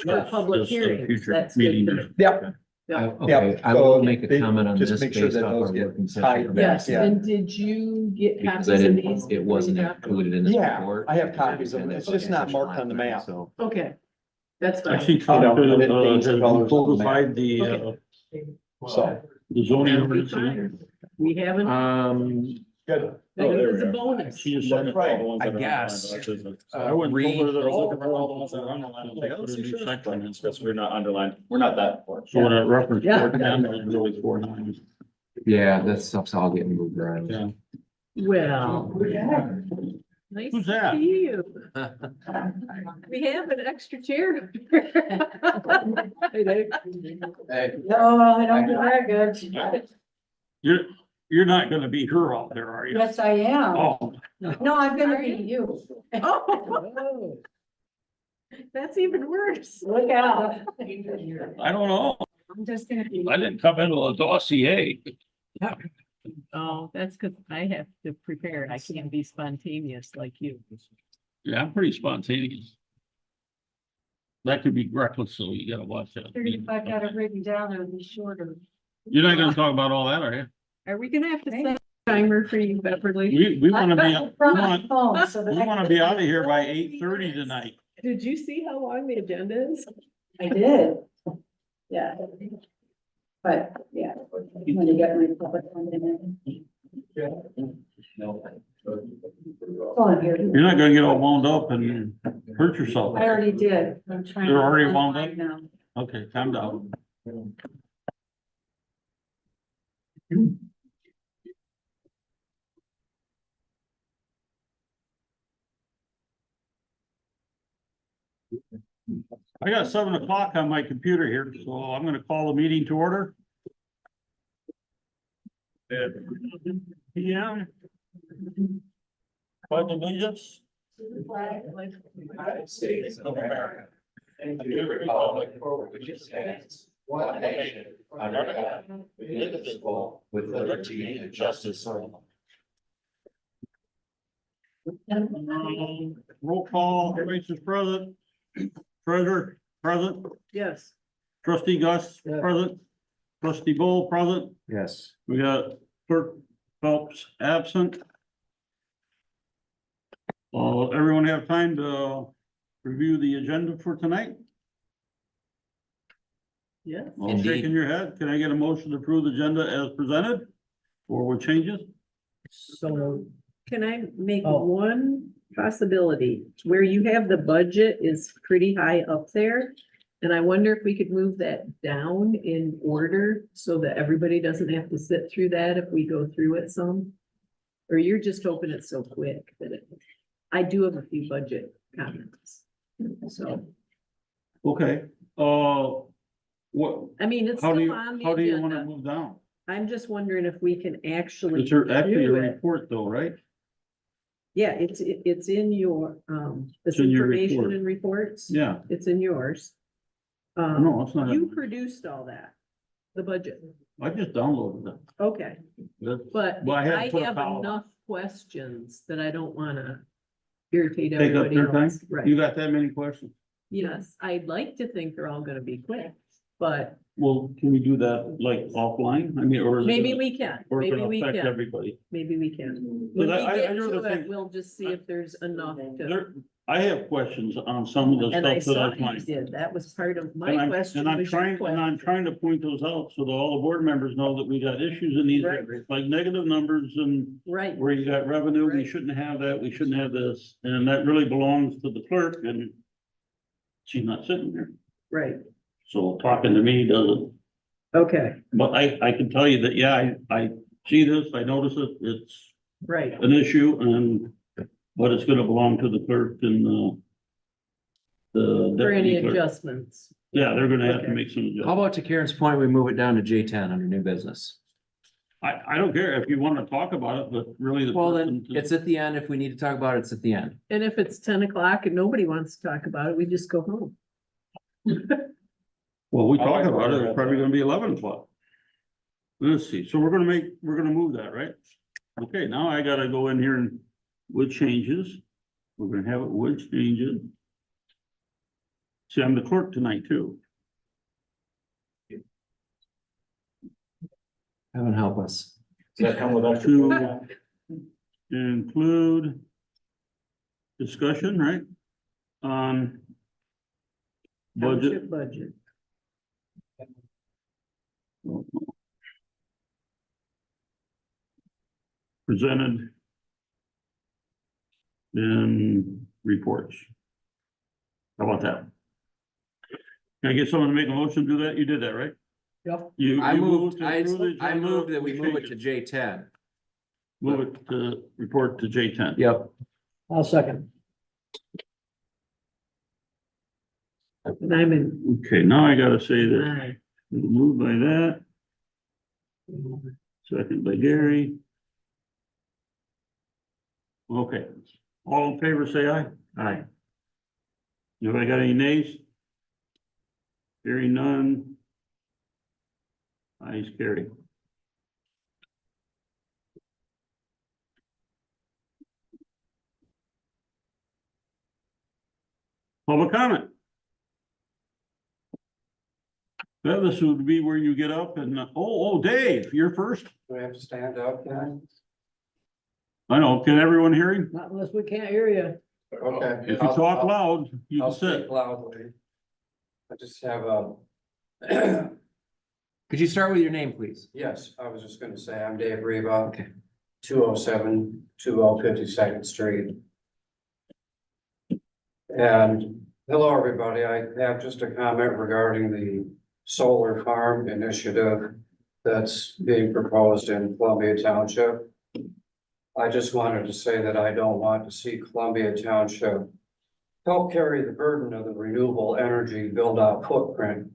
Yeah, public Just a hearings, future that's meeting. good. Yep, Yeah. Okay, I will so make a they- comment on just this make sure based that off those our get working tied session. back. Yes, Yeah. and did you get Because copies I of didn't, these? it wasn't included in this Yeah, report. I have copies of it. And It's just not additional marked on the information, map. So Okay, that's I fine. see Trump I didn't has change the colors on the map. codified the, Okay. So, the zoning That'll be ordinance. fine. We haven't, good. that is a bonus. She just That's said right. I guess, I wouldn't read- told her that. I was all looking for all the ones that are underlined. underlined. I was like, oh, Put a new sure. section in. Because we're not underlined, we're not that important. So when I reference Yeah. four ten, it's really 4 9. yeah, that stuff's all getting moved around. Yeah. Well. Nice Who's to that? see you. We have an extra chair. Hey, Dave. Hey, No, I don't do that good. You're not gonna be her out there, are you? Yes, I am. Oh, No, I'm gonna be you. Oh. That's even worse. Look out. I don't know. I'm just gonna be. I didn't come into a dossier. Oh, that's because I have to prepare. I can't be spontaneous like you. Yeah, I'm pretty spontaneous. That could be reckless, so you gotta watch that. If I got it written down, it would be shorter. You're not gonna talk about all that, are you? Are we gonna have to set a timer for you, Beverly? We wanna be, we From my want, phone, so that we I wanna can- be out of here by 8:30 tonight. Did you see how long the agenda is? I did. Yeah. But, yeah, when you get my public one in Oh, here. You're not gonna get all wound up and hurt yourself. I already did. I'm trying. You're already to wound find up? mine Okay, calm down. I got 7 o'clock on my computer here, so I'm gonna call the meeting to order. Yeah. Pledge allegiance. United States of America, and to the republic for which it stands, one nation, under God, indivisible, with liberty and justice for all. Roll call, Commissioners present. Treasurer present, Yes. trustee Gus Yeah. present, trustee Bull present, Yes. we got clerk Phelps absent. Everyone have time to review the agenda for tonight? Yes. All Indeed. shaking your head, can I get a motion to approve the agenda as presented? Or with changes? So can I make Oh. one possibility where you have the budget is pretty high up there? And I wonder if we could move that down in order so that everybody doesn't have to sit through that if we go through it some? Or you're just hoping it's so quick that it, I do have a few budget comments. So, Okay, what, I mean, it's how do still you, on the how do you wanna agenda. move down? I'm just wondering if we can actually. It's actually a do it. report though, right? Yeah, it's in your, this It's in your information report. and reports. Yeah, It's in yours. no, it's not. You produced all that, the budget. I just downloaded it. Okay, That's- but Well, I had to I put a have column. enough questions that I don't wanna irritate Take up everybody your time? else. You Right, got that many questions? yes, I'd like to think they're all gonna be quick, but Well, can we do that like offline? I mean, or is it maybe gonna- we can, or is it maybe gonna we affect can, everybody? maybe we can. Because When we I get really to it, think- we'll just see if there's enough to, There, I have questions on some of the and I stuff that saw I you find. did, that was part of And my I'm, question. and I'm was your trying, and I'm question. trying to point those out so that all the board members know that we got issues in these Right. areas, like negative numbers and Right, where you got revenue, we Right. shouldn't have that, we shouldn't have this, and that really belongs to the clerk and she's not sitting there. right, So talking to me doesn't, okay, but I can tell you that, yeah, I see this, I notice it, it's right. an issue and, but it's gonna belong to the clerk and, the For any deputy clerk. adjustments. Yeah, they're gonna have to Okay. make some How adjustments. about to Karen's point, we move it down to J10 under new business? I don't care if you wanna talk about it, but really the. Well, then, person- it's at the end. If we need to talk about it, it's at the end. And if it's 10 o'clock and nobody wants to talk about it, we just go home. Well, we I like talk about it, where it's probably gonna be 11 o'clock. Let's see, so we're gonna move that, right? Okay, now I gotta go in here and with changes. We're gonna have it with changes. See, I'm the clerk tonight too. Heaven help us. Does that come with extra? To include discussion, right? On budget. Township budget. Presented in reports. How about that? Can I get someone to make a motion to do that? You did that, right? Yep. You I moved, to I approve the agenda moved that we with move it to changes. J ten. Move it to report to J10. Yep. I'll second. And I'm in. Okay, now I gotta say that, Aye. moved by that, second by Gary. Okay, all in favor, say aye. Aye. Nobody got any nays? Hearing none. Ayes carried. Public comment. Well, this would be where you get up and, Dave, you're first. Do I have to stand up then? I know, can everyone hear you? Not unless we can't hear you. Okay. If you talk loud, you I'll can sit. speak loudly. I just have a, Could you start with your name, please? yes, I was just gonna say, I'm Dave Reba. Okay. 207 52nd Street. And hello, everybody. I have just a comment regarding the solar farm initiative that's being proposed in Columbia Township. I just wanted to say that I don't want to see Columbia Township help carry the burden of the renewable energy build-out footprint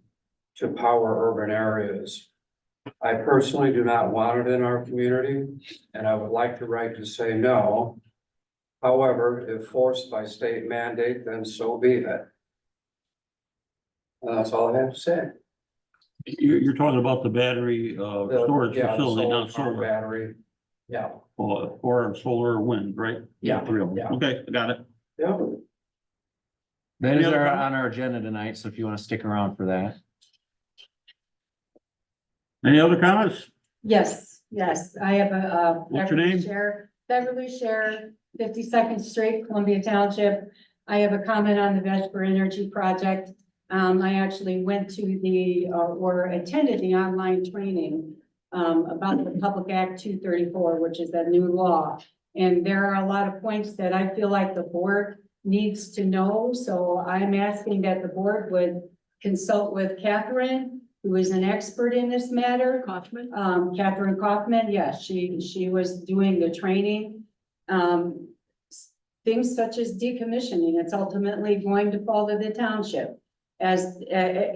to power urban areas. I personally do not want it in our community, and I would like the right to say no. However, if forced by state mandate, then so be it. And that's all I have to say. You're talking about the battery, storage Yeah, the facility, not farm solar, Battery, yeah, or solar or wind, right? Yeah, Three of them. yeah. Okay, I got it. yeah. That Any is other on our agenda tonight, so if you want to stick around for that. Any other comments? Yes, I have a, What's your name? Beverly Share, 52nd Street, Columbia Township. I have a comment on the Vesper Energy Project. I actually went to or attended the online training about the Public Act 234, which is that new law. And there are a lot of points that I feel like the board needs to know. So I'm asking that the board would consult with Catherine, who is an expert in this matter. Kaufman? Catherine Kaufman, yes, she was doing the training. Things such as decommissioning, it's ultimately going to fall to the township. As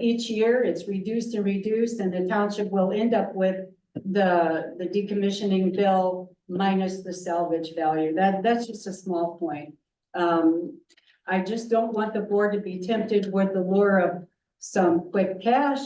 each year, it's reduced and reduced, and the township will end up with the decommissioning bill minus the salvage value. That's just a small point. I just don't want the board to be tempted with the lure of some quick cash.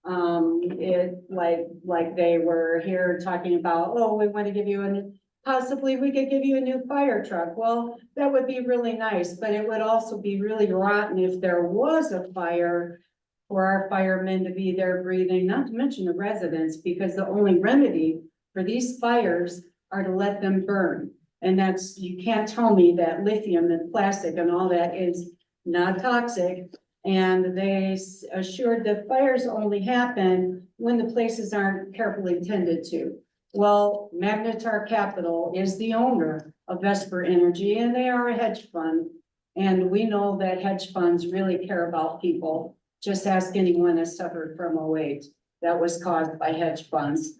Like they were here talking about, oh, we want to give you possibly we could give you a new fire truck. Well, that would be really nice, but it would also be really rotten if there was a fire for our firemen to be there breathing, not to mention the residents, because the only remedy for these fires are to let them burn. And that's, you can't tell me that lithium and plastic and all that is not toxic. And they assured that fires only happen when the places aren't carefully tended to. Well, Magnetar Capital is the owner of Vesper Energy, and they are a hedge fund. And we know that hedge funds really care about people. Just ask anyone that suffered from 08 that was caused by hedge funds.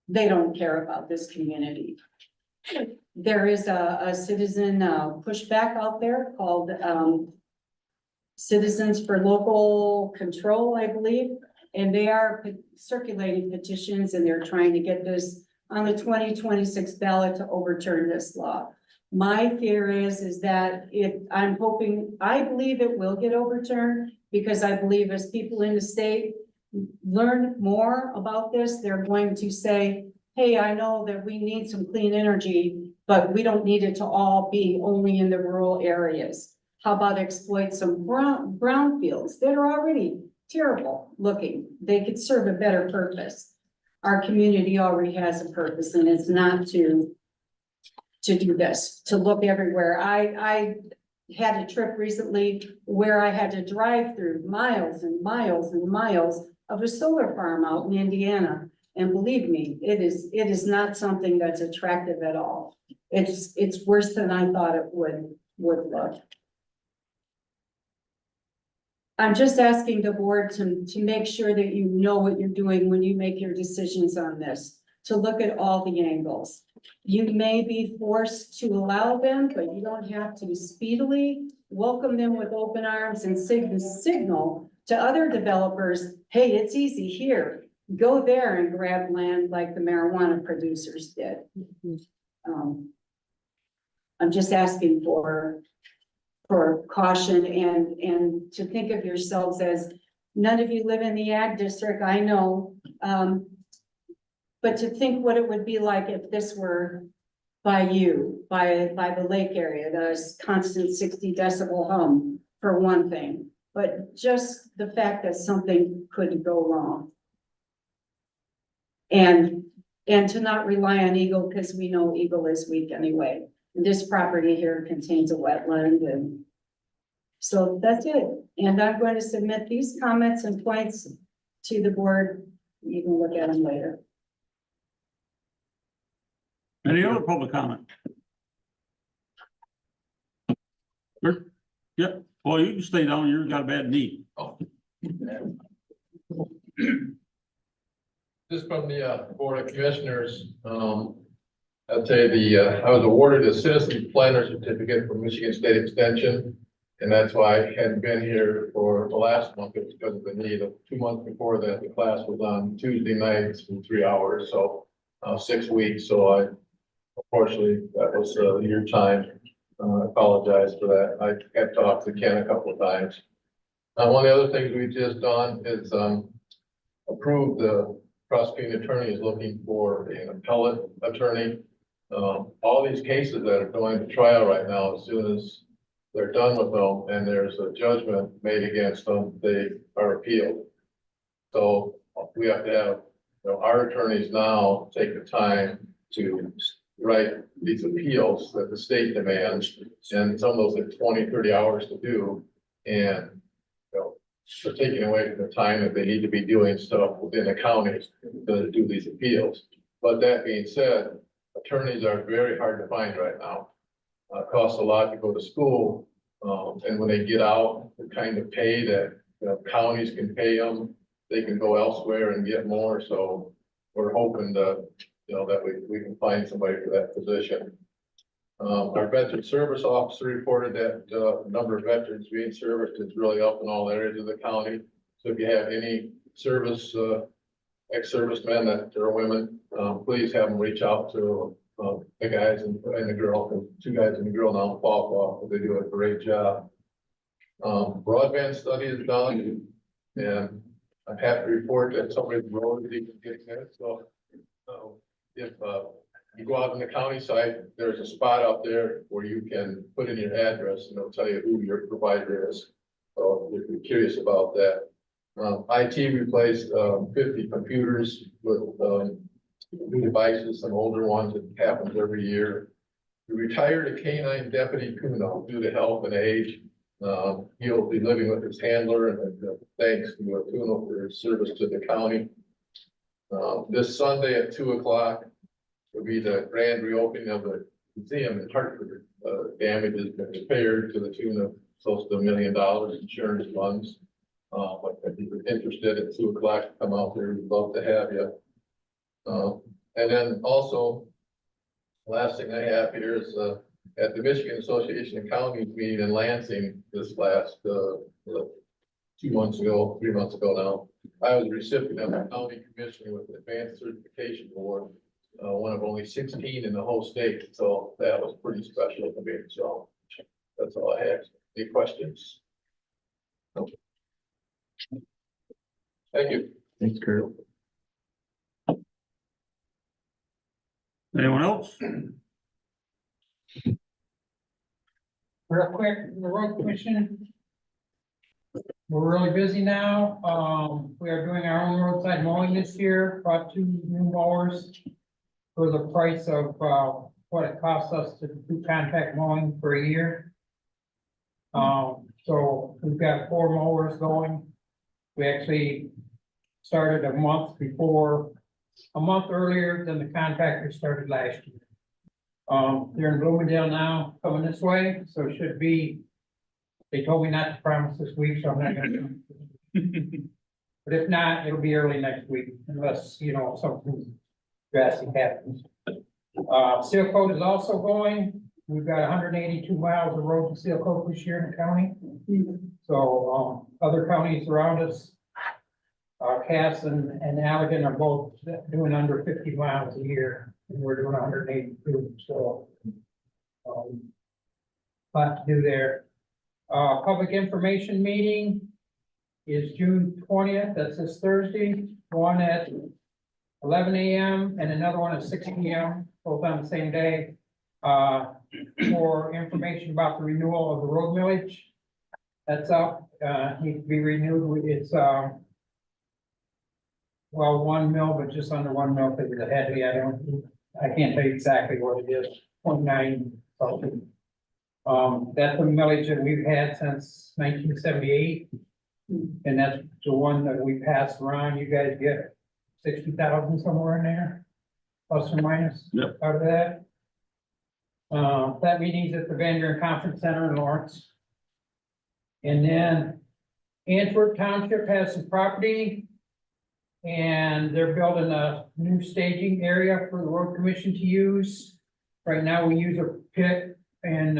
They don't care about this community. There is a citizen pushback out there called Citizens for Local Control, I believe. And they are circulating petitions, and they're trying to get this on the 2026 ballot to overturn this law. My fear is that I believe it will get overturned, because I believe as people in the state learn more about this, they're going to say, hey, I know that we need some clean energy, but we don't need it to all be only in the rural areas. How about exploit some brownfields that are already terrible looking? They could serve a better purpose. Our community already has a purpose, and it's not to do this, to look everywhere. I had a trip recently where I had to drive through miles and miles and miles of a solar farm out in Indiana. And believe me, it is not something that's attractive at all. It's worse than I thought it would look. I'm just asking the board to make sure that you know what you're doing when you make your decisions on this, to look at all the angles. You may be forced to allow them, but you don't have to speedily welcome them with open arms and signal to other developers, hey, it's easy here. Go there and grab land like the marijuana producers did. I'm just asking for caution and to think of yourselves as, none of you live in the ag district, I know. But to think what it would be like if this were by you, by the lake area, the constant 60 decibel hum, for one thing. But just the fact that something could go wrong. And to not rely on Eagle, because we know Eagle is weak anyway. This property here contains a wetland, and so that's it. And I'm going to submit these comments and points to the board. You can look at them later. Any other public comment? Sure. Yep, well, you can stay down, you've got a bad knee. Just from the Board of Commissioners, I'd say I was awarded a citizen planner certificate from Michigan State Extension. And that's why I hadn't been here for the last month, it's because of the need. Of 2 months before that, the class was on Tuesday nights for 3 hours, so 6 weeks. So unfortunately, that was your time. I apologize for that. I have talked to Ken a couple of times. One of the other things we've just done is approved the prosecuting attorney is looking for an appellate attorney. All these cases that are going to trial right now, as soon as they're done with them and there's a judgment made against them, they are appealed. So we have to have, our attorneys now take the time to write these appeals that the state demands, and some of those are 20, 30 hours to do. And, they're taking away from the time that they need to be doing stuff within the counties to do these appeals. But that being said, attorneys are very hard to find right now. Costs a lot to go to school, and when they get out, the kind of pay that counties can pay them, they can go elsewhere and get more. So we're hoping to, that we can find somebody for that position. Our veteran service officer reported that number of veterans being serviced is really up in all areas of the county. So if you have any service, ex-servicemen that are women, please have them reach out to the guys and the girl, 2 guys and a girl now in Paw. They do a great job. Broadband study is done, and I'm happy to report that somebody's road is even getting there. So if you go out on the county site, there's a spot out there where you can put in your address and it'll tell you who your provider is. So if you're curious about that. IT replaced 50 computers with new devices, some older ones. It happens every year. We retired a K-9 deputy Kuno due to health and age. He'll be living with his handler, and thanks to Kuno for his service to the county. This Sunday at 2 o'clock will be the grand reopening of the museum in Hartford. Damage has been repaired to the tune of close to $1 million insurance funds. But if you're interested at 2 o'clock, come out there. We'd love to have you. And then also, last thing I have here is at the Michigan Association of Counties meeting in Lansing this last 2 months ago, 3 months ago now. I was a recipient of the county commission with the Advanced Certification Board, one of only 16 in the whole state. So that was pretty special to me. So that's all I have. Any questions? Okay. Thank you. Thanks, Kurt. Anyone else? Real quick, the road commission. We're really busy now. We are doing our own roadside mowing this year, bought 2 new mowers. For the price of, what it costs us to do contact mowing for a year. So we've got 4 mowers going. We actually started a month earlier than the contractor started last year. They're in Bloomingdale now, coming this way, so it should be. They told me not to promise this week, so I'm not gonna. But if not, it'll be early next week, unless, something drastic happens. Seal coat is also going. We've got 182 miles of road to seal coat this year in the county. So, other counties around us, Cass and Allegan are both doing under 50 miles a year, and we're doing 182, so. Lot to do there. Public information meeting is June 20th, that's this Thursday, one at 11 a.m. and another one at 6 p.m., both on the same day. For information about the renewal of the road millage. That's up, needs to be renewed. It's, 1 mil, but just under 1 mil because it's heavy. I can't tell you exactly what it is, 0.9 something. That's a millage that we've had since 1978. And that's the one that we passed around. You guys get 60,000 somewhere in there, plus or minus. Yep. Out of that. That meeting's at the Van Buren Conference Center in Lawrence. And then Antwerp Township has some property. And they're building a new staging area for the road commission to use. Right now, we use a pit and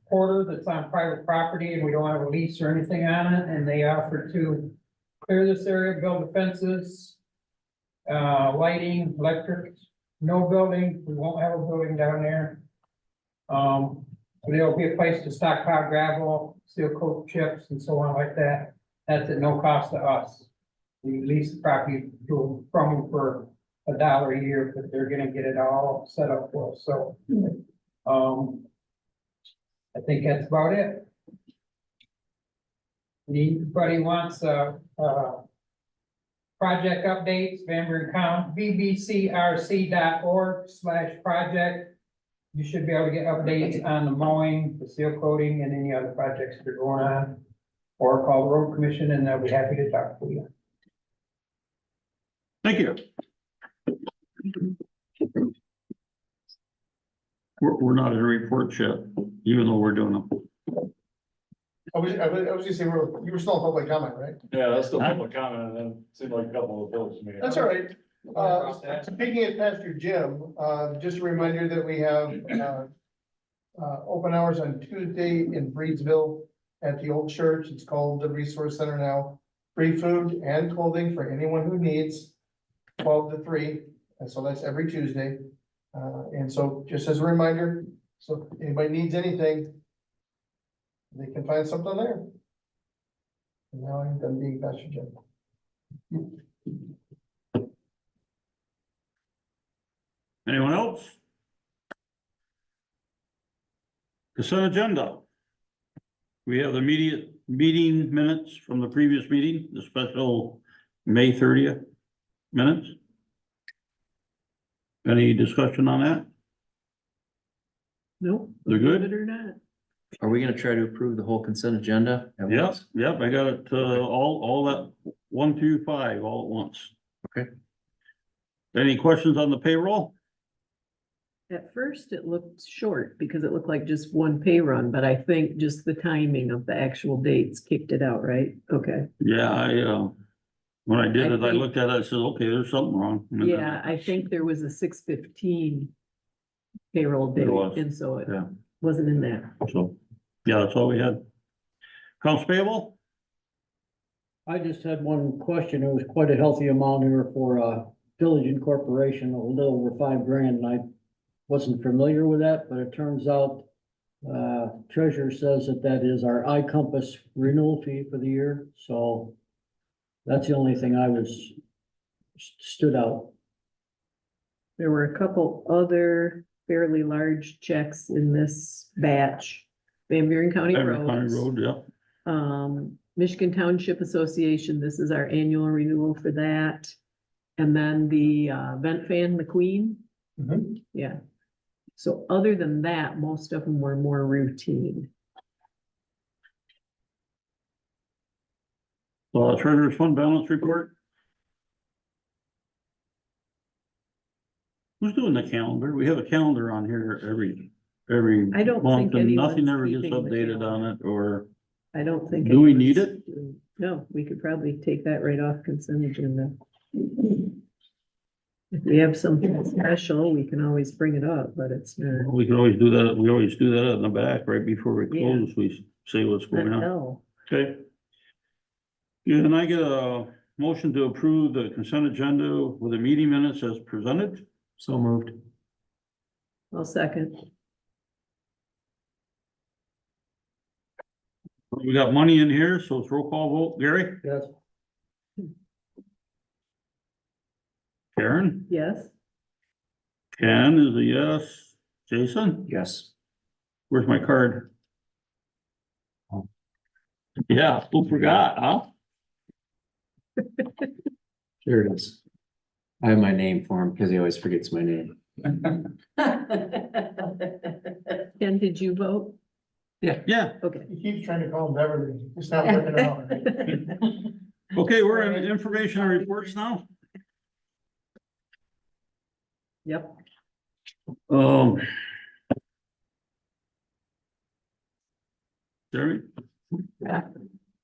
quarter that's on private property, and we don't have a lease or anything on it, and they offered to clear this area, build the fences, lighting, electric, no building, we won't have a building down there. There'll be a place to stockpile gravel, seal coat chips and so on like that. That's at no cost to us. We lease the property from them for $1 a year, but they're gonna get it all set up for us, so. I think that's about it. Anybody wants, project updates, Van Buren County, bbcrc.org/project. You should be able to get updates on the mowing, the seal coating, and any other projects that are going on. Or call the road commission and they'll be happy to talk to you. Thank you. We're not in a report yet, even though we're doing them. I was gonna say, you were still in public comment, right? Yeah, that's still public comment, and then seemed like a couple of bills to me. That's all right. Speaking it past your Jim, just a reminder that we have, open hours on Tuesday in Breedsville at the old church. It's called the Resource Center now. Free food and clothing for anyone who needs, 12 to 3. And so that's every Tuesday. And so just as a reminder, so if anybody needs anything, they can find something there. And now I'm done being Pastor Jim. Anyone else? Consent agenda. We have the immediate meeting minutes from the previous meeting, the special May 30th minutes. Any discussion on that? Nope. They're good? Believe it or not. Are we gonna try to approve the whole consent agenda? at Yep, once? yep, I got it, all that 1 through 5 all at once. Okay. Any questions on the payroll? At first, it looked short because it looked like just one pay run, but I think just the timing of the actual dates kicked it out, right? Okay. Yeah, when I did I it, I think- looked at it, I said, okay, there's something wrong. Yeah, I think there was a 6/15 payroll date, There was, and so it yeah. wasn't in there. So, yeah, that's all we had. Accounts payable? I just had one question. It was quite a healthy amount here for Diligent Corporation, a little over $5,000, and I wasn't familiar with that, but it turns out treasurer says that is our iCompass renewal fee for the year, so that's the only thing stood out. There were a couple other fairly large checks in this batch. Van Buren County Every County Roads. Road, yeah. Michigan Township Association, this is our annual renewal for that. And then the, vent fan McQueen. Mhm. Yeah. So other than that, most of them were more routine. Treasurer's fund balance report. Who's doing the calendar? We have a calendar on here every I don't month think and nothing anyone's ever gets keeping the updated on calendar. it, or I don't think. Do we need anyone's doing- No, we could probably take that right off consent agenda. If we have something special, we can always bring it up, but it's not. we can always do that. We always do that in the back, right before we Yeah. close, we say what's going on. No, Okay. Can I get a motion to approve the consent agenda with the meeting minutes as presented? So moved. I'll second. We got money in here, so it's roll call vote. Gary? Yes. Karen? Yes, Ken is a yes. Jason? Yes. Where's my card? Yeah, who forgot, huh? Here it is. I have my name for him because he always forgets my name. Ken, did you vote? Yeah, Okay. He keeps trying to call him Beverly, it's not working out. okay, we're in information and reports now. Yep, Jeremy?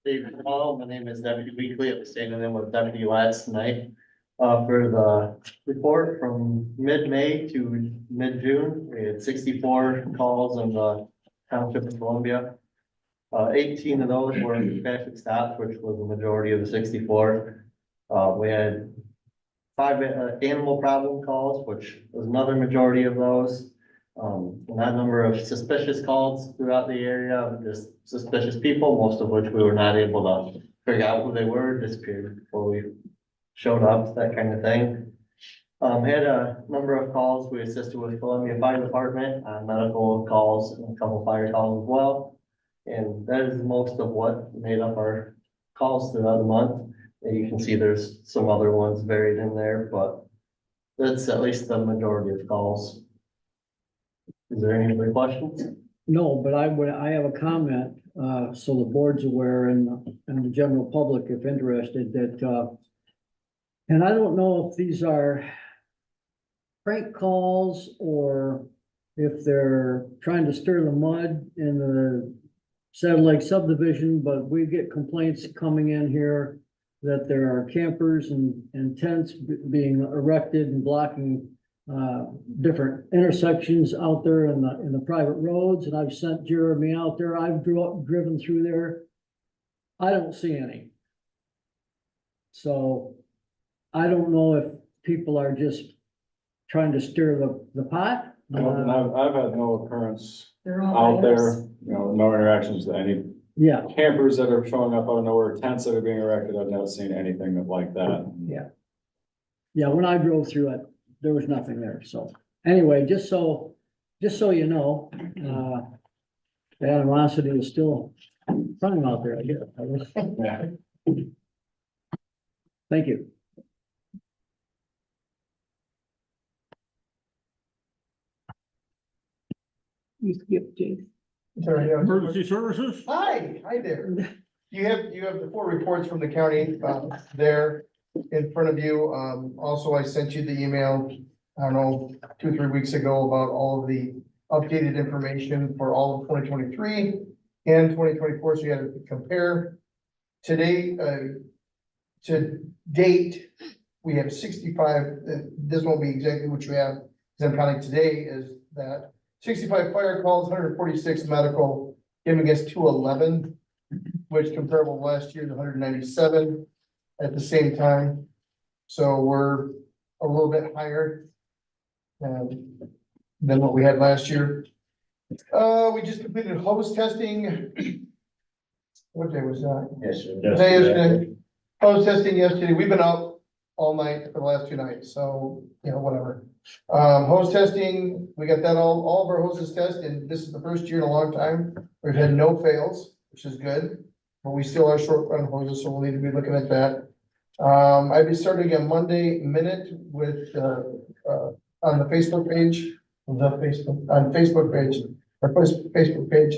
David Hall, my name is Deputy Weekly, I'm standing in with Deputy Lads tonight. For the report from mid-May to mid-June, we had 64 calls in the township of Columbia. 18 of those were traffic stops, which was the majority of the 64. We had 5 animal problem calls, which was another majority of those. That number of suspicious calls throughout the area, just suspicious people, most of which we were not able to figure out who they were, disappeared before we showed up, that kind of thing. Had a number of calls. We assisted with Columbia Fire Department on medical calls and a couple fire calls as well. And that is most of what made up our calls throughout the month. And you can see there's some other ones buried in there, but that's at least the majority of calls. Is there any other questions? No, but I have a comment, so the board's aware and the general public, if interested, that, and I don't know if these are prank calls or if they're trying to stir the mud in the Saddle Lake subdivision, but we get complaints coming in here that there are campers and tents being erected and blocking different intersections out there in the private roads, and I've sent Jeremy out there. I've driven through there. I don't see any. So I don't know if people are just trying to stir the pot. And I've had no occurrence They're all out there, fires. no interactions with any Yeah, campers that are showing up out of nowhere, tents that are being erected. I've never seen anything like that. yeah, when I drove through it, there was nothing there, so, anyway, just so you know, the animosity is still running out there, I guess. Yeah. Thank you. you skipped Jason. Sorry, yeah. Emergency services? Hi there. You have the 4 reports from the county, there in front of you. Also, I sent you the email, I don't know, 2 or 3 weeks ago about all of the updated information for all of 2023 and 2024, so you had to compare. Today, to date, we have 65, this won't be exactly what you have, because I'm counting today is that 65 fire calls, 146 medical, giving us 211, which comparable to last year is 197 at the same time. So we're a little bit higher than what we had last year. We just completed hose testing. What day was that? Yesterday. Hose testing yesterday. We've been out all night for the last 2 nights, so, whatever. Hose testing, we got that all of our hoses tested, and this is the first year in a long time. We've had no fails, which is good, but we still are short on hoses, so we'll need to be looking at that. I'll be starting a Monday minute with, on the Facebook page, on Facebook page, our Facebook page.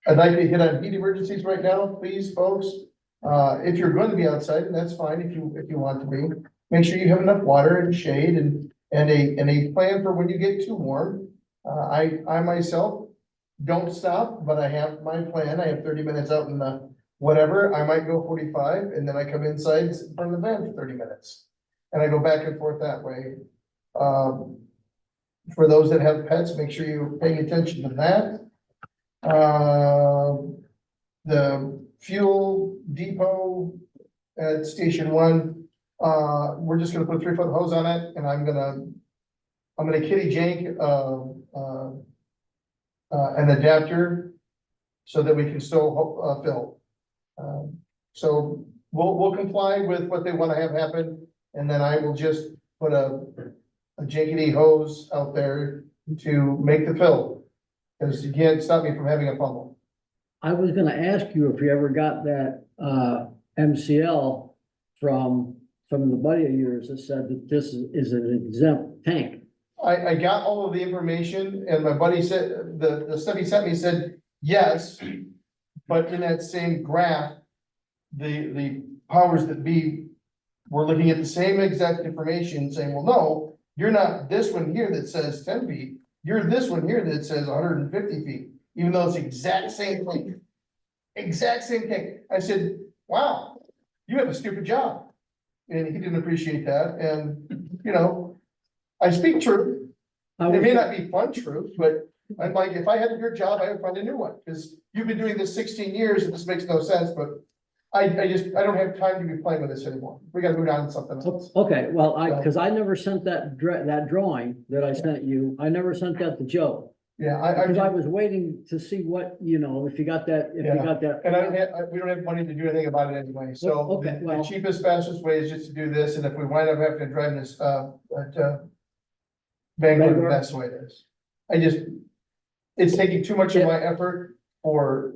I'd like to hit on heat emergencies right now, please, folks. If you're going to be outside, and that's fine if you want to be, make sure you have enough water and shade and a plan for when you get too warm. I myself don't stop, but I have my plan. I have 30 minutes out in the whatever. I might go 45 and then I come inside, sit in front of the van for 30 minutes. And I go back and forth that way. For those that have pets, make sure you're paying attention to that. The fuel depot at Station 1, we're just gonna put a 3-foot hose on it, and I'm gonna kitty jank, an adapter so that we can still, fill. So we'll comply with what they wanna have happen, and then I will just put a jankety hose out there to make the fill. Cause you can't stop me from having a funnel. I was gonna ask you if you ever got that, MCL from the buddy of yours that said that this is an exempt tank. I got all of the information and my buddy said, the stuff he sent me said, yes. But in that same graph, the powers that be were looking at the same exact information saying, well, no, you're not this one here that says 10 feet. You're this one here that says 150 feet, even though it's the exact same thing. Exact same thing. I said, wow, you have a stupid job. And he didn't appreciate that. And, you know, I speak truth. It may not be fun truth, but I'm like, if I had your job, I would find a new one. Because you've been doing this 16 years and this makes no sense, but I don't have time to be playing with this anymore. We gotta move on to something else. Okay, well, cause I never sent that drawing that I sent you, I never sent that to Joe. Yeah, Cause I was waiting to see what, you know, if you got that, if you Yeah. got that. And we don't have money to do anything about it anyway, so Okay, the well- cheapest, fastest way is just to do this, and if we wind up having to drive this, Bangor, the Bangor? best way it is. It's taking too much of my effort for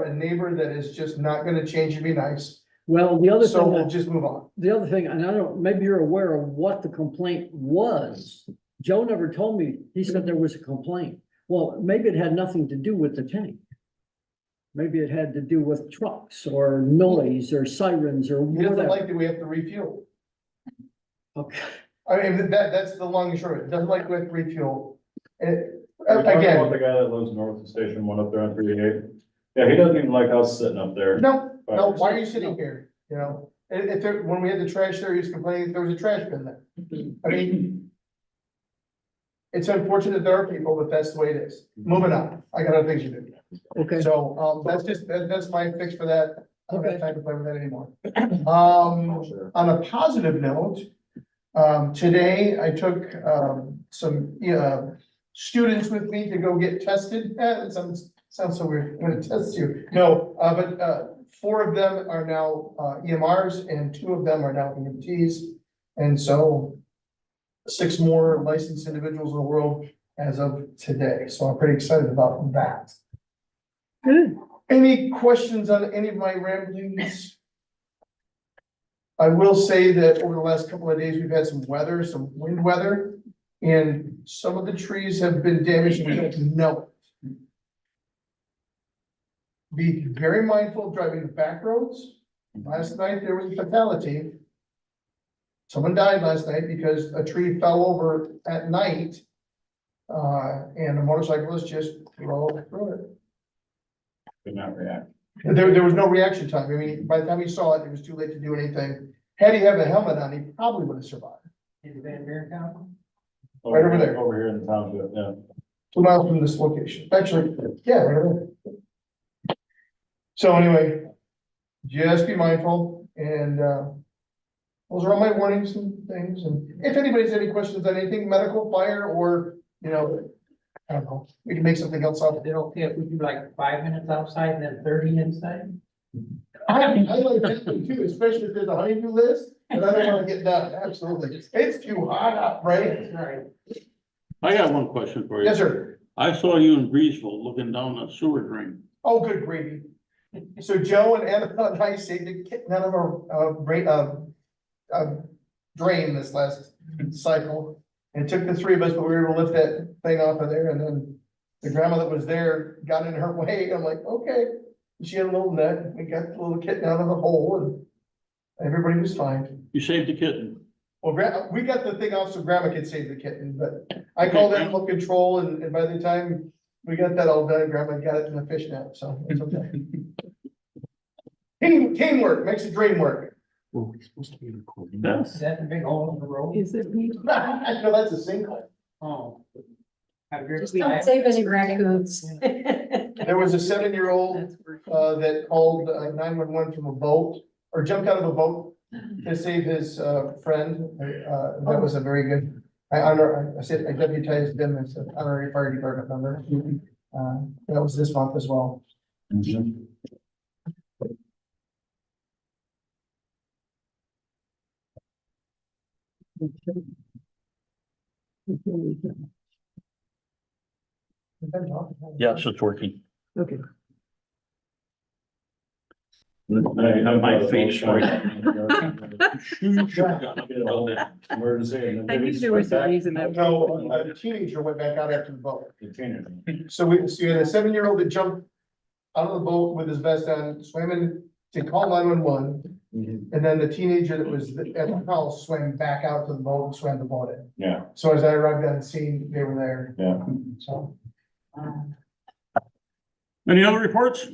a neighbor that is just not gonna change and be nice, Well, the other so thing, we'll that- just move on. the other thing, and I don't, maybe you're aware of what the complaint was. Joe never told me, he said there was a complaint. Well, maybe it had nothing to do with the tank. Maybe it had to do with trucks or noise or sirens or He doesn't whatever. like that we have to refuel. Okay, I mean, that's the long and short of it, doesn't like we have to refuel. We're talking Again, about the guy that lives north of Station 1 up there on 38. Yeah, he doesn't even like us sitting up there. no, why are you sitting here, you know? When we had the trash there, he was complaining that there was a trash bin there. I mean, it's unfortunate there are people, but that's the way it is. Moving on, I got other things to do. okay. So, that's my fix for that. I don't have Okay. time to play with that anymore. Sure. On a positive note, today I took, some, students with me to go get tested. It sounds so weird, I'm gonna test you. No, but 4 of them are now, EMRs and 2 of them are now EMTs. And so 6 more licensed individuals in the world as of today. So I'm pretty excited about that. Good. Any questions on any of my ramblings? I will say that over the last couple of days, we've had some weather, some wind weather, and some of the trees have been damaged and we don't know it. Be very mindful of driving the back roads. Last night, there was a fatality. Someone died last night because a tree fell over at night. And the motorcyclist just drove through it. Did not react. There was no reaction time. I mean, by the time he saw it, it was too late to do anything. Had he had a helmet on, he probably would have survived. In Van Buren County? Right over there. Over here in the township, yeah. 2 miles from this location. Actually, yeah, right over there. So anyway, just be mindful and, those are all my warnings and things. And if anybody has any questions on anything, medical, fire, or, you know, I don't know, we can make something else up. Is it okay if we do like 5 minutes outside and then 30 inside? I like that one too, especially if there's a honeydew list but I don't wanna get done, absolutely. It's too hot up, right? Right. I got one question for you. Yes, sir. I saw you in Breezeville looking down a sewer drain. Oh, good gravy. So Joe and Anna and I saved a kitten out of a drain this last cycle. And it took the three of us, but we were able to lift that thing off of there, and then the grandma that was there got in her way. I'm like, okay. She had a little net, we got the little kitten out of the hole, and everybody was fine. You saved the kitten. Well, we got the thing off so grandma could save the kitten, but I called animal control, and by the time we got that all done, grandma got it in the fish net, so it's okay. Teamwork makes the dream work. Well, we're supposed to be recording. Yes. Is that the big hole in the road? Is it me? No, that's a sinkhole. Oh. Have you ever- Just don't save any raccoons. There was a 7-year-old That's for- that called 911 from a boat, or jumped out of a boat to save his friend. That was a very good, I deputized them as an honorary fire department member. That was this month as well. Yes, it's working. Okay. My face right. Emergency. I knew there was a reason that. No, a teenager went back out after the boat. So we had a 7-year-old that jumped out of the boat with his vest on, swam in to call 911. And then the teenager that was at the house swam back out to the boat and swam the boat in. Yeah, So as I arrived on scene, they were there, yeah. so. Any other reports?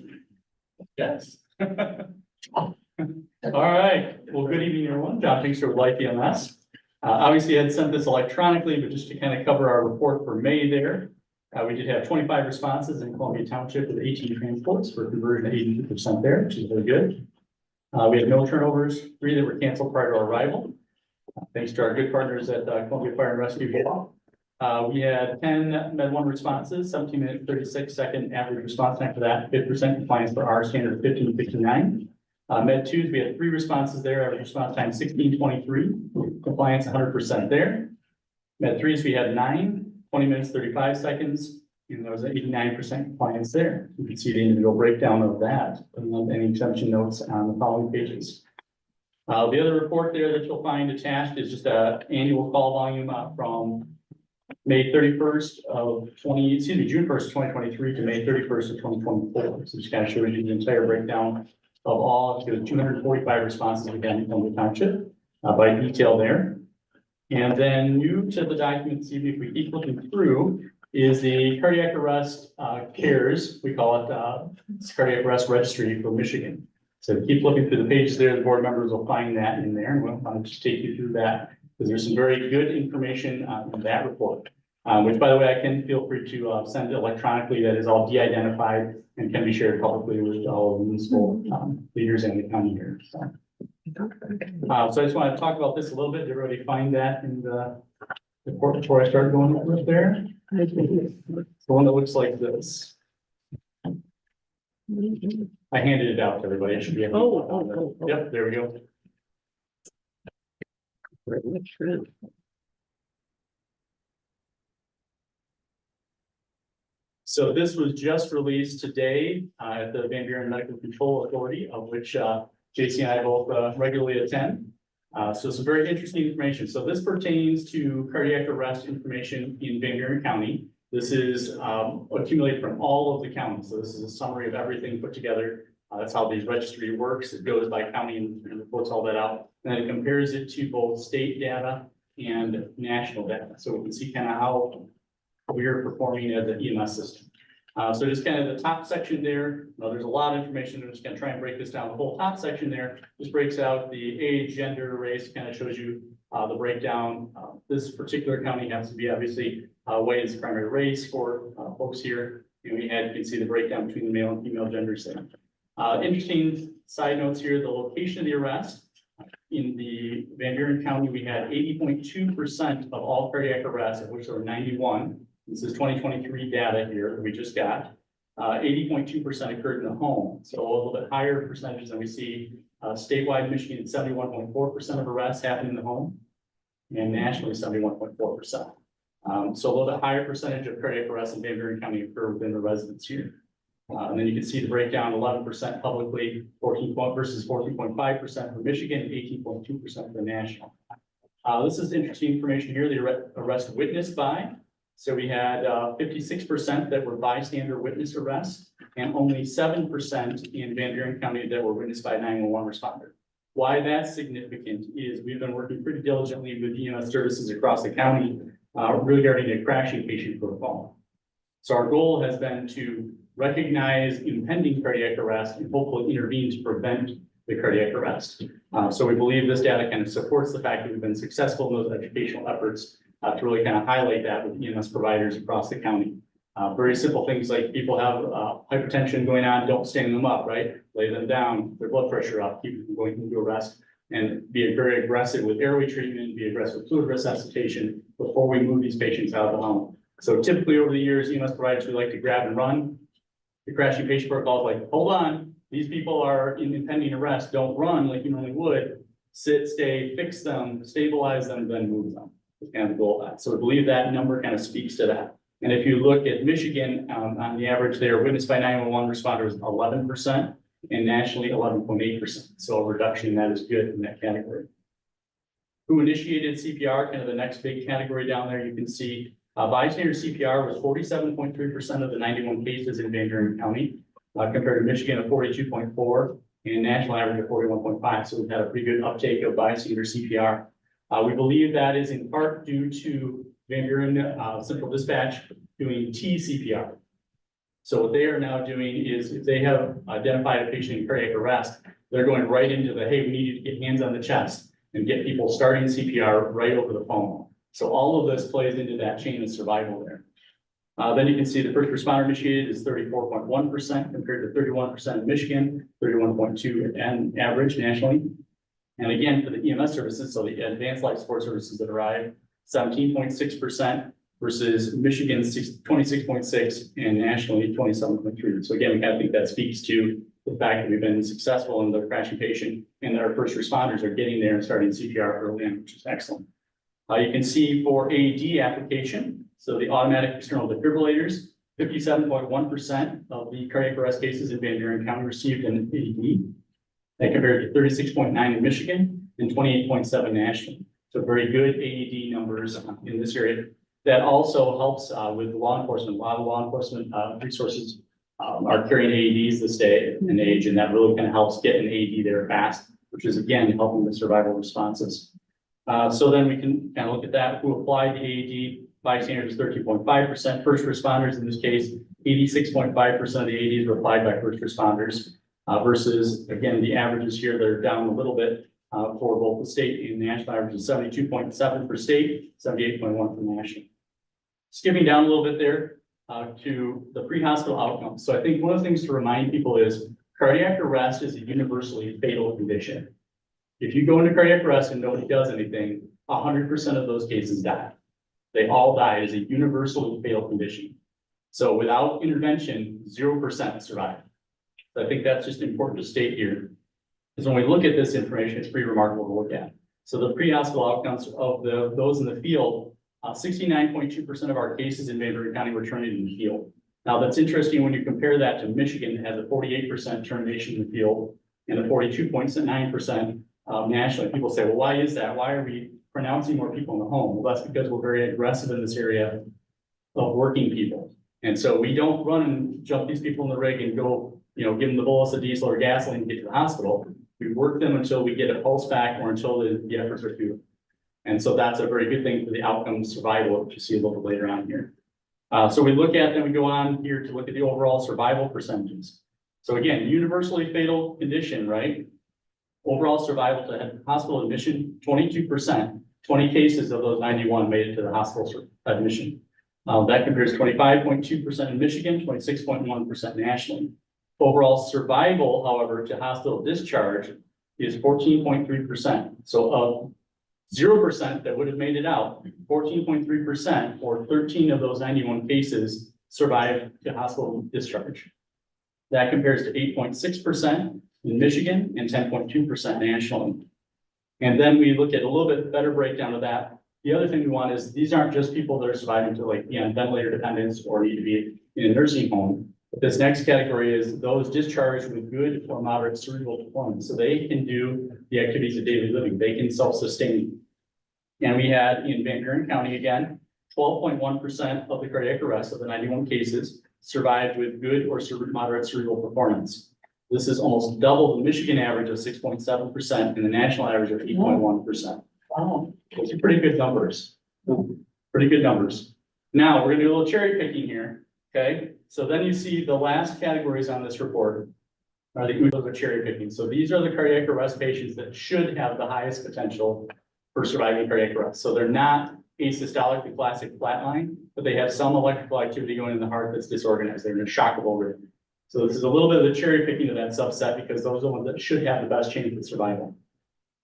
Yes. All right, well, good evening, everyone. John Pinkston with Life EMS. Obviously, I had sent this electronically, but just to kind of cover our report for May there. We did have 25 responses in Columbia Township with 18 transports for a conversion of 82% there, which is very good. We had no turnovers, 3 that were canceled prior to our arrival. Thanks to our good partners at Columbia Fire and Rescue. We had 10 Med 1 responses, 17 minute, 36-second average response time for that, 50% compliance for our standard of 15:59. Med 2s, we had 3 responses there, average response time 16:23, compliance 100% there. Med 3s, we had 9, 20 minutes, 35 seconds, and there was an 89% compliance there. You can see the individual breakdown of that, and any exemption notes on the following pages. The other report there that you'll find attached is just a annual call volume from May 31st of June 1st, 2023 to May 31st of 2024. So just kind of shows you the entire breakdown of all, to 245 responses again from the township by detail there. And then new to the document, see if we keep looking through, is the cardiac arrest CARES, we call it cardiac arrest registry for Michigan. So keep looking through the pages there, the board members will find that in there, and we'll just take you through that, because there's some very good information in that report. Which, by the way, I can feel free to send electronically. That is all de-identified and can be shared publicly with all municipal leaders in the county here. So I just want to talk about this a little bit. Did everybody find that in the report before I start going over it there? The one that looks like this. I handed it out to everybody. It should be. Oh. Yep, there we go. So this was just released today at the Van Buren Medical Control Authority, of which JC and I both regularly attend. So some very interesting information. So this pertains to cardiac arrest information in Van Buren County. This is accumulated from all of the counties. So this is a summary of everything put together. That's how the registry works. It goes by county and reports all that out. And then it compares it to both state data and national data. So we can see kind of how we're performing as an EMS system. So just kind of the top section there, there's a lot of information. I'm just going to try and break this down. The whole top section there just breaks out the age, gender, race, kind of shows you the breakdown. This particular county happens to be obviously white as the primary race for folks here. And you can see the breakdown between the male and female genders there. Interesting side notes here, the location of the arrest. In the Van Buren County, we had 80.2% of all cardiac arrests, of which there were 91. This is 2023 data here that we just got. 80.2% occurred in the home. So a little bit higher percentage than we see Statewide, Michigan, 71.4% of arrests happen in the home, and nationally, 71.4%. So a little bit higher percentage of cardiac arrests in Van Buren County occur within the residence here. And then you can see the breakdown, 11% publicly, 14 versus 14.5% for Michigan, 18.2% for national. This is interesting information here, the arrest witnessed by. So we had 56% that were bystander witness arrests, and only 7% in Van Buren County that were witnessed by a 911 responder. Why that's significant is we've been working pretty diligently with EMS services across the county regarding a crashing patient protocol. So our goal has been to recognize impending cardiac arrest and hopefully intervene to prevent the cardiac arrest. So we believe this data kind of supports the fact that we've been successful in those educational efforts to really kind of highlight that with EMS providers across the county. Very simple things like people have hypertension going on, don't stand them up, right? Lay them down, their blood pressure up, keep them from going into arrest, and be very aggressive with airway treatment, be aggressive with fluid resuscitation before we move these patients out of the home. So typically over the years, EMS providers, we like to grab and run. The crashing patient protocol is like, hold on, these people are in impending arrest, don't run like you normally would. Sit, stay, fix them, stabilize them, then move them. That's kind of the goal of that. So we believe that number kind of speaks to that. And if you look at Michigan, on the average, they are witnessed by 911 responders 11%, and nationally 11.8%. So a reduction in that is good in that category. Who initiated CPR, kind of the next big category down there, you can see bystander CPR was 47.3% of the 91 cases in Van Buren County, compared to Michigan of 42.4 and national average of 41.5. So we've had a pretty good uptake of bystander CPR. We believe that is in part due to Van Buren Central Dispatch doing TCPR. So what they are now doing is if they have identified a patient in cardiac arrest, they're going right into the, hey, we need you to get hands on the chest and get people starting CPR right over the phone. So all of this plays into that chain of survival there. Then you can see the first responder initiated is 34.1% compared to 31% in Michigan, 31.2 and average nationally. And again, for the EMS services, so the advanced life support services that arrive, 17.6% versus Michigan's 26.6 and nationally 27.3. So again, we kind of think that speaks to the fact that we've been successful in the crashing patient and that our first responders are getting there and starting CPR early on, which is excellent. You can see for AED application, so the automatic external defibrillators, 57.1% of the cardiac arrest cases in Van Buren County received an AED. That compared to 36.9 in Michigan and 28.7 nationally. So very good AED numbers in this area. That also helps with law enforcement. A lot of law enforcement resources are carrying AEDs this day and age, and that really kind of helps get an AED there fast, which is again helping with survival responses. So then we can kind of look at that. Who applied the AED? Bystanders 13.5%. First responders in this case, 86.5% of the AEDs were applied by first responders. Versus, again, the averages here, they're down a little bit for both the state and national averages, 72.7 for state, 78.1 for national. Skipping down a little bit there to the pre-hospital outcomes. So I think one of the things to remind people is cardiac arrest is a universally fatal condition. If you go into cardiac arrest and nobody does anything, 100% of those cases die. They all die. It is a universally fatal condition. So without intervention, 0% survive. So I think that's just important to state here. Because when we look at this information, it's pretty remarkable to look at. So the pre-hospital outcomes of those in the field, 69.2% of our cases in Van Buren County were terminated in the field. Now that's interesting when you compare that to Michigan, that has a 48% termination in the field and a 42.9% nationally. People say, well, why is that? Why are we pronouncing more people in the home? Well, that's because we're very aggressive in this area of working people. And so we don't run and jump these people in the rig and go, give them the bolus of diesel or gasoline to get to the hospital. We work them until we get a pulse back or until the efforts are through. And so that's a very good thing for the outcome survival, which you see a little bit later on here. So we look at, then we go on here to look at the overall survival percentages. So again, universally fatal condition, right? Overall survival to hospital admission, 22%, 20 cases of those 91 made it to the hospital admission. That compares 25.2% in Michigan, 26.1% nationally. Overall survival, however, to hospital discharge is 14.3%. So of 0% that would have made it out, 14.3% or 13 of those 91 cases survived to hospital discharge. That compares to 8.6% in Michigan and 10.2% nationally. And then we look at a little bit better breakdown of that. The other thing we want is, these aren't just people that are surviving to like, ventilator dependence or need to be in a nursing home. But this next category is those discharged with good or moderate cerebral performance. So they can do the activities of daily living. They can self-sustain. And we had in Van Buren County again, 12.1% of the cardiac arrests of the 91 cases survived with good or moderate cerebral performance. This is almost double the Michigan average of 6.7% and the national average of 8.1%. Wow, those are pretty good numbers. Pretty good numbers. Now, we're gonna do a little cherry picking here, okay? So then you see the last categories on this report are the UDOs of cherry picking. So these are the cardiac arrest patients that should have the highest potential for surviving cardiac arrest. So they're not asystolic, the classic flatline, but they have some electrical activity going in the heart that's disorganized. They're in a shockable rhythm. So this is a little bit of the cherry picking of that subset because those are the ones that should have the best chance of survival.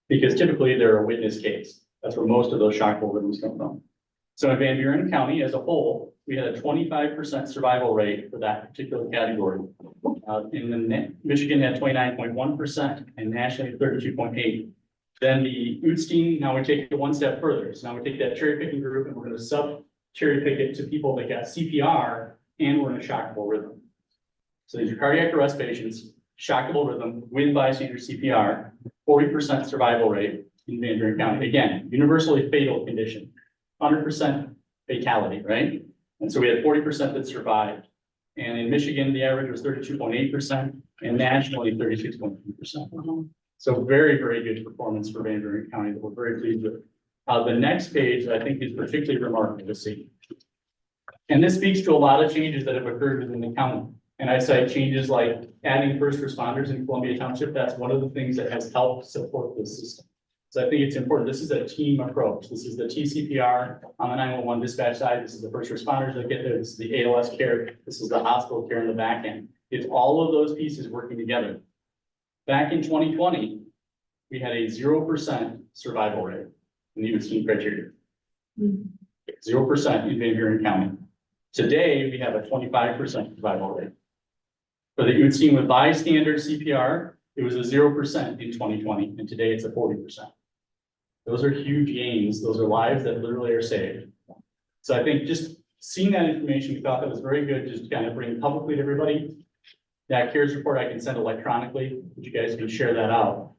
Because typically they're a witness case. That's where most of those shockable rhythms come from. So in Van Buren County as a whole, we had a 25% survival rate for that particular category. In Michigan at 29.1% and nationally 32.8%. Then the Utstein, now we take it one step further. So now we take that cherry picking group and we're going to sub cherry pick it to people that got CPR and were in a shockable rhythm. So these are cardiac arrest patients, shockable rhythm with bystander CPR, 40% survival rate in Van Buren County. Again, universally fatal condition, 100% fatality, right? And so we had 40% that survived. And in Michigan, the average was 32.8% and nationally 36.2%. So very, very good performance for Van Buren County that we're very pleased with. The next page I think is particularly remarkable to see. And this speaks to a lot of changes that have occurred within the county. And I cite changes like adding first responders in Columbia Township. That's one of the things that has helped support this system. So I think it's important. This is a team approach. This is the TCPR on the 911 dispatch side. This is the first responders that get there. This is the ALS care. This is the hospital care in the back end. It's all of those pieces working together. Back in 2020, we had a 0% survival rate in the Utstein criteria. 0% in Van Buren County. Today, we have a 25% survival rate. For the Utstein with bystander CPR, it was a 0% in 2020, and today it's a 40%. Those are huge gains. Those are lives that literally are saved. So I think just seeing that information, we thought that was very good, just to kind of bring publicly to everybody. That CARES report I can send electronically, but you guys can share that out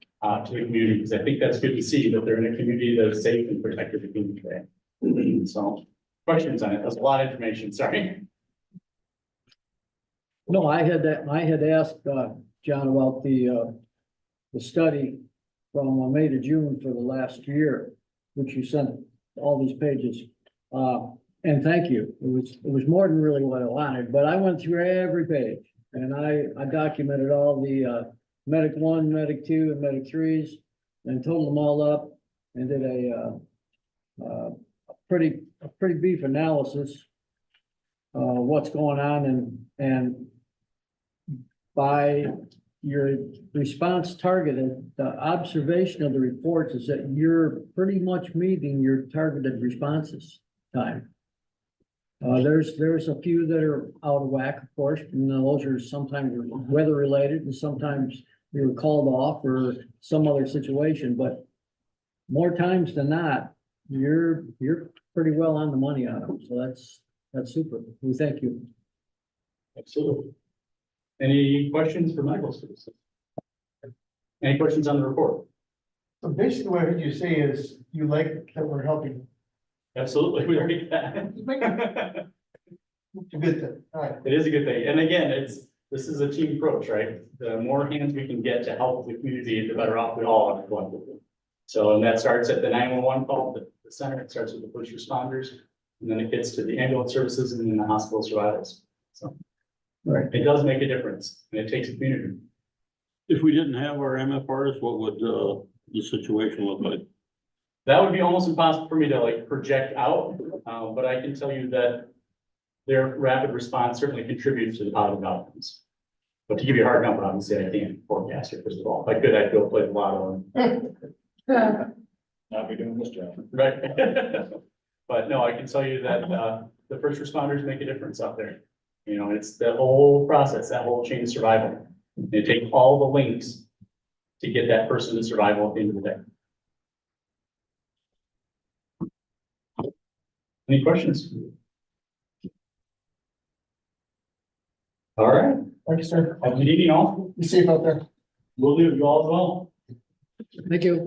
to the community, because I think that's good to see that they're in a community that is safe and protected today. So questions on it? That's a lot of information, sorry. No, I had asked, John, about the study from May to June for the last year, which you sent all these pages. And thank you. It was more than really what I wanted, but I went through every page and I documented all the Medic 1, Medic 2, and Medic 3s and totaled them all up and did a pretty beef analysis of what's going on and by your response targeted, the observation of the reports is that you're pretty much meeting your targeted responses time. There's a few that are out of whack, of course, and those are sometimes weather related and sometimes you were called off or some other situation, but more times than not, you're pretty well on the money on them. So that's super. We thank you. Absolutely. Any questions for Michael? Any questions on the report? So basically what I heard you say is you like that we're helping. Absolutely, we already can. It's a good thing. All right. It is a good thing. And again, this is a team approach, right? The more hands we can get to help the community, the better off we all are collectively. So, and that starts at the 911 call, the center, it starts with the first responders, and then it gets to the ambulance services and then the hospital survivors. So, right, it does make a difference and it takes a community. If we didn't have our MFRs, what would the situation look like? That would be almost impossible for me to like project out, but I can tell you that their rapid response certainly contributes to the positive outcomes. But to give you a hard number, obviously I can't forecast it first of all. If I could, I'd go play the lotto. Not be doing this job. Right. But no, I can tell you that the first responders make a difference out there. You know, it's the whole process, that whole chain of survival. They take all the links to get that person to survival at the end of the day. Any questions? All right, Thank you, sir. have a good evening all. Be safe out there. We'll do you all as well. Thank you.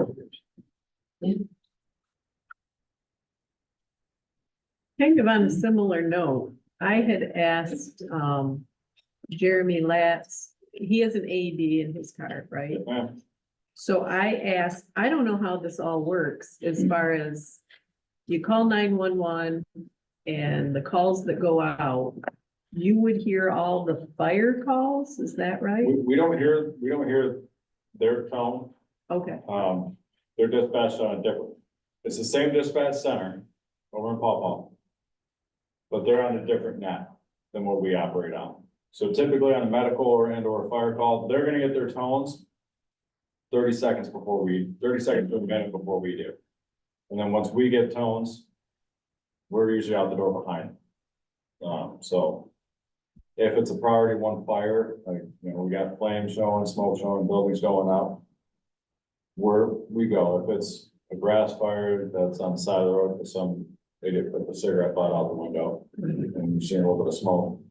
Kind of on a similar note, I had asked, Jeremy Latz, he has an AED in his car, right? So I asked, I don't know how this all works as far as you call 911 and the calls that go out, you would hear all the fire calls, is that right? We don't hear their tone. Okay, They're dispatched on a different, it's the same dispatch center over in Paw Paw. But they're on a different net than what we operate on. So typically on a medical or fire call, they're gonna get their tones 30 seconds to a minute before we do. And then once we get tones, we're usually out the door behind. So if it's a priority one fire, like, you know, we got flames showing, smoke showing, buildings going up, we go. If it's a grass fire that's on the side of the road, they did put the cigarette butt out the window and you see a little bit of smoke.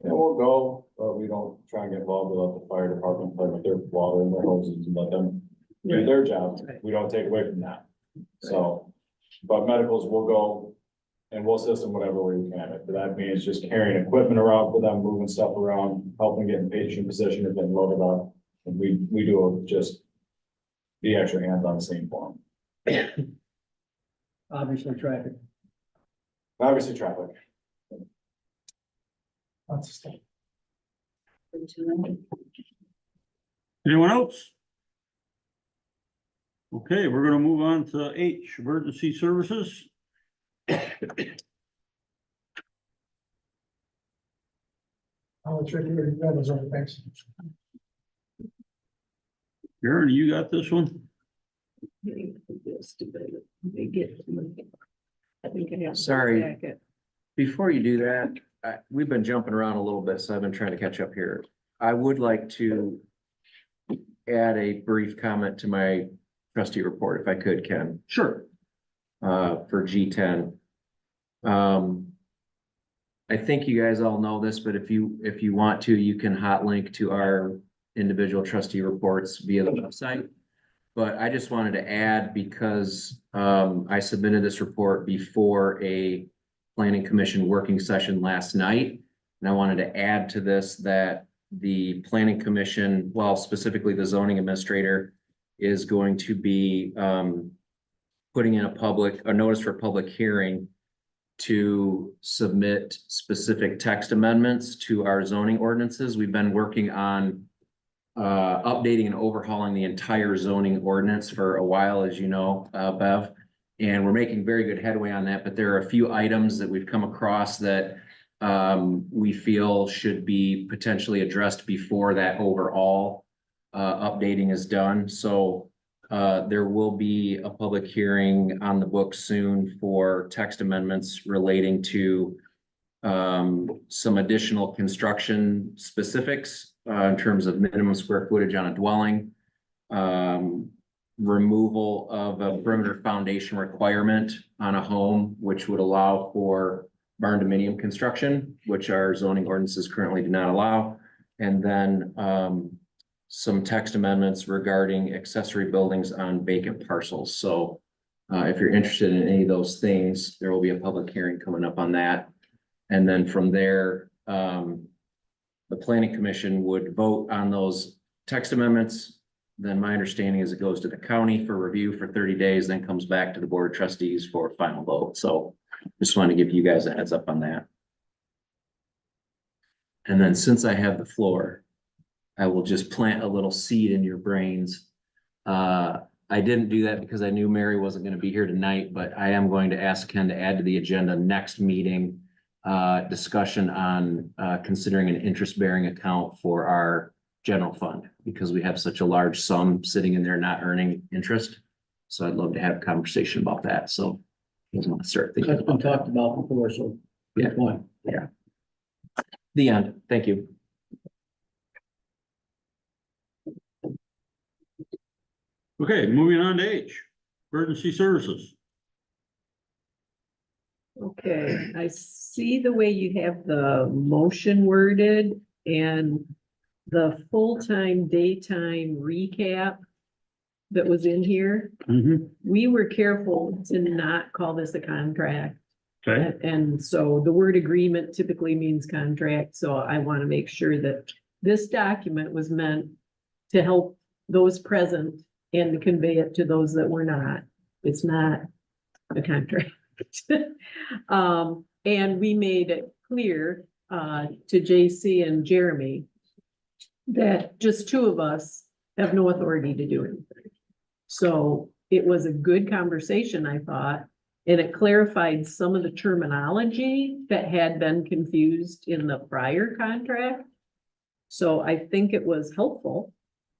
And we'll go, but we don't try and get involved with the fire department, play with their water and their hoses and let them do their job. We don't take away from that. So, but medicals will go and we'll assist them whatever way we can. If that means just carrying equipment around for them, moving stuff around, helping get in patient position if they're loaded up. And we do just the extra hands on the scene for them. Obviously traffic. Obviously traffic. Lots of stuff. Anyone else? Okay, we're gonna move on to H, emergency services. I'll try to read that as well, thanks. Karen, you got this one? I think I have. Sorry. Packet. Before you do that, we've been jumping around a little bit, so I've been trying to catch up here. I would like to add a brief comment to my trustee report, if I could, Ken. Sure. For G10. I think you guys all know this, but if you want to, you can hot link to our individual trustee reports via the website. But I just wanted to add, because I submitted this report before a planning commission working session last night. And I wanted to add to this that the planning commission, well, specifically the zoning administrator, is going to be putting in a notice for public hearing to submit specific text amendments to our zoning ordinances. We've been working on updating and overhauling the entire zoning ordinance for a while, as you know, Bev. And we're making very good headway on that, but there are a few items that we've come across that we feel should be potentially addressed before that overall updating is done. So there will be a public hearing on the book soon for text amendments relating to some additional construction specifics in terms of minimum square footage on a dwelling, removal of a perimeter foundation requirement on a home, which would allow for barn dominium construction, which our zoning ordinances currently do not allow. And then some text amendments regarding accessory buildings on vacant parcels. So if you're interested in any of those things, there will be a public hearing coming up on that. And then from there, the planning commission would vote on those text amendments. Then my understanding is it goes to the county for review for 30 days, then comes back to the board of trustees for final vote. So just want to give you guys a heads up on that. And then since I have the floor, I will just plant a little seed in your brains. I didn't do that because I knew Mary wasn't going to be here tonight, but I am going to ask Ken to add to the agenda next meeting discussion on considering an interest-bearing account for our general fund, because we have such a large sum sitting in there not earning interest. So I'd love to have a conversation about that. So I want to start thinking That's been about that. talked about before, so. Good point. Yeah. The end. Thank you. Okay, moving on to H, emergency services. Okay, I see the way you have the motion worded and the full-time, daytime recap that was in here. We were careful to not call this a contract. Okay, And so the word agreement typically means contract, so I want to make sure that this document was meant to help those present and to convey it to those that were not. It's not a contract. And we made it clear, to JC and Jeremy that just two of us have no authority to do anything. So it was a good conversation, I thought, and it clarified some of the terminology that had been confused in the prior contract. So I think it was helpful.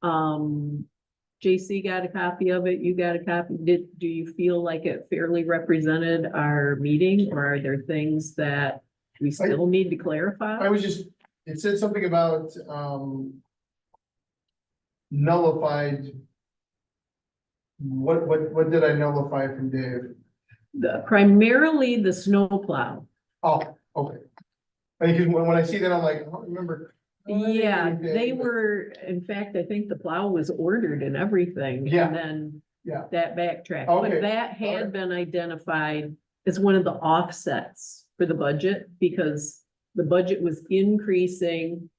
JC got a copy of it, you got a copy. Do you feel like it fairly represented our meeting, or are there things that we still need to clarify? It said something about, nullified. What did I nullify from Dave? Primarily the snowplow. Oh, okay. I think 'cause when I see that, I'm like, I don't remember. Yeah, they were, in fact, I think the plow was ordered and everything. Yeah. And then Yeah. that backtrack, Okay, but that had alright. been identified as one of the offsets for the budget, because the budget was increasing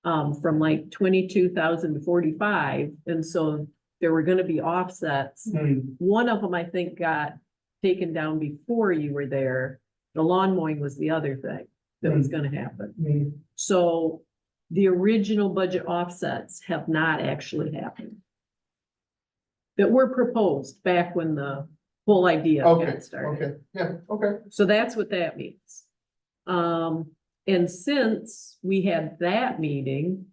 from like 22,000 to 45, and so there were gonna be offsets. One of them, I think, got taken down before you were there. The lawn mowing was the other thing that was gonna happen. So the original budget offsets have not actually happened. That were proposed back when the whole idea Okay, got started. okay, yeah, okay. So that's what that means. And since we had that meeting,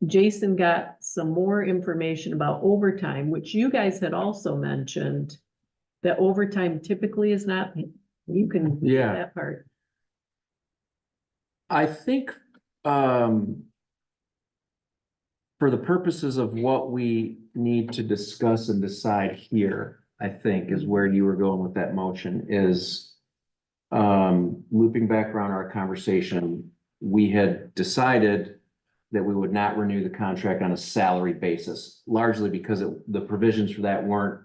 Jason got some more information about overtime, which you guys had also mentioned. That overtime typically is not, you can do Yeah. that part. I think, for the purposes of what we need to discuss and decide here, I think is where you were going with that motion is, looping back around our conversation, we had decided that we would not renew the contract on a salary basis, largely because the provisions for that weren't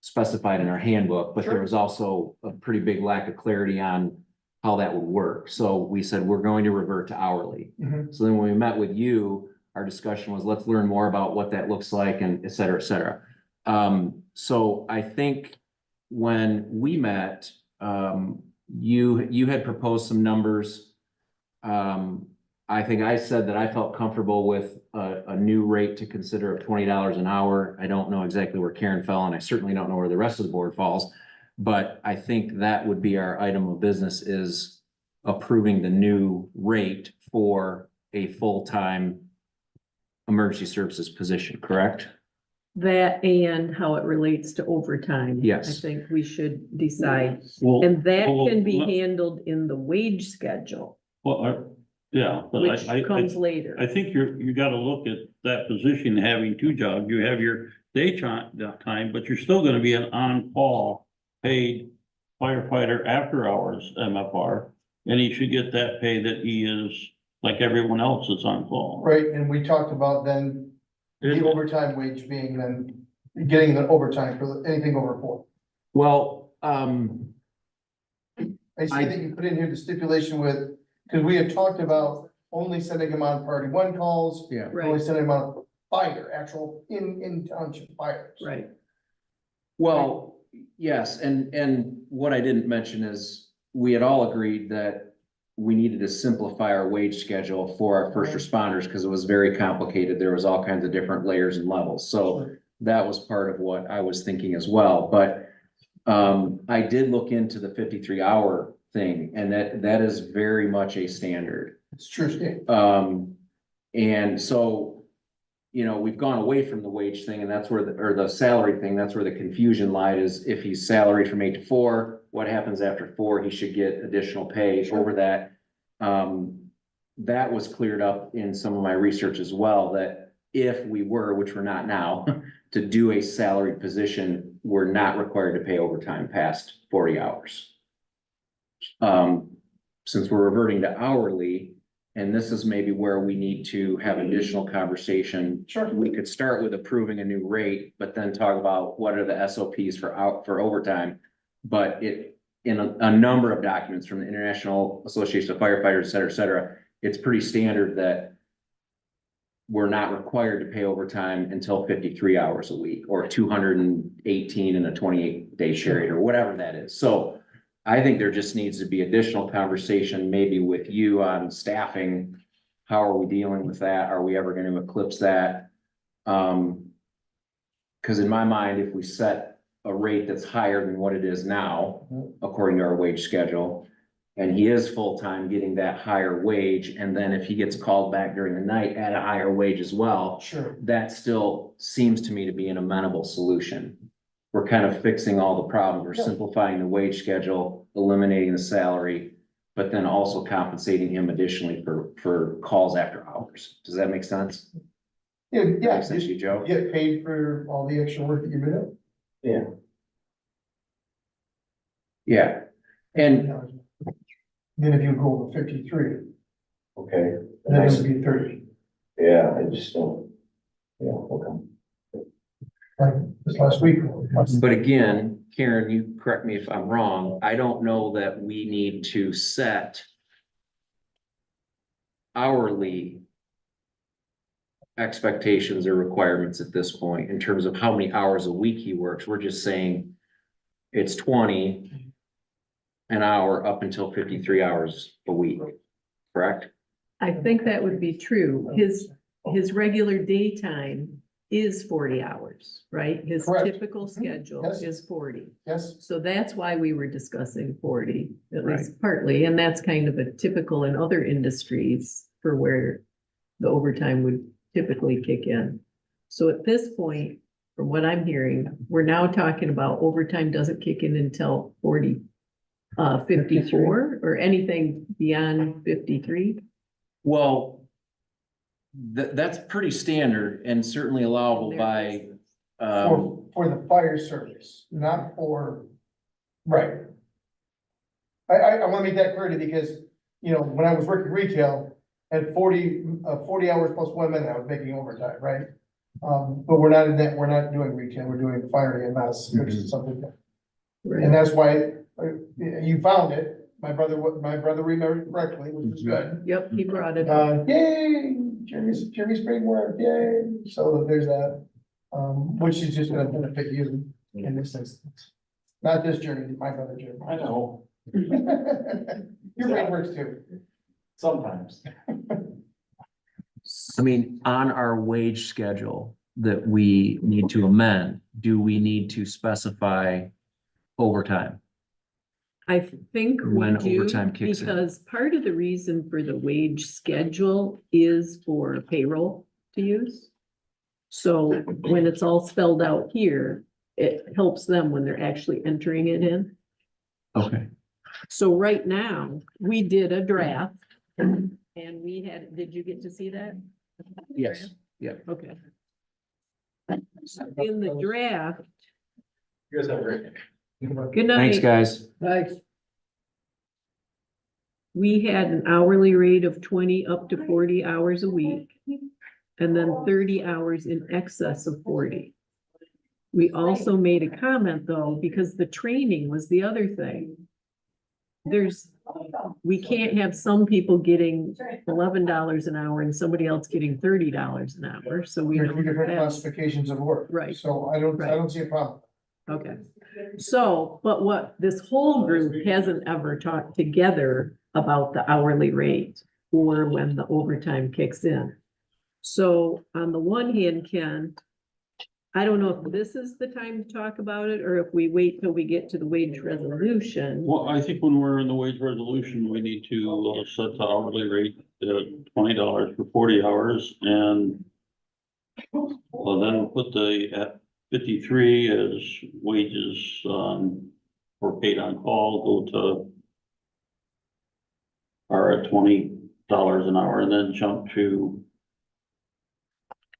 specified in our handbook, but there was also a pretty big lack of clarity on how that would work. So we said, we're going to revert to hourly. Mhm. So then when we met with you, our discussion was, let's learn more about what that looks like and et cetera, et cetera. So I think when we met, you had proposed some numbers. I think I said that I felt comfortable with a new rate to consider of $20 an hour. I don't know exactly where Karen fell, and I certainly don't know where the rest of the board falls. But I think that would be our item of business, is approving the new rate for a full-time emergency services position, correct? That and how it relates to overtime. Yes. I think we should decide, well, and that well, can be well, handled in the wage schedule, yeah, but which I comes later. think you gotta look at that position, having two jobs. You have your daytime time, but you're still gonna be an on-call paid firefighter after hours MFR. And he should get that pay that he is like everyone else that's on call. Right, and we talked about then the overtime wage being then getting the overtime for anything over 4. Well, I see that you put in here the stipulation with, because we had talked about only sending them on priority 1 calls, yeah. Right, only sending them on fire, actual in township fires. right. Well, yes, and what I didn't mention is, we had all agreed that we needed to simplify our wage schedule for our first responders, because it was very complicated. There was all kinds of different layers and levels, so that was part of what I was thinking as well, but I did look into the 53-hour thing, and that is very much a standard. It's true, Steve. And so, we've gone away from the wage thing, and that's where or the salary thing, that's where the confusion lied, is if he's salaried from 8 to 4, what happens after 4? He should get additional pay over that. that was cleared up in some of my research as well, that if we were, which we're not now, to do a salaried position, we're not required to pay overtime past 40 hours. Since we're reverting to hourly, and this is maybe where we need to have additional conversation. Sure. We could start with approving a new rate, but then talk about what are the SOPs for overtime. But in a number of documents from the International Association of Firefighters, et cetera, it's pretty standard that we're not required to pay overtime until 53 hours a week, or 218 in a 28-day period, or whatever that is. So I think there just needs to be additional conversation, maybe with you on staffing. How are we dealing with that? Are we ever going to eclipse that? Because in my mind, if we set a rate that's higher than what it is now, according to our wage schedule, and he is full-time getting that higher wage, and then if he gets called back during the night at a higher wage as well, Sure. that still seems to me to be an amenable solution. We're kind of fixing all the problems. We're Yeah. simplifying the wage schedule, eliminating the salary, but then also compensating him additionally for calls after hours. Does that make sense? Yeah, That yeah, makes sense to you, Joe? get paid for all the extra work that you've been doing. Yeah. Yeah, and Then if you go over 53, Okay. then it would be 30, Yeah, I just don't. Yeah, okay. like this last week. but again, Karen, you correct me if I'm wrong. I don't know that we need to set hourly expectations or requirements at this point in terms of how many hours a week he works. We're just saying it's 20 an hour up until 53 hours a week, correct? I think that would be true. His regular daytime is 40 hours, right? His Correct. typical schedule Yes. is 40. Yes, So that's why we were discussing 40, at Right. least partly, and that's kind of a typical in other industries for where the overtime would typically kick in. So at this point, from what I'm hearing, we're now talking about overtime doesn't kick in until 54 or anything beyond 53. Well, that's pretty standard and certainly allowable by, for the fire service, not for, right. I wanna make that clear because, you know, when I was working retail, at 40 hours plus women, I was making overtime, right? But we're not in that, we're not doing retail, we're doing fire EMS, which is something, and Right. that's why, you found it, my brother remembered correctly, which was good. Yep, he brought it up. Yay, Jeremy Springworth, yay, so there's that, which is just gonna benefit you in this instance. Not this Jeremy, my brother Jeremy. I know, Your brain works too. sometimes. I mean, on our wage schedule that we need to amend, do we need to specify overtime? I think we When do, overtime kicks in. because part of the reason for the wage schedule is for payroll to use. So when it's all spelled out here, it helps them when they're actually entering it in. Okay. So right now, we did a draft and we had, did you get to see that? Yes, yep. Okay. In the draft, You guys have a great day. good Thanks, night, guys. Thanks. we had an hourly rate of 20 up to 40 hours a week. And then 30 hours in excess of 40. We also made a comment though, because the training was the other thing. We can't have some people getting $11 an hour and somebody else getting $30 an hour, so we There's know two different that's, classifications of work. Right. So I don't see a problem. okay. So, but what this whole group hasn't ever talked together about the hourly rate or when the overtime kicks in. So on the one hand, Ken, I don't know if this is the time to talk about it, or if we wait till we get to the wage resolution. Well, I think when we're in the wage resolution, we need to set the hourly rate at $20 for 40 hours and well, then put the at 53 as wages for paid on call, go to are at $20 an hour and then jump to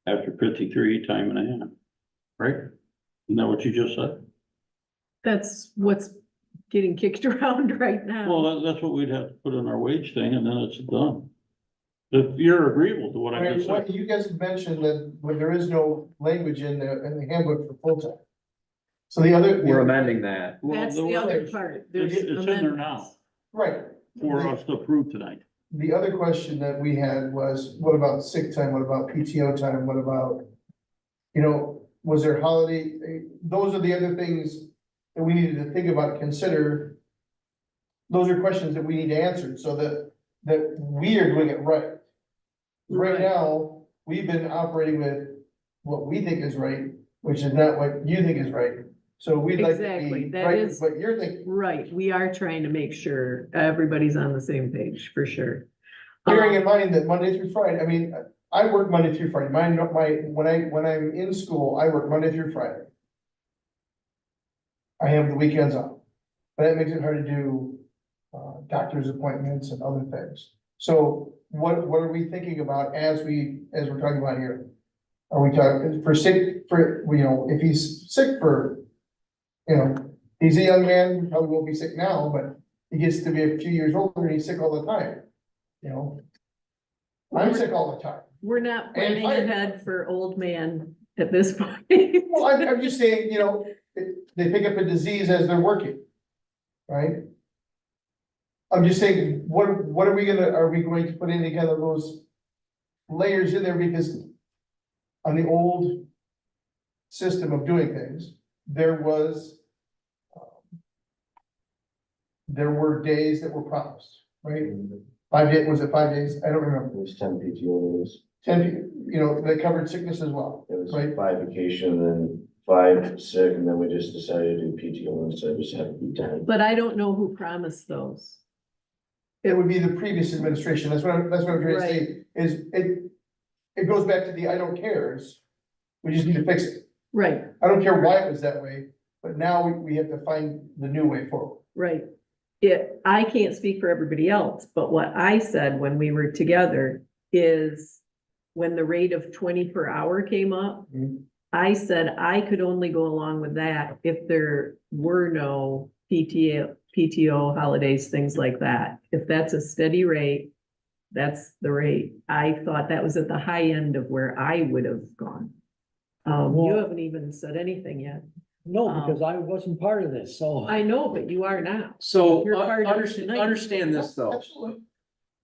after 53, time and a half, right? Isn't that what you just said? That's what's getting kicked around right now. Well, that's what we'd have to put in our wage thing and then it's done. If you're agreeable to what I just What said. you guys have mentioned that when there is no language in the handbook for full-time. So the other. We're amending that. Well, That's the other part. There's It's in there amendments. now Right. for us to approve tonight. The other question that we had was, what about sick time? What about PTO time? What about, was there holiday? Those are the other things that we needed to think about, consider. Those are questions that we need to answer so that we are doing it right. Right Right. now, we've been operating with what we think is right, which is not what you think is right. So we'd like to Exactly, be that right with is- what you're thinking. Right, we are trying to make sure everybody's on the same page, for sure. Bearing in mind that Monday through Friday, I mean, I work Monday through Friday. When I'm in school, I work Monday through Friday. I have the weekends off, but that makes it hard to do, doctor's appointments and other things. So what are we thinking about as we're talking about here? Are we talking for sick, if he's sick for, he's a young man, probably won't be sick now, but he gets to be a few years older and he's sick all the time. I'm sick all the time. We're not And planning I- ahead for old man at this point. Well, I'm just saying, they pick up a disease as they're working, right? I'm just saying, what are we going to put in together those layers in there, because on the old system of doing things, there were days that were promised, right? 5 days, was it 5 days? I don't remember. It was 10 PTO days. 10, they covered sickness as well. It was Right. 5 vacation, then 5 sick, and then we just decided to do PTO instead of just having 10. But I don't know who promised those. It would be the previous administration. That's what I'm trying to say, is it goes back to the I don't cares. We just need to fix it. Right, I don't care why it was that way, but now we have to find the new way forward. right. I can't speak for everybody else, but what I said when we were together is when the rate of 20 per hour came up, Mhm. I said I could only go along with that if there were no PTO holidays, things like that. If that's a steady rate, that's the rate. I thought that was at the high end of where I would have gone. You Well- haven't even said anything yet. No, because I wasn't part of this, so. I know, but you are now. So, You're part of understand, tonight. understand this though. Absolutely.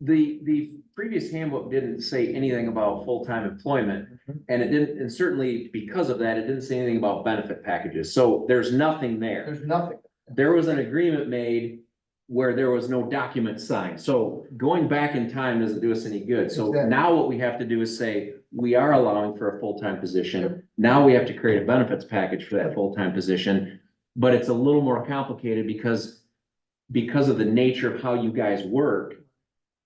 The previous handbook didn't say anything about full-time employment. And it didn't, and certainly because of that, it didn't say anything about benefit packages. So there's nothing there. There's nothing. There was an agreement made where there was no document signed. So going back in time doesn't do us any good. So Exactly. now what we have to do is say, we are allowing for a full-time position. Now we have to create a benefits package for that full-time position. But it's a little more complicated because of the nature of how you guys work,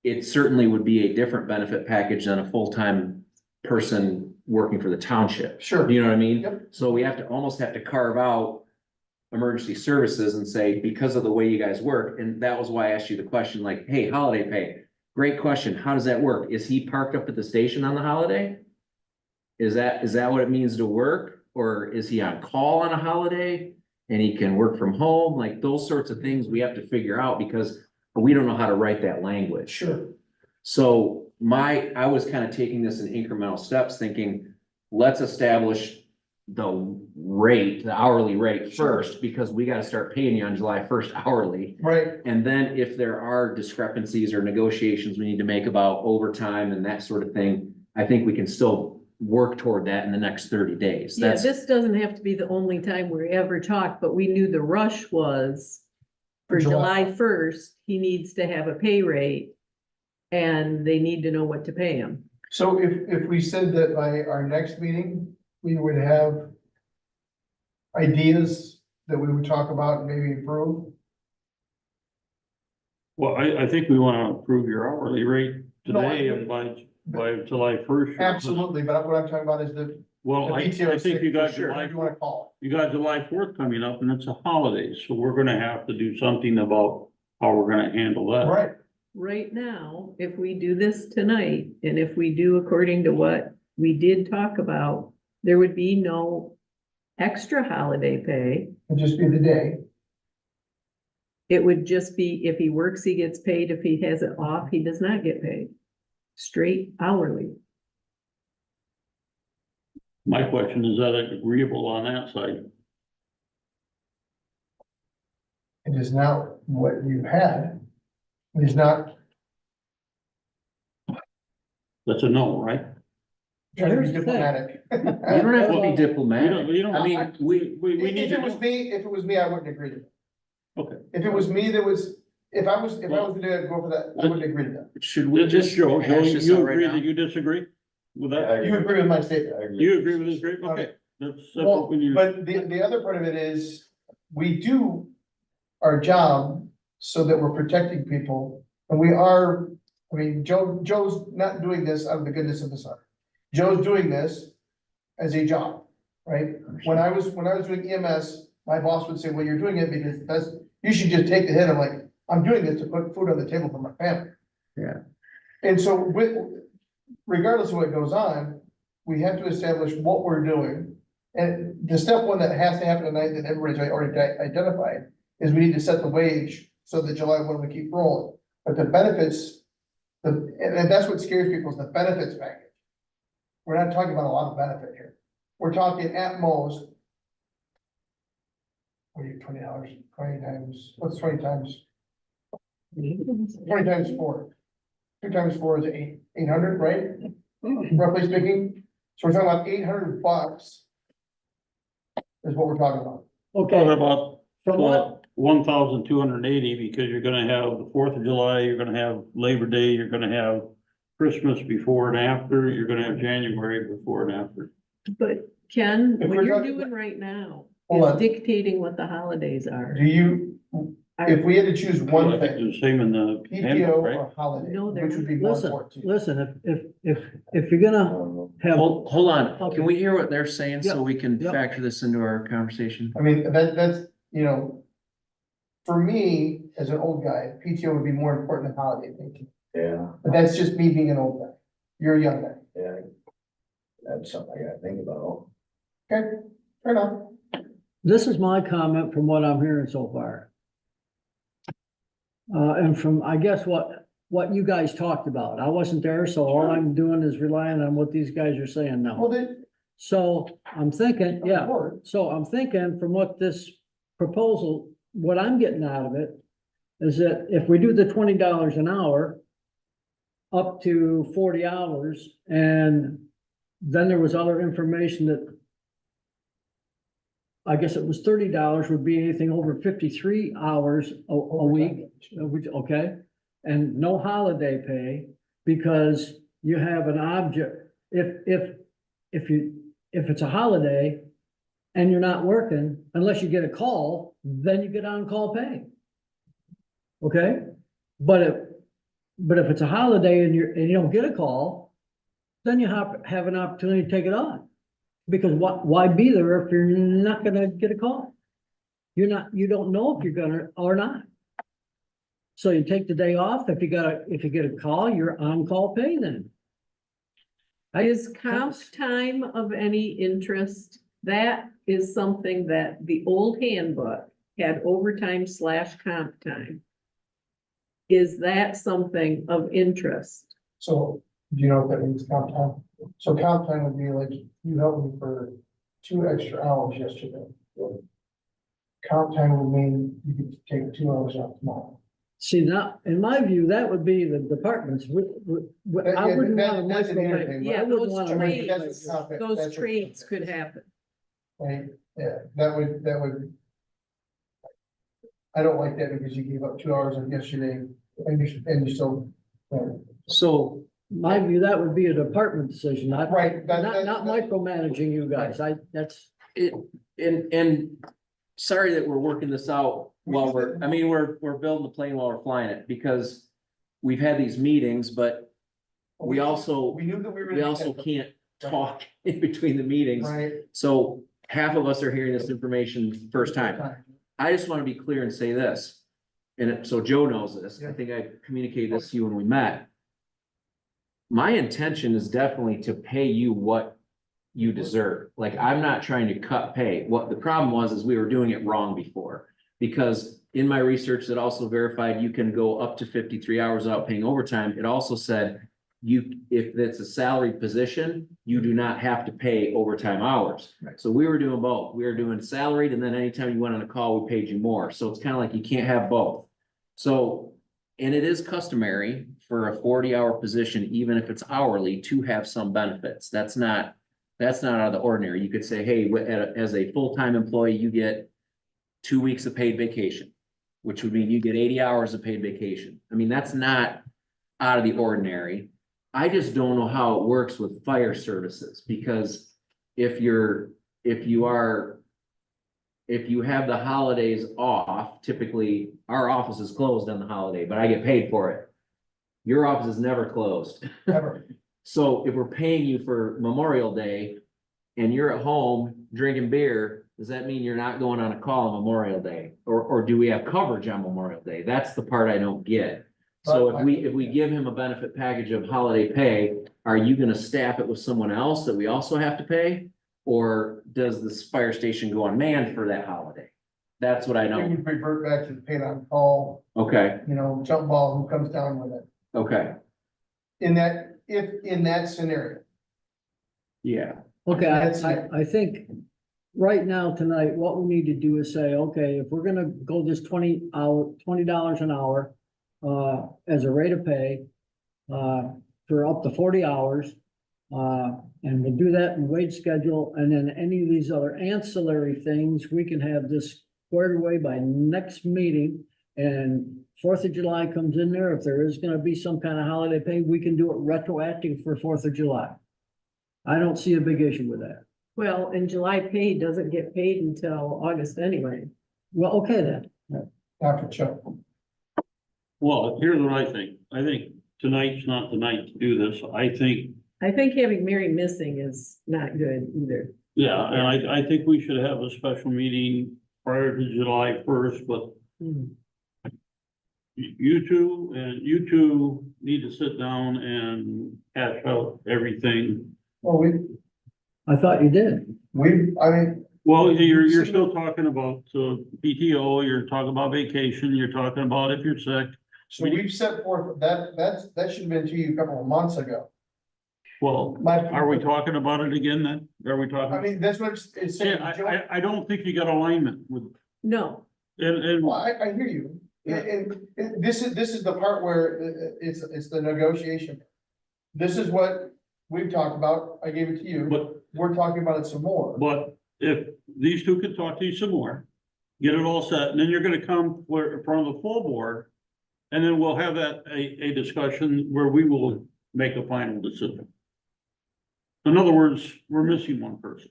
it certainly would be a different benefit package than a full-time person working for the township. Sure. Do you know what I mean? Yep. So we almost have to carve out emergency services and say, because of the way you guys work, and that was why I asked you the question, like, hey, holiday pay. Great question. How does that work? Is he parked up at the station on the holiday? Is that what it means to work? Or is he on call on a holiday and he can work from home? Like those sorts of things we have to figure out because we don't know how to write that language. Sure. So I was kind of taking this in incremental steps, thinking, let's establish the rate, the hourly rate Sure. first, because we gotta start paying you on July 1st hourly. Right. And then if there are discrepancies or negotiations we need to make about overtime and that sort of thing, I think we can still work toward that in the next 30 days. Yeah, That's, this doesn't have to be the only time we ever talk, but we knew the rush was for July. July 1st, he needs to have a pay rate and they need to know what to pay him. So if we said that by our next meeting, we would have ideas that we would talk about and maybe improve. Well, I think we want to approve your hourly rate No, today and by July 1st. Absolutely, but what I'm talking about is the Well, I PTO think you got sure, July, whatever you wanna call you got July 4th coming up and it's a holiday, so we're gonna have to do something about how we're gonna handle it. that. Right, right now, if we do this tonight, and if we do according to what we did talk about, there would be no extra holiday pay. It'd just be the day. It would just be, if he works, he gets paid. If he has it off, he does not get paid. Straight hourly. My question, is that agreeable on that side? It is not what you had. It is not, That's a no, right? trying to be Here's the thing. diplomatic. You don't have to be You diplomatic. don't, I mean, we need If to it was know. me, I wouldn't agree to that. Okay. If it was me that was, if I was gonna go for that, I wouldn't agree to that. should we This is just Joe, hash this you out right agree now? that you disagree with that? You agree with my statement? You agree with this, great, okay, that's what Well, we need. but the other part of it is, we do our job so that we're protecting people. And we are, I mean, Joe's not doing this out of the goodness of his heart. Joe's doing this as a job, right? When I was doing EMS, my boss would say, well, you're doing it because you should just take the hit. I'm like, I'm doing this to put food on the table for my family. Yeah. And so regardless of what goes on, we have to establish what we're doing. And the step one that has to happen tonight that everybody's already identified is we need to set the wage so that July 1 we keep rolling. But the benefits, and that's what scares people is the benefits package. We're not talking about a lot of benefit here. We're talking at most. What are you, $20, 20 times, what's 20 times? 20 times 4. 2 times 4 is 800, right? Roughly speaking. So we're talking about $800 is what we're talking about. Talking Okay, about from what, 1,280, because you're gonna have the 4th of July, you're gonna have Labor Day, you're gonna have Christmas before and after, you're gonna have January before and after. But Ken, If what we're you're talking- doing right now Hold is on. dictating what the holidays are. Do you, if we had to choose I one think thing, the same in the PTO handbook, right? or holiday, No, they're which would be more listen, important to you? listen, if you're gonna have, Hold on, Okay. can we hear what they're saying so we can Yep. factor this into our conversation? I mean, that's, for me, as an old guy, PTO would be more important than holiday thinking. Yeah, But that's just me being an old guy. You're a young guy. yeah. That's something I gotta think about. Okay, fair enough. this is my comment from what I'm hearing so far. And from, I guess, what you guys talked about. I wasn't there, so all I'm doing is relying on what these guys are saying now. Well, they. So I'm thinking, yeah, so I'm thinking from what this proposal, what I'm getting out of it is that if we do the $20 an hour up to 40 hours, and then there was other information that I guess it was $30 would be anything over 53 hours a week, okay? And no holiday pay, because you have an object, if it's a holiday and you're not working, unless you get a call, then you get on-call pay. Okay? But if it's a holiday and you don't get a call, then you have an opportunity to take it on. Because why be there if you're not gonna get a call? You don't know if you're gonna or not. So you take the day off, if you get a call, you're on call pay then. Is comp time of any interest? That is something that the old handbook had overtime/comp time. Is that something of interest? So, do you know what that means, comp time? So comp time would be like, you helped me for 2 extra hours yesterday. Comp time would mean you could take 2 hours off tomorrow. See, now, in my view, that would be the departments. I wouldn't want to That's an micromanage. interview. Yeah, I wouldn't those want to I mean, trades, micromanage. that's comp- those that's- trades could happen. Right, yeah, that would. I don't like that because you gave up 2 hours on yesterday and you still. So, my view, that would be a department decision, not Right. not micromanaging you guys. And sorry that we're working this out while we're building the plane while we're flying it, because we've had these meetings, but we also We knew that we were. can't talk in between the meetings. Right. So half of us are hearing this information first time. I just want to be clear and say this. so Joe knows this, I Yeah. think I communicated this to you when we met. My intention is definitely to pay you what you deserve. Like, I'm not trying to cut pay. What the problem was is we were doing it wrong before. Because in my research, it also verified you can go up to 53 hours without paying overtime. It also said if it's a salaried position, you do not have to pay overtime hours. Right. So we were doing both. We were doing salaried, and then anytime you went on a call, we paid you more. So it's kind of like you can't have both. So, and it is customary for a 40-hour position, even if it's hourly, to have some benefits. That's not out of the ordinary. You could say, hey, as a full-time employee, you get 2 weeks of paid vacation, which would mean you get 80 hours of paid vacation. I mean, that's not out of the ordinary. I just don't know how it works with fire services, because if you have the holidays off, typically our office is closed on the holiday, but I get paid for it. Your office is never closed. Ever. So if we're paying you for Memorial Day and you're at home drinking beer, does that mean you're not going on a call on Memorial Day? Or do we have coverage on Memorial Day? That's the part I don't get. So if we give him a benefit package of holiday pay, are you gonna staff it with someone else that we also have to pay? Or does this fire station go unmanned for that holiday? That's what I We don't, would revert back to the paid on call, okay, jump ball who comes down with it. okay, In that scenario. yeah. Okay, That's I think right now, tonight, what we need to do is say, okay, if we're gonna go this $20 an hour, as a rate of pay, for up to 40 hours, and we'll do that in wage schedule, and then any of these other ancillary things, we can have this squared away by next meeting. And 4th of July comes in there, if there is gonna be some kind of holiday pay, we can do it retroactive for 4th of July. I don't see a big issue with that. Well, and July pay doesn't get paid until August anyway. Well, okay then. Dr. Chuck. Well, here's what I think. I think tonight's not the night to do this. I think, having Mary missing is not good either. yeah, and I think we should have a special meeting prior to July 1st, but Hmm. you two need to sit down and hash out everything. Well, I thought you did. I mean, Well, you're still talking about PTO, you're talking about vacation, you're talking about if you're sick. so we've set forth, that should have been to you a couple of months ago. Well, are we talking about it again then? Are we I talking? mean, that's what it's saying. Yeah, I don't think you got alignment with, No, Well, I hear you. And this is the part where it's the negotiation. This is what we've talked about. I gave it to you. but, We're talking about it some more. but if these two can talk to you some more, get it all set, and then you're gonna come in front of the full board. And then we'll have a discussion where we will make a final decision. In other words, we're missing one person.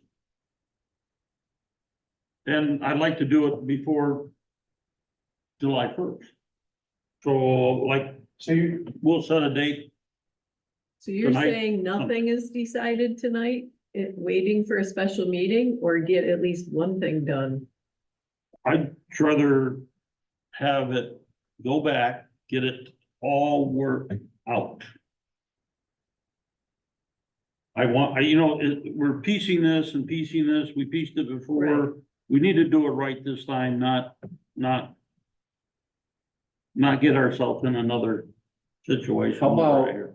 And I'd like to do it before July 1st. So like, So you, we'll set a date. so you're Tonight? saying nothing is decided tonight? Waiting for a special meeting or get at least one thing done? I'd rather have it go back, get it all worked out. We're piecing this and piecing this. We pieced it before. Right. We need to do it right this time, not get ourselves in another situation. How about-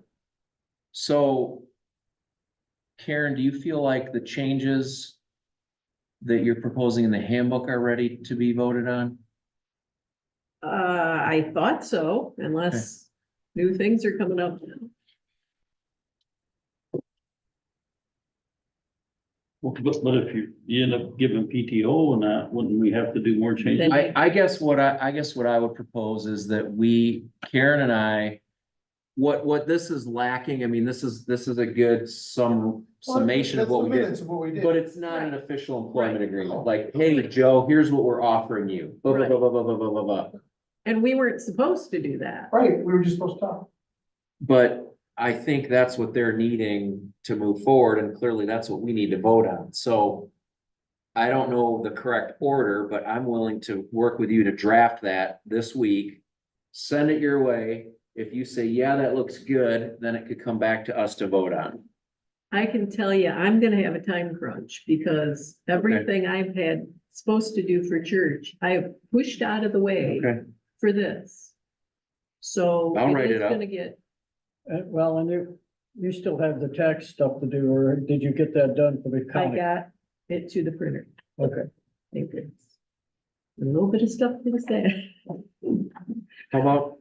So Karen, do you feel like the changes that you're proposing in the handbook are ready to be voted on? I thought so, unless new things are coming up now. But if you end up giving PTO and that, wouldn't we have to do more changes? Then- I guess what I would propose is that Karen and I, what this is lacking, I mean, this is a good summation of that's what the we did. minutes of what we did. But it's not an official employment Right. agreement, like, hey, Joe, here's what we're offering you, blah, blah, blah, blah, blah, blah, blah, blah, blah. And we weren't supposed to do that. Right, we were just supposed to talk. But I think that's what they're needing to move forward, and clearly that's what we need to vote on, so. I don't know the correct order, but I'm willing to work with you to draft that this week. send it your way. If you say, yeah, that looks good, then it could come back to us to vote on. I can tell you, I'm gonna have a time crunch because everything I've had supposed to do for church, I have pushed out of the way Okay. for this. So I'll write it is it up. gonna get, Well, and you still have the tax stuff to do, or did you get that done for the I county? got it to the printer. Okay. Thank goodness. A little bit of stuff to say. How about?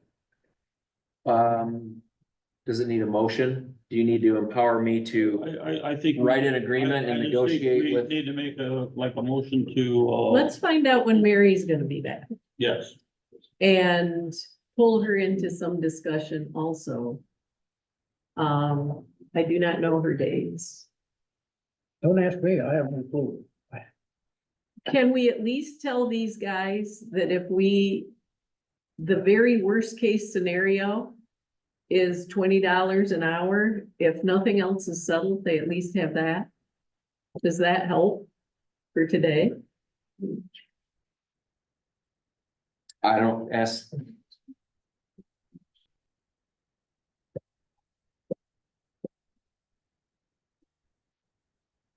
Does it need a motion? Do you need to empower me to I think. write an agreement and I just think negotiate we with? Need to make a motion to, Let's find out when Mary's gonna be back yes. and pull her into some discussion also. I do not know her days. Don't ask me, I have no clue. Can we at least tell these guys that if the very worst case scenario is $20 an hour, if nothing else is settled, they at least have that? Does that help for today? I don't ask.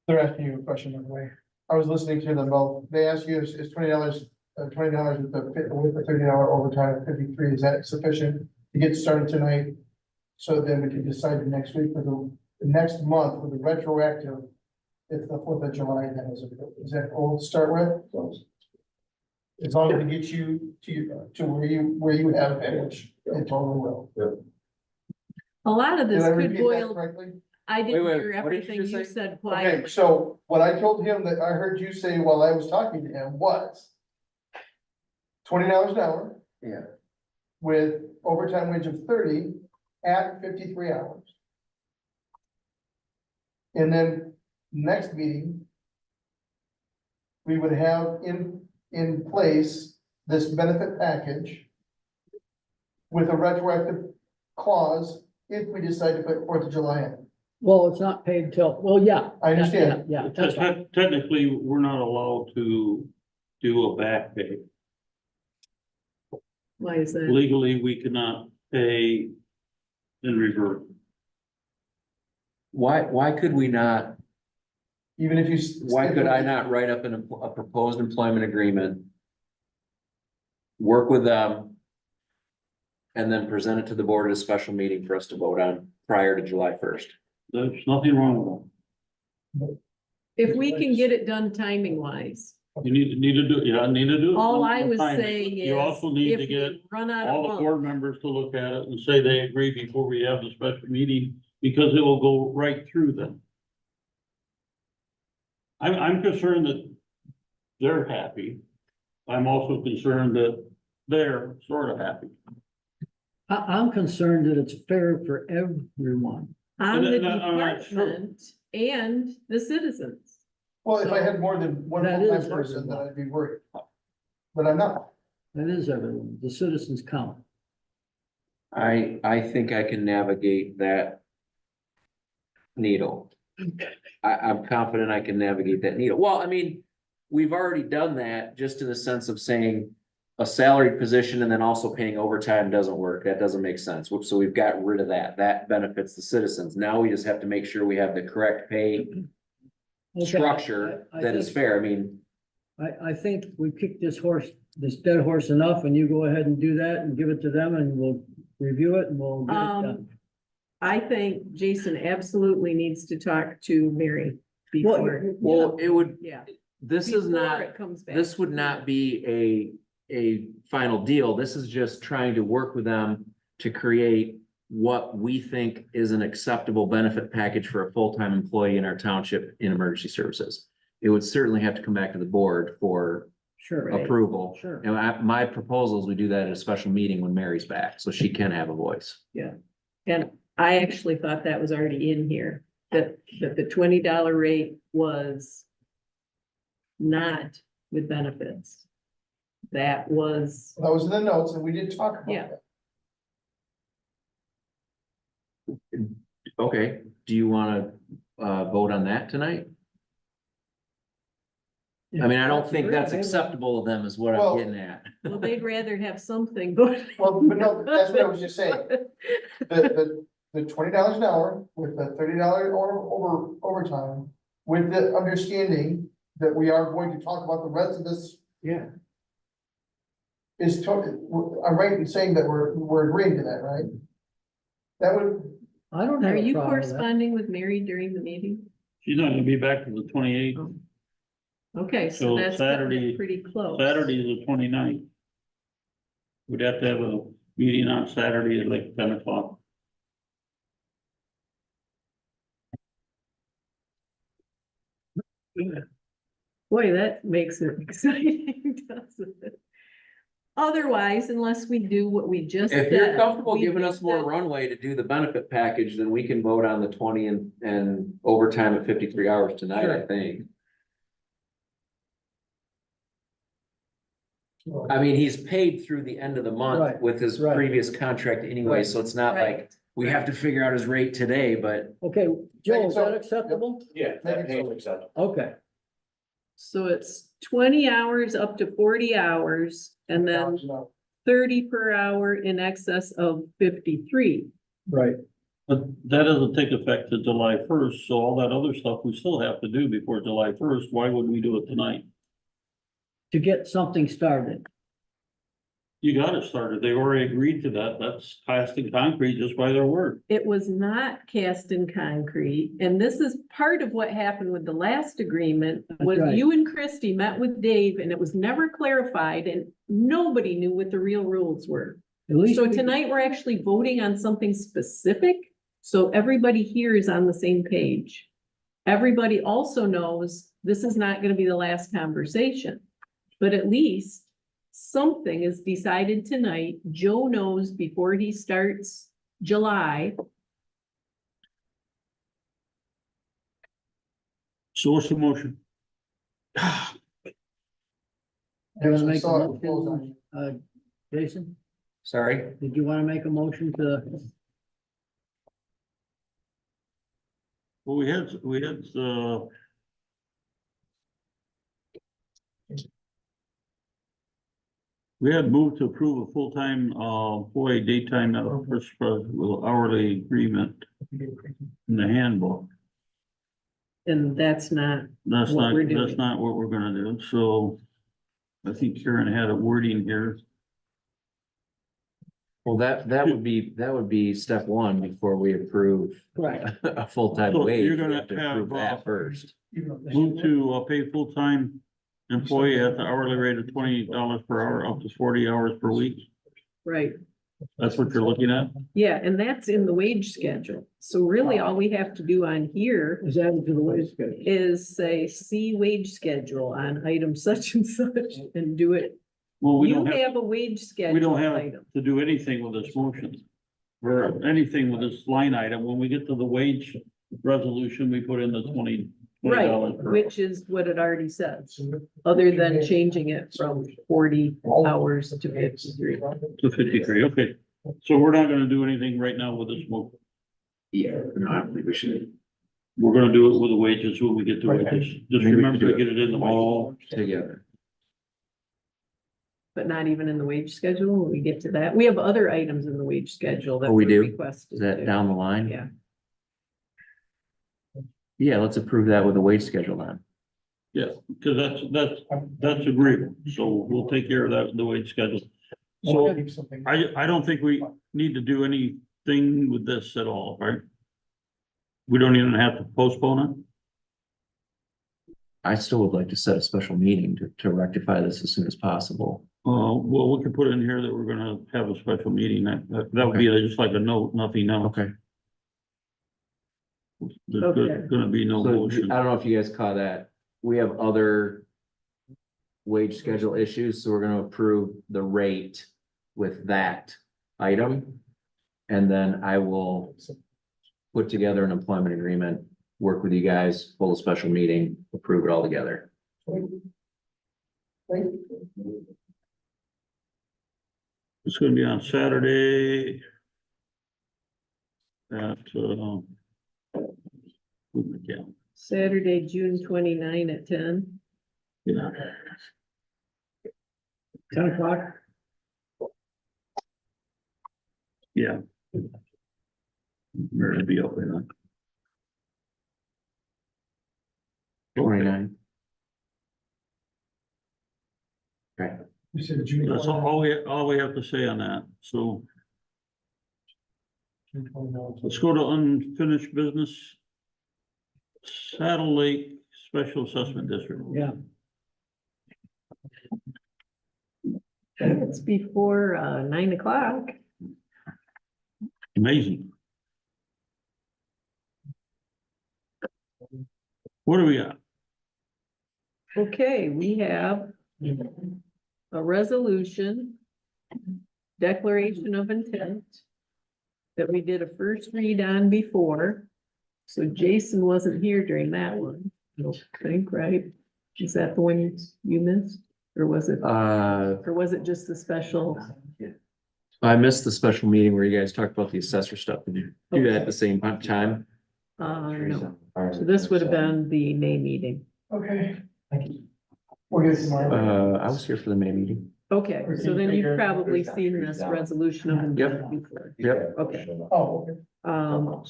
They're asking you a question, by the way. I was listening to them both. They asked you, is $20 with the 30-hour overtime at 53, is that sufficient to get started tonight? So then we can decide the next week for the next month with the retroactive. It's the 4th of July, then is that all to start with? As long as it gets you to where you have it, which it totally will. A lot of Did this I could repeat that boil, correctly? I didn't Wait, hear what did you everything just you say? said Okay, quiet. so what I told him that I heard you say while I was talking to him was $20 an hour Yeah. with overtime wage of 30 at 53 hours. And then next meeting, we would have in place this benefit package with a retroactive clause if we decide to put 4th of July in. Well, it's not paid till, well, yeah. I understand. Yeah, that's fine. Technically, we're not allowed to do a back pay. Why is that? Legally, we cannot pay in reverse. Why could we not, Even if you. why could I not write up a proposed employment agreement? Work with them. And then present it to the board at a special meeting for us to vote on prior to July 1st. There's nothing wrong with If we can get it done timing wise, that. You need to do, yeah, need to do. it. all I was Fine. saying is. You also need if to get we run out all of the month, board members to look at it and say they agree before we have the special meeting, because it will go right through them. I'm concerned that they're happy. I'm also concerned that they're sort of happy. I'm concerned that it's fair for everyone. on the I'm not sure. department and the citizens. Well, if I had more than one That full-time is person, then everyone. I'd be worried. But I'm not. That is everyone. The citizens count. I think I can navigate that needle. I'm confident I can navigate that needle. Well, I mean, we've already done that just in the sense of saying a salaried position and then also paying overtime doesn't work. That doesn't make sense. So we've got rid of that. That benefits the citizens. Now we just have to make sure we have the correct pay Okay, structure I that is think- fair. I mean, I think we kicked this dead horse enough, and you go ahead and do that and give it to them, and we'll review it and we'll get it done. I think Jason absolutely needs to talk to Mary before, well, it would, yeah. this is before not. it comes back. This would not be a final deal. This is just trying to work with them to create what we think is an acceptable benefit package for a full-time employee in our township in emergency services. It would certainly have to come back to the board for Sure. Right. approval. Sure. And my proposal is we do that at a special meeting when Mary's back, so she can have a voice. And I actually thought that was already in here, that the $20 rate was not with benefits. That was, That was in the notes and we did talk about Yeah. that. Okay, do you wanna vote on that tonight? I mean, I don't think that's acceptable of them is what Well- I'm getting at. Well, they'd rather have something, but. Well, but no, that's what I was just saying. The $20 an hour with the $30 overtime, with the understanding that we are going to talk about the rest of this Yeah. is totally, I'm right in saying that we're agreeing to that, right? That would, I don't have Are a you problem with that. corresponding with Mary during the meeting? She's not gonna be back to the 28th. Okay, so So that's cutting Saturday- it pretty close. Saturday is the 29th. We'd have to have a meeting on Saturday at like 10 o'clock. Boy, that makes it exciting, doesn't it? Otherwise, unless we do what we just If you're said, comfortable we giving think us more that- runway to do the benefit package, then we can vote on the 20 and overtime at 53 hours tonight, I Sure. think. I mean, he's paid through the end of the month Right, with his right. previous contract anyway, Right. so it's not like Right. we have to figure out his rate today, but Okay, Joe, is so. that acceptable? Yeah, that pays acceptable. Okay, So it's 20 hours up to 40 hours and then 30 per hour in excess of 53. right. But that doesn't take effect to July 1st, so all that other stuff we still have to do before July 1st. Why would we do it tonight? To get something started. You got it started. They already agreed to that. That's cast in concrete just by their word. It was not cast in concrete, and this is part of what happened with the last agreement, was right. you and Christie met with Dave, and it was never clarified, and nobody knew what the real rules were. At least. So we- tonight, we're actually voting on something specific, so everybody here is on the same page. Everybody also knows this is not gonna be the last conversation, but at least something is decided tonight. Joe knows before he starts July. So what's the motion? Do you wanna make a motion, Jason, sorry. did you wanna make a motion to, Well, we had, we had moved to approve a full-time, employee daytime, hourly agreement in the handbook. And that's not, That's What not, we're that's doing. not what we're gonna do, so I think Karen had a wording here. Well, that would be step one before we approve right, a full-time So wage. you're We gonna have to have, approve that first. Move to pay full-time employee at the hourly rate of $20 per hour, up to 40 hours per week. right, That's what you're looking at? yeah, and that's in the wage schedule. So really, all we have to do on here is added to the wage schedule. is say, see wage schedule on item such and such, and do it. Well, we You don't have, have a wage we schedule don't have item. to do anything with this motion. Or anything with this line item. When we get to the wage resolution, we put in the $20 Right, per hour. which is what it already says, other than changing it from 40 hours to 53. To 53, okay. So we're not gonna do anything right now with this motion. Yeah, no, I don't think we should. We're gonna do it with the wages when we get to wages. Just remember to get it in the All wage. together. But not even in the wage schedule when we get to that. We have other items in the wage schedule that Oh, we were do? requested. Is that too. down the line? Yeah. Yeah, let's approve that with the wage schedule then. Yeah, because that's agreeable. So we'll take care of that with the wage schedule. So I don't think we need to do anything with this at all, right? We don't even have to postpone it? I still would like to set a special meeting to rectify this as soon as possible. Well, we can put in here that we're gonna have a special meeting. That would be just like a note, nothing else. Okay. There's Okay. gonna be no So I motion. don't know if you guys caught that. We have other wage schedule issues, so we're gonna approve the rate with that item. And then I will put together an employment agreement, work with you guys, hold a special meeting, approve it all together. It's gonna be on Saturday. At, Saturday, June 29 at 10. Yeah. 10 o'clock? Yeah. Where to be open on. 29. Right. You said June That's all we have to say on that, so let's go to unfinished business. Saddle Lake Special Assessment District. Yeah. It's before 9 o'clock. Amazing. What do we got? Okay, we have a resolution, declaration of intent that we did a first read on before. So Jason wasn't here during that one, I don't think, right? Is that the one you missed? Or was it just the special? I missed the special meeting where you guys talked about the assessor stuff. Did you do that at the same time? No. So this would have been the May meeting. Okay. We'll get tomorrow. I was here for the May meeting. Okay, so then you've probably seen this resolution of intent before. Yep. Okay. Oh, okay.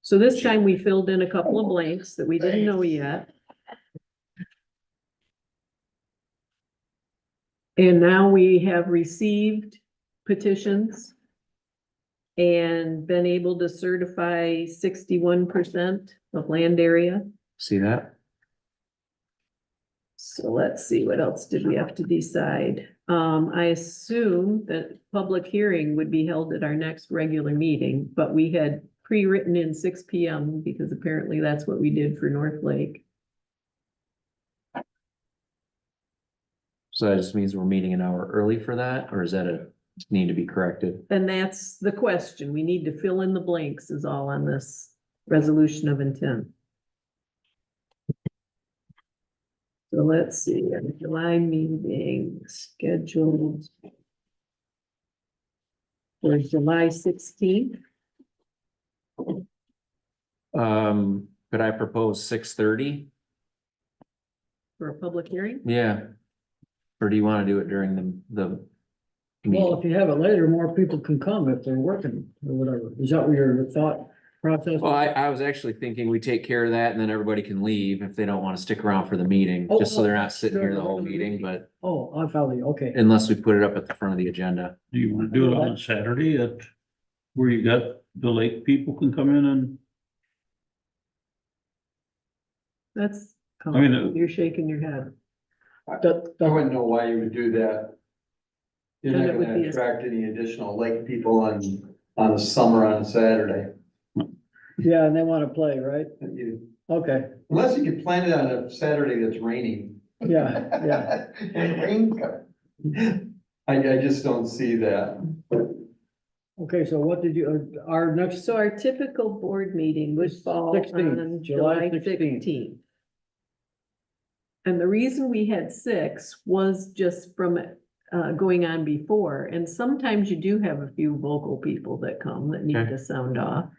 So this time we filled in a couple of blanks that we didn't know yet. And now we have received petitions and been able to certify 61% of land area. See that? So let's see, what else did we have to decide? I assume that public hearing would be held at our next regular meeting, but we had pre-written in 6 PM because apparently that's what we did for North Lake. So that just means we're meeting an hour early for that, or is that a need to be corrected? And that's the question. We need to fill in the blanks is all on this resolution of intent. So let's see, our July meeting scheduled for July 16th. Could I propose 6:30? For a public hearing? Yeah. Or do you want to do it during the Well, meeting? if you have it later, more people can come if they're working or whatever. Is that what your thought process? Well, I was actually thinking we take care of that and then everybody can leave if they don't want to stick around for the meeting, just so they're not sitting here the whole meeting, but Oh, I follow you, okay. unless we put it up at the front of the agenda. Do you want to do it on a Saturday where you got the lake people can come in and, That's, I mean, you're shaking your head. I wouldn't know why you would do that. You're Then not it would gonna be a- attract any additional lake people on the summer on Saturday. Yeah, and they want to play, right? Okay, Unless you could plan it on a Saturday that's raining. yeah, yeah. And rain coming. I just don't see that. Okay, so what did you, our next, So our typical board meeting would fall 16th, on July July 16th. 16th. And the reason we had 6 was just from going on before, and sometimes you do have a few vocal people that come that need Okay. to sound off.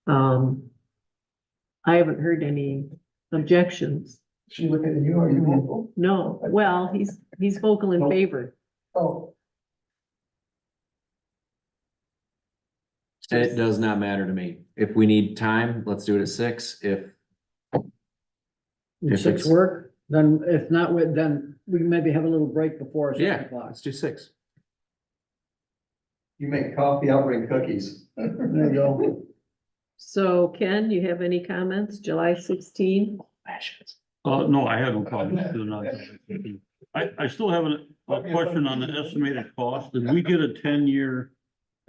I haven't heard any objections. She looking at you, are you vocal? No, well, he's vocal in favor. Oh, It does not matter to me. If we need time, let's do it at 6. If If 6 it's- work, then if not, then we can maybe have a little break before 6 Yeah, o'clock. let's do 6. You make coffee, I'll bring cookies. There you go. So Ken, you have any comments? July 16? no, I have no problem doing that. I still have a question on the estimated cost. Did we get a 10-year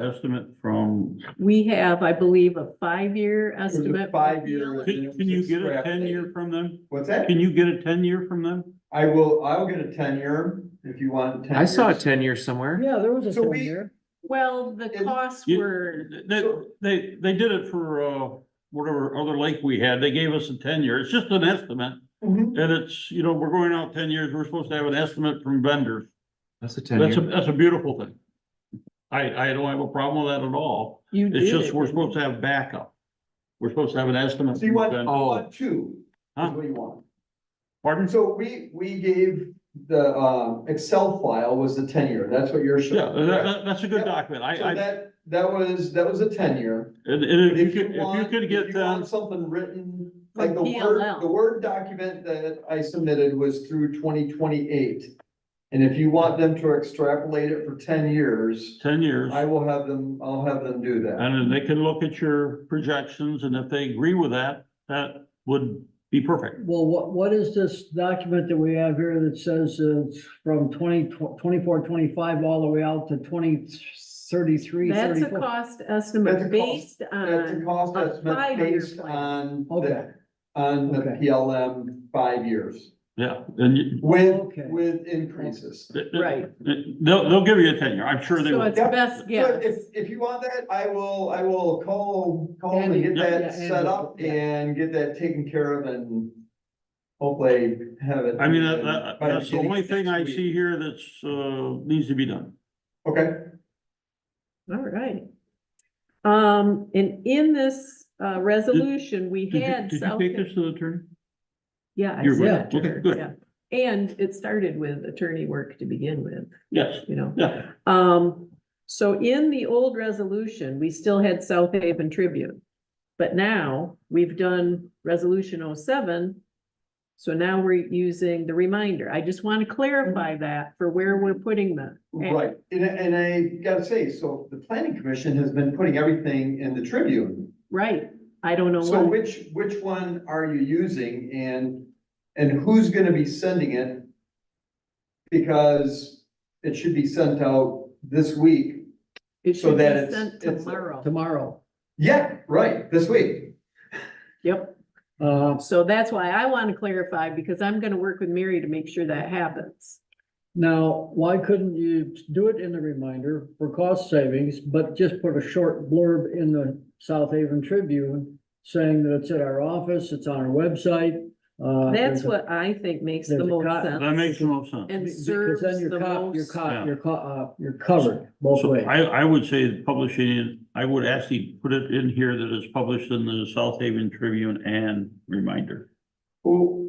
estimate from, We have, I believe, a 5-year estimate. 5-year. can you get a 10-year from them? What's that? Can you get a 10-year from them? I will get a 10-year if you want 10. I saw a years. 10-year somewhere. Yeah, there was a So 10 we- year. Well, the And costs You- were, They did it for, whatever other lake we had. They gave us a 10-year. It's just an estimate. mhm. And it's, we're going out 10 years. We're supposed to have an estimate from vendors. That's a 10-year. That's a beautiful thing. I don't have a problem with that at all. you did It's just, it. we're supposed to have backup. We're supposed to have an estimate. So you want, from you vendors. want 2, is Huh? what you want. Pardon? So we gave the, Excel file was the 10-year, that's what you're Yeah, showing. that's a good document. So I, that was a 10-year. and But if you could get if you want them, something written, For like PLL. the Word document that I submitted was through 2028. And if you want them to extrapolate it for 10 years, 10 years, I'll have them do that. and then they can look at your projections, and if they agree with that, that would be perfect. Well, what is this document that we have here that says it's from 24, 25 all the way out to 2033, That's a 34? cost That's a estimate cost- based That's a on cost a estimate 5-year based plan. on the Okay. PLM 5 years Yeah, and Okay. with increases. Right. they'll give you a 10-year, I'm sure they So will. it's Yep. best So guess. if you want that, I will call and Andy, get yeah, that Andy, set up yeah. and get that taken care of and hopefully have it. I mean, by that's the only beginning of thing I next week. see here that's, needs to be done. Okay, All right. And in this, resolution, we had. Did you South- take this to the attorney? Yeah, I You're sent good. it to Okay, her, good. yeah. And it started with attorney work to begin with, Yes, you know. yeah, So in the old resolution, we still had South Haven Tribune. But now we've done resolution 07. So now we're using the reminder. I just want to clarify that for where we're putting the. right. And I gotta say, so the planning commission has been putting everything in the Tribune. Right. I don't know So what, which one are you using and who's gonna be sending it? Because it should be sent out this week. it so should be that it's- sent it's- tomorrow. Tomorrow. Yeah, right, this week. Yep. Uh, So that's why I want to clarify, because I'm gonna work with Mary to make sure that happens. now, why couldn't you do it in the reminder for cost savings, but just put a short blurb in the South Haven Tribune saying that it's at our office, it's on our website? That's there's a- what I think makes the there's a most cot- sense. that makes the most sense. And Because serves then you're the most. you're covered both So ways. I would say publishing it, I would actually put it in here that it's published in the South Haven Tribune and Reminder. Well,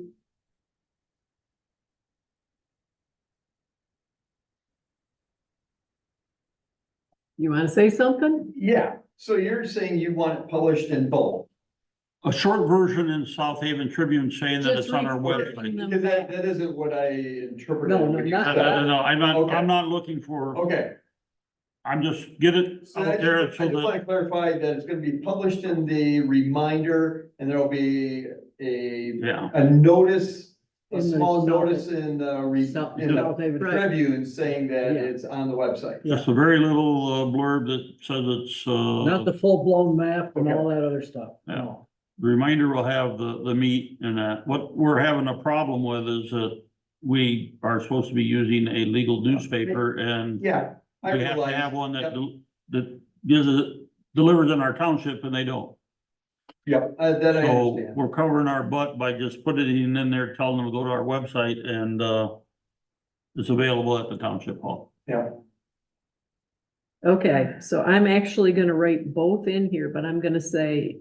You wanna say something? yeah, so you're saying you want it published in both? A short version in South Haven Tribune saying that Just it's on our reporting website. them Because back. that isn't what I interpreted. No, when you not said that. it. No, I'm Okay. I'm not looking for, Okay. I'm just get it So I out there just so want that, to clarify that it's gonna be published in the Reminder and there'll be a yeah. notice, a In the small South- notice in the South in the South Haven. Right. Tribune saying that Yeah. it's on the website. Just a very little blurb that says it's, Not the full-blown map and all that other stuff. yeah. Reminder will have the meat and that. What we're having a problem with is that we are supposed to be using a legal newspaper and Yeah, I we have to realize. have one Yep. that gives it, delivers in our township and they don't. Yep, that I So understand. we're covering our butt by just putting it in there, telling them to go to our website and, it's available at the township hall. Yeah, Okay, so I'm actually gonna write both in here, but I'm gonna say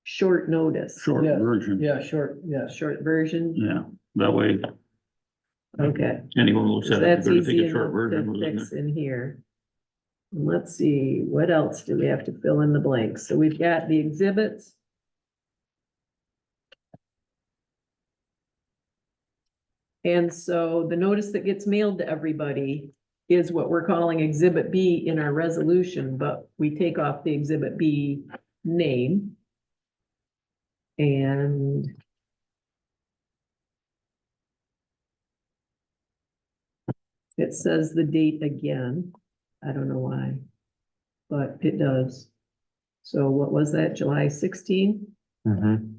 short notice. Short Yeah. version. Yeah, short, yeah. Short version, Yeah, that way okay. anyone looks at it, That's they're gonna think easy a short enough version. to was in fix in here. Let's see, what else do we have to fill in the blanks? So we've got the exhibits. And so the notice that gets mailed to everybody is what we're calling Exhibit B in our resolution, but we take off the Exhibit B name. And it says the date again. I don't know why, but it does. So what was that, July 16? Mhm.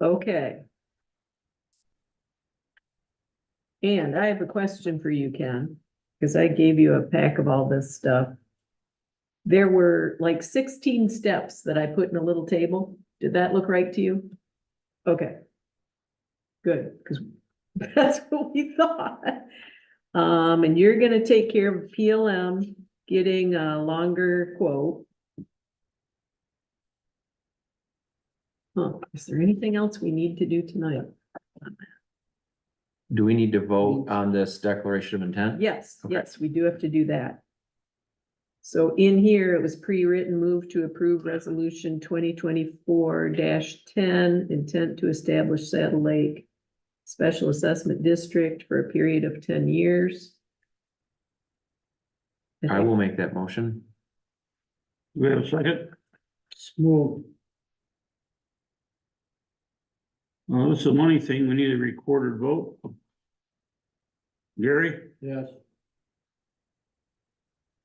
Okay. And I have a question for you, Ken, because I gave you a pack of all this stuff. There were like 16 steps that I put in a little table. Did that look right to you? Okay. Good, because that's what we thought. And you're gonna take care of PLM, getting a longer quote. Huh, is there anything else we need to do tonight? Do we need to vote on this declaration of intent? Yes, Okay. yes, we do have to do that. So in here, it was pre-written, move to approve resolution 2024-10, intent to establish Saddle Lake Special Assessment District for a period of 10 years. I will make that motion. Do we have a second? Smooth. Well, this is a money thing. We need a recorded vote. Gary, Yes.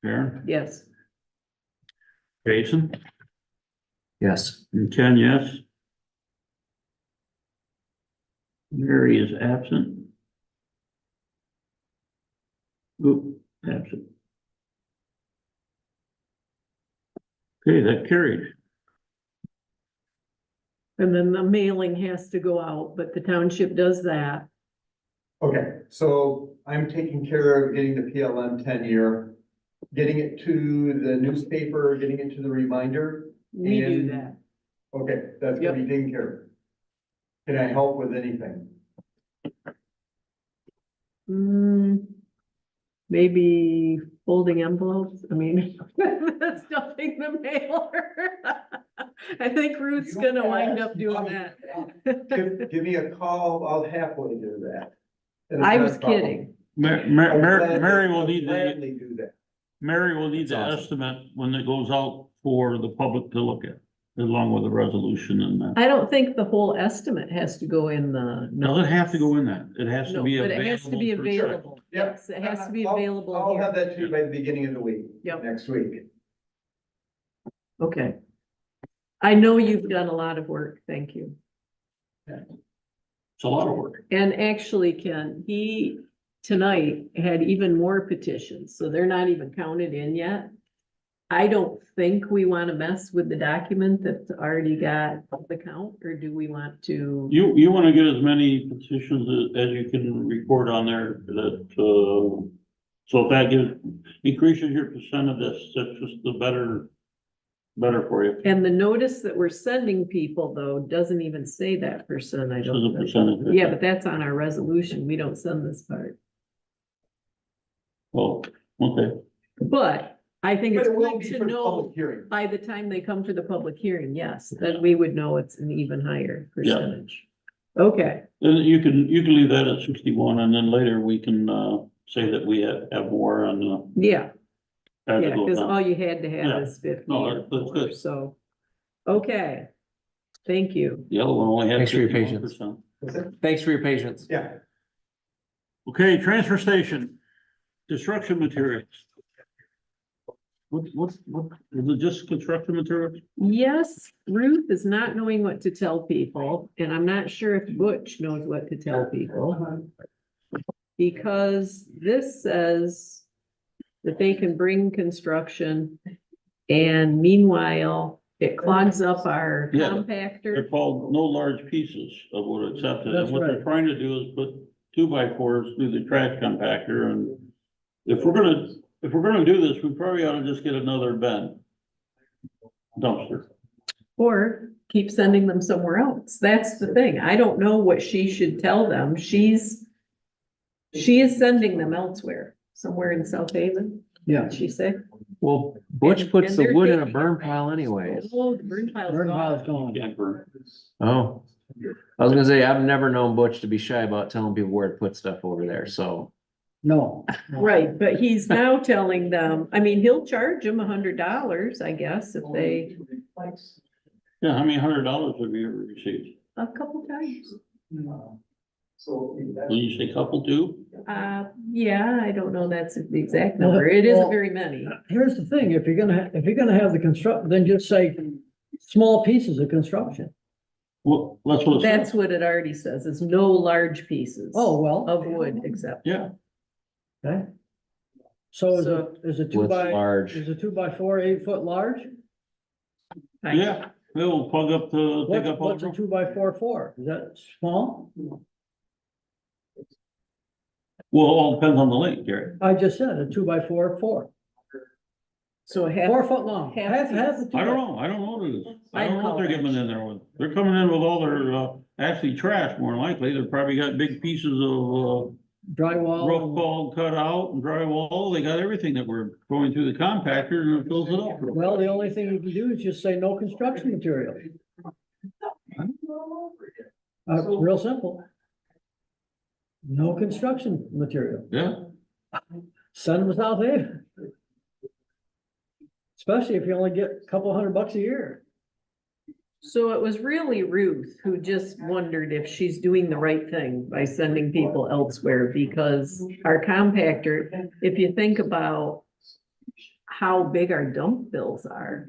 Karen, Yes, Jason, Yes. and Ken, yes. Mary is absent. Oop, absent. Okay, that carried. and then the mailing has to go out, but the township does that. Okay, so I'm taking care of getting the PLM 10-year, getting it to the newspaper, getting it to the reminder. We do And- that. Okay, that's gonna be taken care of. Can I help with anything? Maybe folding envelopes, I mean, stuffing the mailer. I think Ruth's gonna wind up doing that. Give me a call, I'll happily do that. That is I not was a problem. kidding. Mary will need the, Gladly do that. Mary will need the That's awesome. estimate when it goes out for the public to look at, along with the resolution and that. I don't think the whole estimate has to go in the. Doesn't have to go in that. It has to No, be but it has to be available. for- available. Yep. Yes, it has to be I'll- available I'll here. have that to you by the beginning of the week. Yep. Next week. Okay. I know you've done a lot of work. Thank you. It's a lot of work. And actually, Ken, he tonight had even more petitions, so they're not even counted in yet. I don't think we want to mess with the document that's already got the count, or do we want to? You want to get as many petitions as you can record on there that, so if that increases your percent of this, that's just the better for you. And the notice that we're sending people, though, doesn't even say that percent, I Says a don't think. percentage. Yeah, but that's on our resolution. We don't send this part. Well, okay. But I think But it's it will good be to for the know public hearing. by the time they come to the public hearing, yes, then we would know it's an even higher percentage. Okay, Then you can leave that at 61 and then later we can, say that we have more on, yeah, as yeah, it goes because all on. you had to Yeah. have is 50 No, or that's more, good. so. Okay, thank you. The other one only had Thanks for your patience. 51%. Thanks for your patience. Yeah. Okay, transfer station, construction materials. What, is it just construction materials? Yes, Ruth is not knowing what to tell people, and I'm not sure if Butch knows what to tell people. Because this says that they can bring construction, and meanwhile, it clogs up our Yeah. compactor. They're called no large pieces of wood accepted, That's and what they're right. trying to do is put 2x4s through the trash compactor, and if we're gonna do this, we probably ought to just get another bin dumpster. Or keep sending them somewhere else. That's the thing. I don't know what she should tell them. She is sending them elsewhere, somewhere in South Haven, Yeah. did she say? Well, Butch And- puts and the they're wood in a taking burn it. pile anyways. Oh, the burn pile's Burn gone. pile's gone. Can't burn. Oh. I was gonna say, I've never known Butch to be shy about telling people where to put stuff over there, so. No. Right, but he's now telling them, I mean, he'll charge them $100, I guess, if they, Yeah, how many $100 have you ever received? a couple times. When you say couple too? Yeah, I don't know that's the exact number. It isn't Well- very many. Here's the thing, if you're gonna have the construct, then just say small pieces of construction. Well, that's what it That's says. what it already says, is no large pieces. Oh, well. Of wood except. Yeah, Okay. So is a two What's by, large? is a 2x4 8 foot large? yeah, they'll plug up the, take up all What's a the. 2x4 for? Is that small? Well, it all depends on the length, Gary. I just said a 2x4, 4. So half. 4 foot long, half half the two. I don't know what it is. I don't know what they're I'd call coming in there with. They're coming in with all their, actually trash more than likely. They've probably got big pieces of, Drywall. rough wall cut out and drywall. They got everything that we're going through the compactor and it fills it up. Well, the only thing you can do is just say no construction material. It's real simple. No construction material. Yeah, Send them to South Haven. Especially if you only get a couple $100 a year. So it was really Ruth who just wondered if she's doing the right thing by sending people elsewhere, because our compactor, if you think about how big our dump bills are,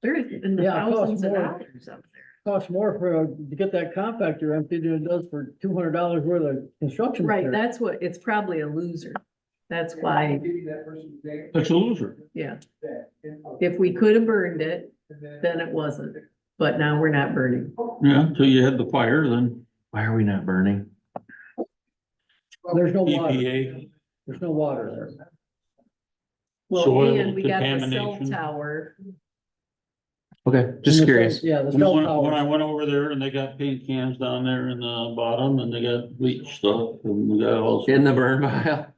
they're in the Yeah, it costs thousands of more. dollars up there. Costs more to get that compactor empty than it does for $200 worth of construction Right, material. that's what, it's probably a loser. That's why, it's a loser. yeah. If we could have burned it, then it wasn't, but now we're not burning. Yeah, until you had the fire, then Why are we not burning? There's no water, EPA. there's no water there. Well, Soil and we got the cell contamination. tower. Okay, just And the- curious. Yeah, the When cell when I tower. went over there and they got paint cans down there in the bottom and they got bleach stuff and we got all. In the burn pile.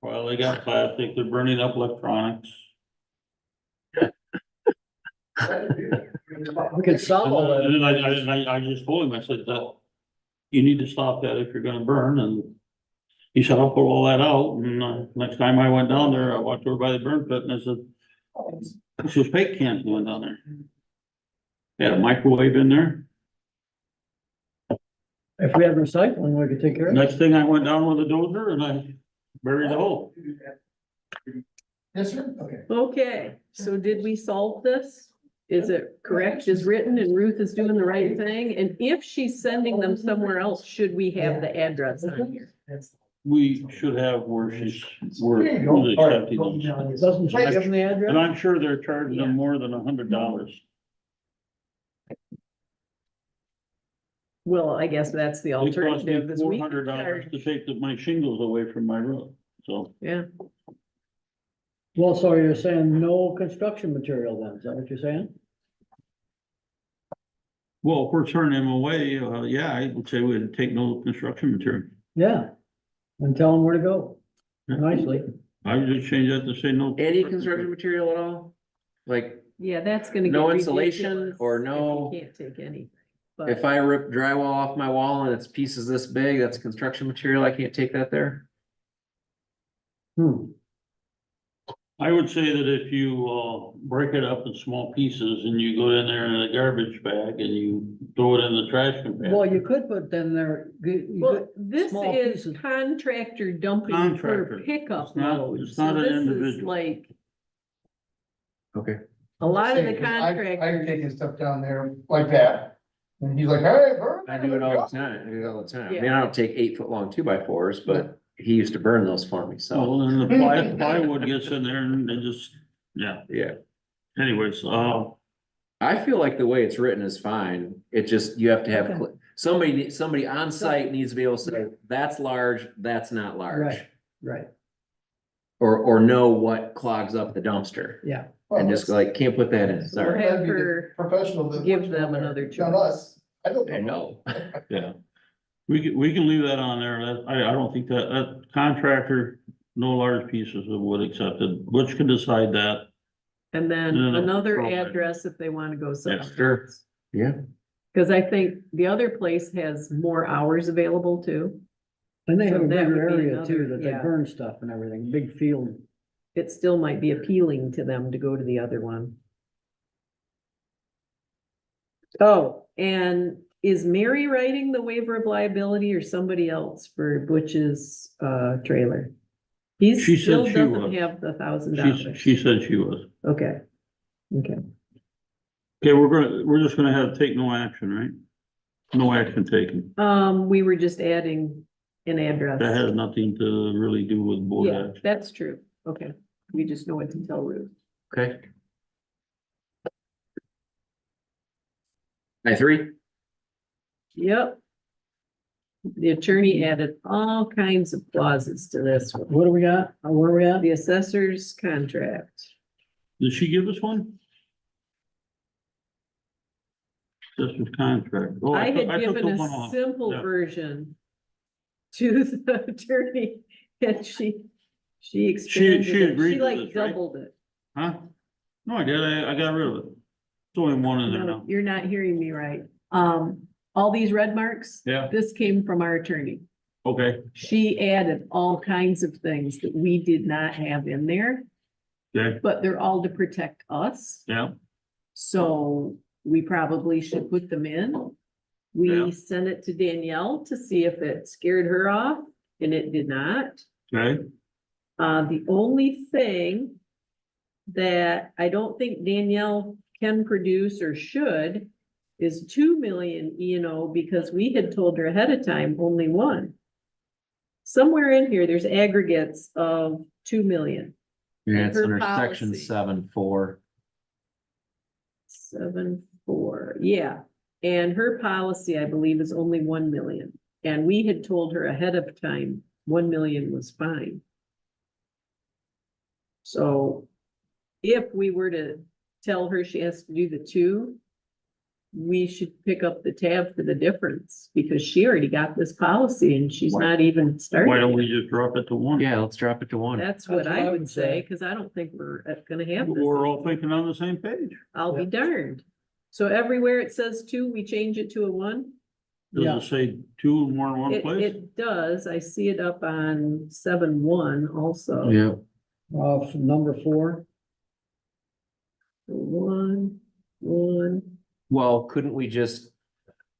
Well, they got plastic, they're burning up electronics. We could solve all that. And then I just told him, I said that you need to stop that if you're gonna burn, and he said, I'll pull all that out, and next time I went down there, I walked over by the burn pit and I said, this was paint cans going down there. They had a microwave in there. If we had recycling, we could take care of it. Next thing I went down with a dozer and I buried the hole. Yes, sir, okay. Okay, so did we solve this? Is it correct as written and Ruth is doing the right thing? And if she's sending them somewhere else, should we have the address on here? We should have where she's, where There you go. who's accepting them. Doesn't she give them the address? And I'm sure they're charging them more than $100. Well, I guess that's the It cost me alternative is we could $400 charge. to take my shingles away from my roof, so. Yeah, Well, so you're saying no construction material then, is that what you're saying? Well, if we're turning them away, yeah, I would say we'd take no construction material. Yeah. And tell them where to go nicely. I would just change that to say no. Any construction material at all? Like, yeah, that's gonna get no insulation ridiculous or if no? we can't take anything. if But I rip drywall off my wall and it's pieces this big, that's construction material, I can't take that there? I would say that if you, break it up in small pieces and you go in there in a garbage bag and you throw it in the trash compactor. Well, you could put them there, well, this small is pieces. contractor dumping Contractor. for pickup It's not- load. it's So not an this is individual. like, Okay. a lot of the I contractors. taking stuff down there like that, and he's like, all right, burn. I do it all the time, I do it all the time. I mean, Yeah. I don't take 8 foot long 2x4s, but he used to burn those for me, so, Well, then the plywood gets in there and they just, yeah, yeah. anyways, I feel like the way it's written is fine, it just, you have to have, Okay. somebody on site needs to be able to say, that's large, that's not large. Right, right, Or know what clogs up the dumpster, yeah. and just like, can't put that in, We'll sorry. have her Professional. that give works them down there. another Not choice. us. I don't I know. know. yeah. We can leave that on there. I don't think that contractor, no large pieces of wood accepted. Butch can decide that. And then No, no, another program. address if they wanna go somewhere. Sure. else. Yeah. Cause I think the other place has more hours available too. And they have So a that bigger would be area too, another- that they yeah. burn stuff and everything, big field. It still might be appealing to them to go to the other one. Oh, and is Mary writing the waiver of liability or somebody else for Butch's trailer? He She said still she doesn't was. have the $1,000. She said she was. Okay. Okay, Okay, we're just gonna have, take no action, right? No action taken. we were just adding an address. That has nothing to really do with board Yeah, action. that's true. Okay, we just know what to tell Ruth. Okay. I3, Yep. The attorney added all kinds of clauses to this one. What do we got? Where are we at? The assessor's contract. Did she give us one? This was contract. Oh, I took- had took given the one a off. simple Yeah. version to the attorney, and she expanded it. agreed She to like this, right? doubled it. Huh? No, I did. I got rid of it. There's only one in there No, now. you're not hearing me right. All these red marks, Yeah, this came from our attorney. okay, She added all kinds of things that we did not have in there, okay, but they're all to protect us. yeah, So we probably should put them in. Yeah. We sent it to Danielle to see if it scared her off, and it did not. okay, The only thing that I don't think Danielle can produce or should is 2 million E&O, because we had told her ahead of time, only one. Somewhere in here, there's aggregates of 2 million. Yeah, it's Her under section policy. 7.4. 7.4, yeah. And her policy, I believe, is only 1 million. And we had told her ahead of time, 1 million was fine. So if we were to tell her she has to do the 2, we should pick up the tab for the difference, because she already got this policy and she's Why- not even started. why don't we yet. just drop it to one? Yeah, let's drop it to 1. That's what That's what I I would would say, say. because I don't think we're gonna have this. We're all thinking on the same page. I'll be darned. So everywhere it says 2, we change it to a 1? Yeah. Does it say 2 and more in one place? It does. I see it up on 7.1 also. Yeah, Number 4, 1, 1. well, couldn't we just,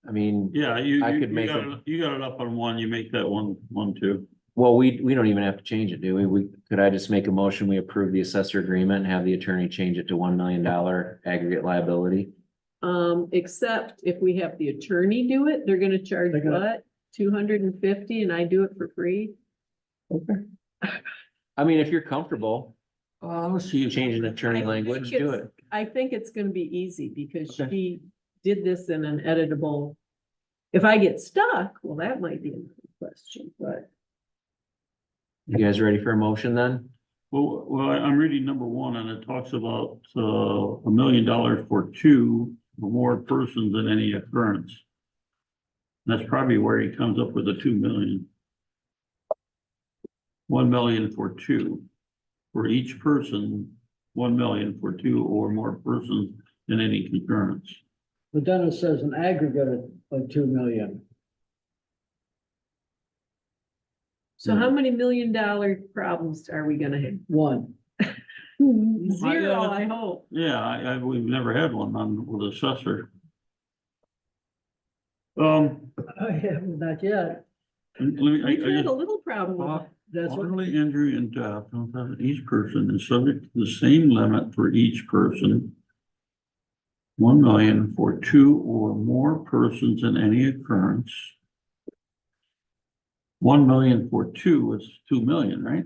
I mean, Yeah, you, I you, could you make got a- it, you got it up on 1, you make that one, 2. well, we don't even have to change it, do we? Could I just make a motion, we approve the assessor agreement and have the attorney change it to $1 million aggregate liability? Except if we have the attorney do it, they're gonna charge They're gonna- what? 250 and I do it for free? I mean, if you're comfortable Let's see. changing attorney I language, think do it's- it. I think it's gonna be easy because Okay. she did this in an editable. If I get stuck, well, that might be another question, but You guys ready for a motion then? Well, I'm reading number 1 and it talks about, $1 million for 2 or more persons in any occurrence. That's probably where he comes up with the 2 million. 1 million for 2. For each person, 1 million for 2 or more persons in any concurrence. but then it says an aggregate of 2 million. so how many $1 million problems are we gonna have? 1. 0, I hope. Yeah, we've never had one on with assessor. I have not yet. Let me, We've had I a little problem with it. That's what, bodily injury and death, each person is subject to the same limit for each person. 1 million for 2 or more persons in any occurrence. 1 million for 2 is 2 million, right?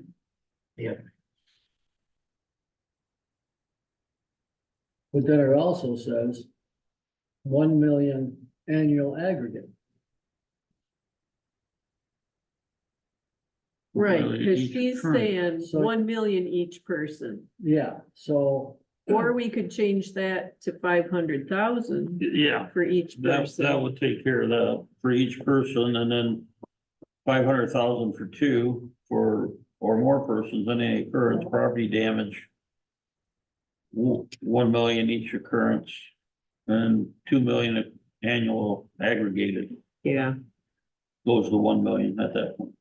but then it also says 1 million annual aggregate. Right, Really, because each she's occurrence. saying So- 1 million each person, Yeah, so or we could change that to 500,000 Yeah, for each that person. would take care of that for each person and then 500,000 for 2 for or more persons in any occurrence, property damage. 1 million each occurrence and 2 million annual aggregated Yeah, goes to 1 million at that point.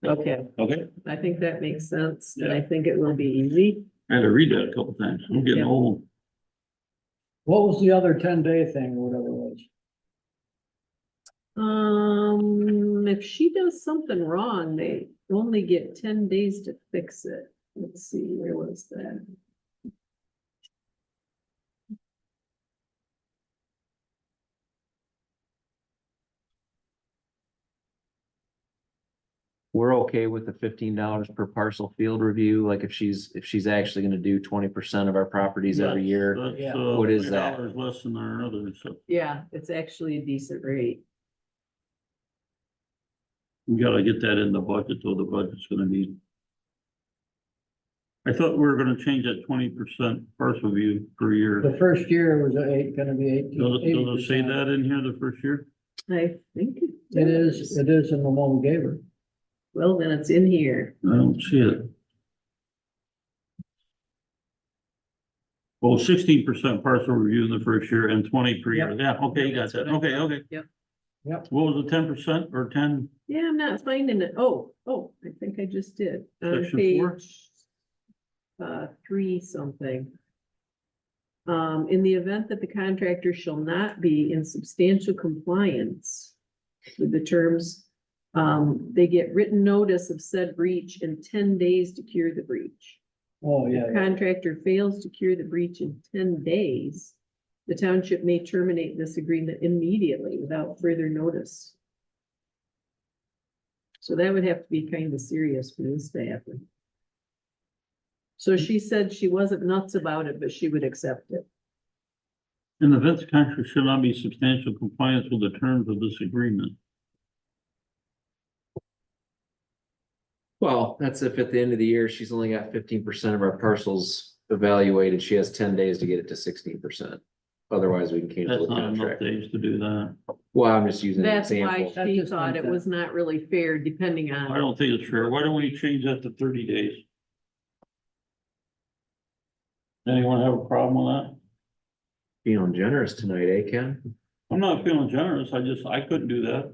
okay, Okay, I think that makes sense, and I think it will be easy. I had to read that a couple times. I'm getting Yeah. old. what was the other 10-day thing, or whatever it was? If she does something wrong, they only get 10 days to fix it. Let's see, where was that? We're okay with the $15 per parcel field review, like if she's actually gonna do 20% of our properties every year. That's, Yeah. What is that? $3 less than our others, so. Yeah, it's actually a decent rate. We gotta get that in the budget, though, the budget's gonna be. I thought we were gonna change that 20% parcel view per year. The first year was gonna be 18. Does it say that in here the first year? I think It is in the one we gave her. Well, then it's in here. I don't see it. Well, 16% parcel review in the first year and 20 per year. Yeah, okay, you got that. Okay, okay. Yep. Yep. What was the 10% or 10? Yeah, I'm not finding it. Oh, I think I just did. On Section 4? page 3 something. In the event that the contractor shall not be in substantial compliance with the terms, they get written notice of said breach in 10 days to cure the breach. Oh, yeah. If contractor fails to cure the breach in 10 days, the township may terminate this agreement immediately without further notice. So that would have to be kind of serious for this to happen. So she said she wasn't nuts about it, but she would accept it. In the event the contract shall not be substantial compliance with the terms of this agreement. Well, that's if at the end of the year, she's only got 15% of our parcels evaluated, she has 10 days to get it to 16%. Otherwise, we can cancel That's the not enough contract. days to do that. Well, I'm just using an That's why example. That she just thought it comes was not really fair depending I on, don't think it's fair. Why don't we change that to 30 days? Anyone have a problem with that? Feeling generous tonight, eh, Ken? I'm not feeling generous. I couldn't do that.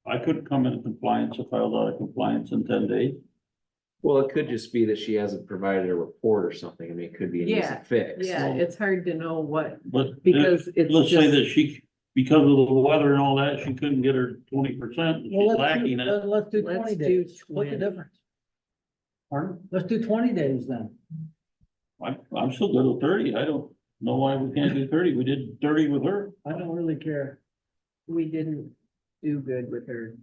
I couldn't come into compliance if I was out of compliance in 10 days. Well, it could just be that she hasn't provided a report or something. I mean, it could be an easy Yeah, fix. yeah, it's hard to know what, But because it's let's say just, that she, because of the weather and all that, she couldn't get her 20%. She's Well, lacking it. let's do Let's 20 do days. What's the 20. difference? Pardon? Let's do 20 days then. I'm still good with 30. I don't know why we can't do 30. We did 30 with her. I don't really care. we didn't do good with her.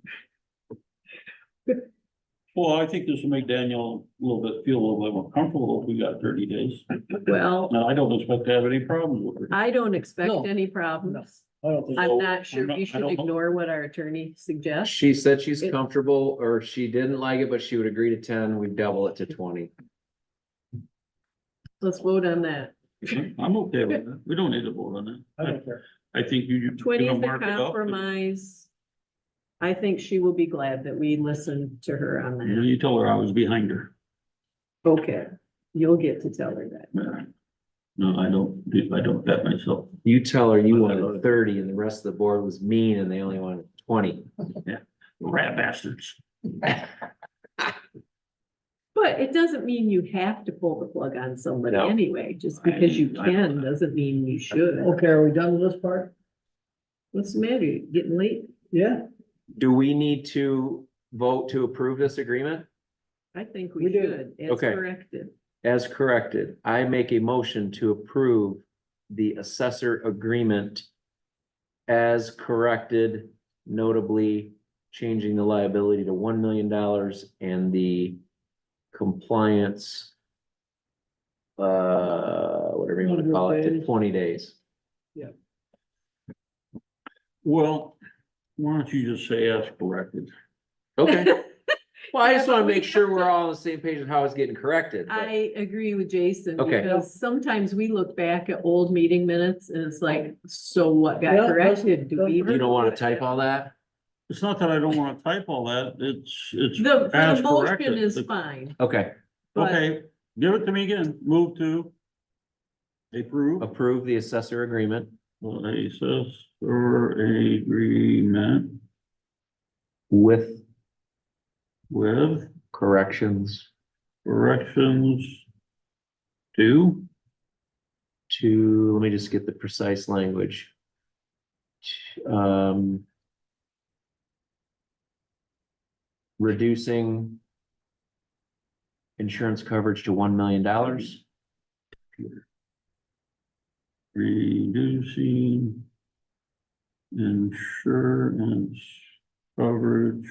Well, I think this will make Daniel feel a little bit more comfortable if we got 30 days. Well, Now, I don't expect to have any problems with her. I don't expect No. any problems. I don't think. I'm not sure I'm not- you I should don't know. ignore what our attorney suggests. She said she's It- comfortable, or she didn't like it, but she would agree to 10, we double it to 20. Let's vote on that. I'm okay with that. We don't need to vote on I that. don't care. I think you. 20 is the mark it up. compromise. I think she will be glad that we listened to her on that. You tell her I was behind her. Okay, you'll get to tell her that. No, I don't bet myself. You tell her you wanted 30 and the rest of the board was mean and they only wanted 20. Rat bastards. But it doesn't mean you have to pull the plug on somebody No. anyway. Just because you I know can that. doesn't mean you should. Okay, are we done with this part? What's the matter? Getting late? Yeah, Do we need to vote to approve this agreement? I think We we do. should, as Okay. corrected. As corrected, I make a motion to approve the assessor agreement as corrected, notably changing the liability to $1 million and the compliance, whatever you want to call it, to 20 days. Well, why don't you just say as corrected? Okay. Well, I just Yeah, want but to make we sure have we're to- all on the same page of how it's getting corrected. but- I agree with Jason, Okay. because sometimes we look back at old meeting minutes and it's like, so what got Yeah, corrected? Do we? You don't want to type all that? It's not that I don't want to type all that. It's The, for as the motion corrected. is fine, Okay, but Okay, give it to me again. Move to approve. approve the assessor agreement Assessor agreement with with corrections corrections to let me just get the precise language. Reducing insurance coverage to $1 million. reducing insurance coverage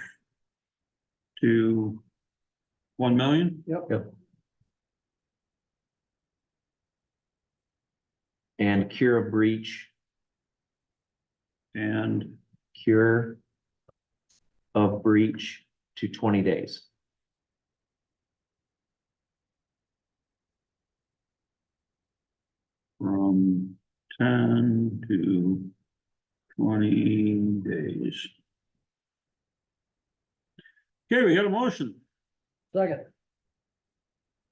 to 1 million. And cure a breach, And cure of breach to 20 days. From 10 to 20 days. Okay, we got a motion. Second,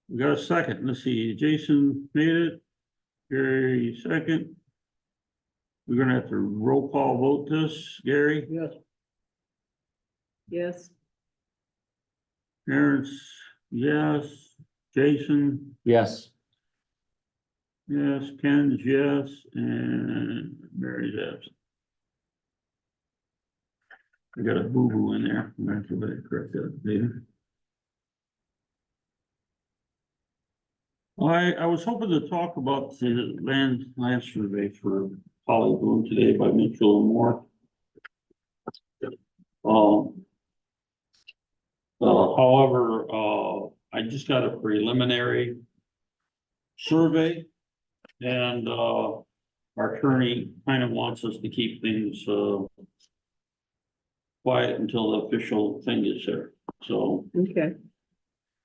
We got a second. Let's see, Jason made it. Gary, second. We're gonna have to roll call vote this. Gary, yes, Yes, Terrence, yes. Jason, Yes. yes. Ken's yes, and Mary's absent. I got a boo-boo in there. I'm gonna have to correct that later. I was hoping to talk about the land survey for Holly Bloom today by Mitchell and Moore. However, I just got a preliminary survey, and our attorney kind of wants us to keep things quiet until the official thing is there. So okay.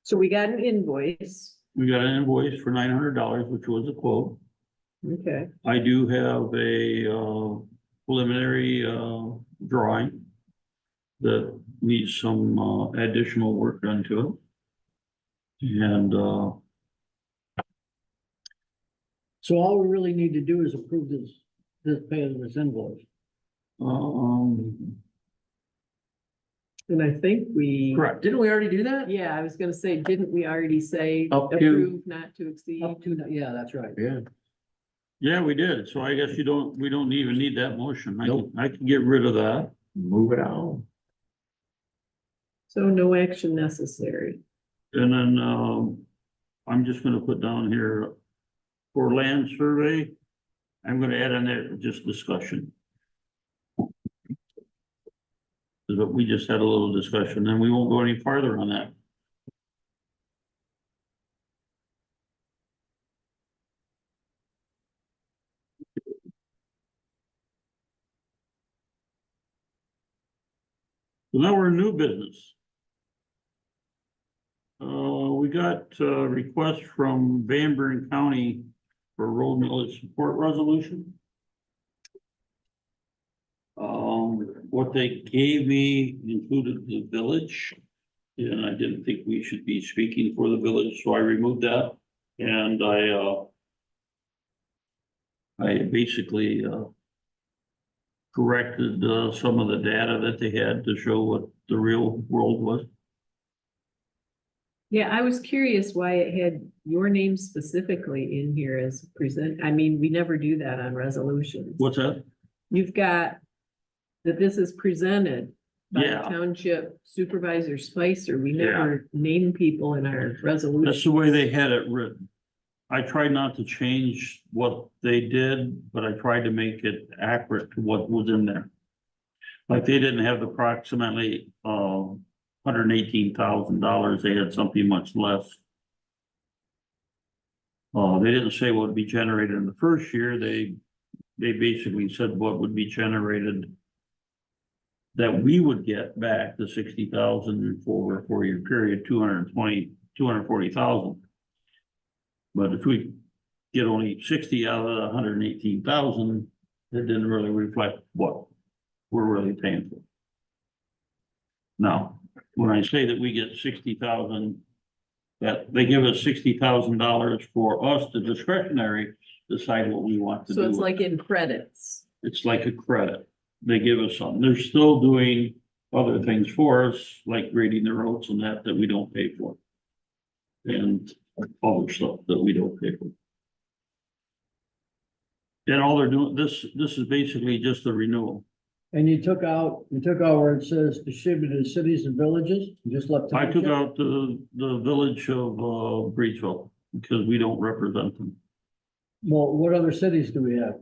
So we got an invoice, we got an invoice for $900, which was a quote. okay, I do have a preliminary drawing that needs some additional work done to it. And so all we really need to do is approve this pay of this invoice. and I think we. Correct. Didn't we already do that? Yeah, I was gonna say, didn't we already say Up to- approve not to exceed? Up to, yeah, that's right. Yeah. yeah, we did. So I guess we don't even need that motion. Nope. I can get rid of that. Move it on. So no action necessary. And then I'm just gonna put down here for land survey. I'm gonna add in there just discussion. But we just had a little discussion, and we won't go any farther on that. So now we're in new business. We got a request from Van Buren County for road millage support resolution. What they gave me included the village, and I didn't think we should be speaking for the village, so I removed that. And I basically corrected some of the data that they had to show what the real world was. Yeah, I was curious why it had your name specifically in here as present. I mean, we never do that on resolutions. What's that? You've got that this is presented by Yeah. Township Supervisor Spicer. We Yeah. never name people in our resolution. That's the way they had it written. I tried not to change what they did, but I tried to make it accurate to what was in there. Like they didn't have approximately $118,000. They had something much less. They didn't say what would be generated in the first year. They basically said what would be generated that we would get back the 60,000 for a 4-year period, 240,000. But if we get only 60 out of the 118,000, it didn't really reflect what we're really paying for. Now, when I say that we get 60,000, that they give us $60,000 for us to discretionary decide what we want to do. So it's with it. like in credits. It's like a credit. They give us some. They're still doing other things for us, like grading the roads and that we don't pay for. And other stuff that we don't pay for. And all they're doing, this is basically just a renewal. And you took out where it says distributed to cities and villages, you just left. I took township? out the village of Breedsville because we don't represent them. Well, what other cities do we have?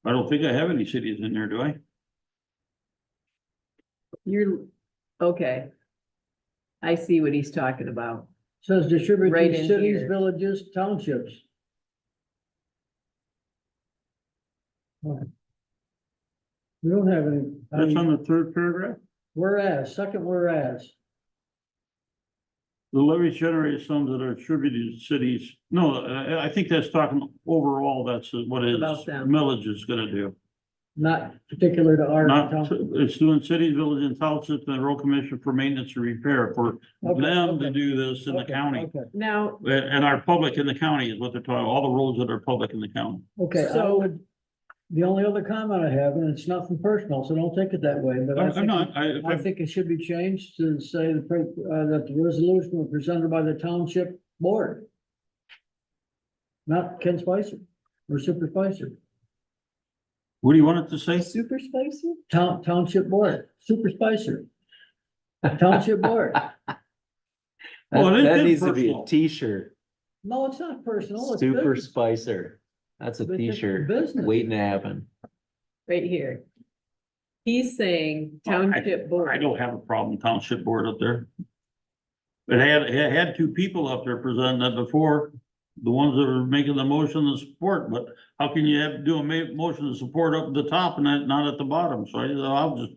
I don't think I have any cities in there, do I? You're, okay. I see what he's talking about. Says distributed Right to in cities, here. villages, townships. We don't have any. That's on the third paragraph? Whereas, second whereas. The levies generate sums that are attributed to cities. No, I think that's talking overall, that's what is About them. millage is gonna do. Not particular to our Not, town. it's doing cities, villages, and townships and the road commission for maintenance and repair for Okay, them to okay. do this in the Okay, county. Okay, Now, And our public in the county is what they're talking, all the roads that are public in the county. okay, I So- would, the only other comment I have, and it's nothing personal, so don't take it that way, but I I'm think, not, I think it should be changed to say that the resolution was presented by the township board. Not Ken Spicer or Super Spicer, What do you want it to say? super spicy? township board, Super Spicer. Township board. Well, it is That needs to be personal. a T-shirt, No, it's not personal. it's Super business. Spicer. That's a But it's T-shirt business. waiting to happen. Right here. He's saying Well, township board. I don't have a problem township board up there. It had two people up there presenting that before, the ones that are making the motion to support, but how can you have, do a motion to support up at the top and then not at the bottom? So I'll just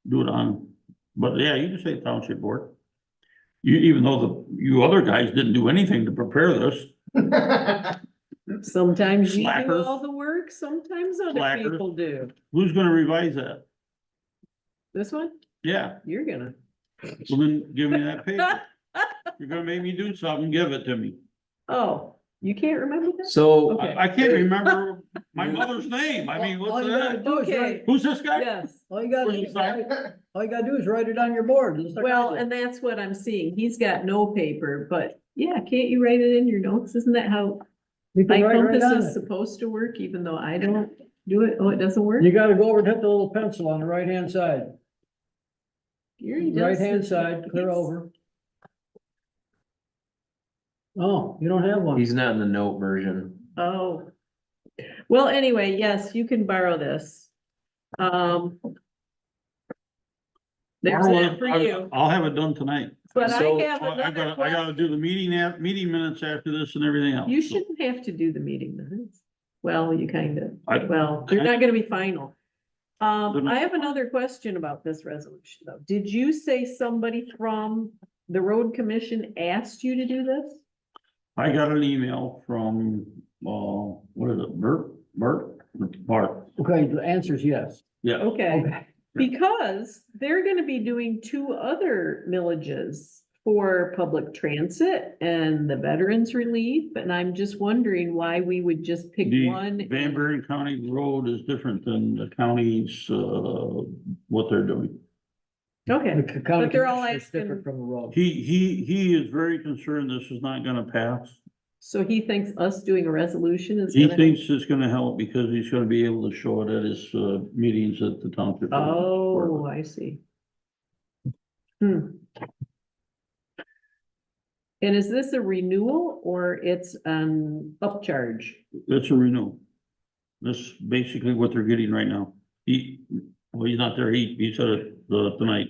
do it on, but yeah, you can say township board. You, even though you other guys didn't do anything to prepare this. Sometimes you do Slackers. all the work, sometimes other Slackers. people do. Who's gonna revise that? This one, Yeah, you're gonna. well then give me that paper. You're gonna make me do something, give it to me. Oh, you can't remember that? So, Okay. I can't remember my mother's name. I mean, All what's you gotta that? do is Okay. write, Who's this guy? Yes. all you gotta Where's do he is sign? all you gotta do is write it on your board. just like I Well, did. and that's what I'm seeing. He's got no paper, but yeah, can't you write it in your notes? Isn't that how You can write right iCompass on is it. supposed to work, even though I don't do it? Oh, it doesn't work? You gotta go over and hit the little pencil on the right-hand side. Gary does Right-hand this. side, clear Yes. over. Oh, you don't have one. he's not in the note version. Oh. Well, anyway, yes, you can borrow this. There's that for you, I'll have it done tonight. but I So, have I another gotta question. do the meeting minutes after this and everything else. You shouldn't have to do the meeting minutes. Well, you kind of, I- well, you're not gonna be final. Then- I have another question about this resolution though. Did you say somebody from the road commission asked you to do this? I got an email from, what is it, Bart? Okay, the answer is yes. Yeah, Okay, Okay. because they're gonna be doing two other millages for public transit and the veterans relief, and I'm just wondering why we would just pick the one. Van and- Buren County Road is different than the county's, what they're doing. Okay, The county But they're all commissioner's asking- different from the road. He is very concerned this is not gonna pass. so he thinks us doing a resolution is He gonna. thinks it's gonna help because he's gonna be able to show it at his, meetings at the township. Oh, I see. Hmm. And is this a renewal or it's an upcharge? It's a renewal. That's basically what they're getting right now. Well, he's not there, he said it, tonight.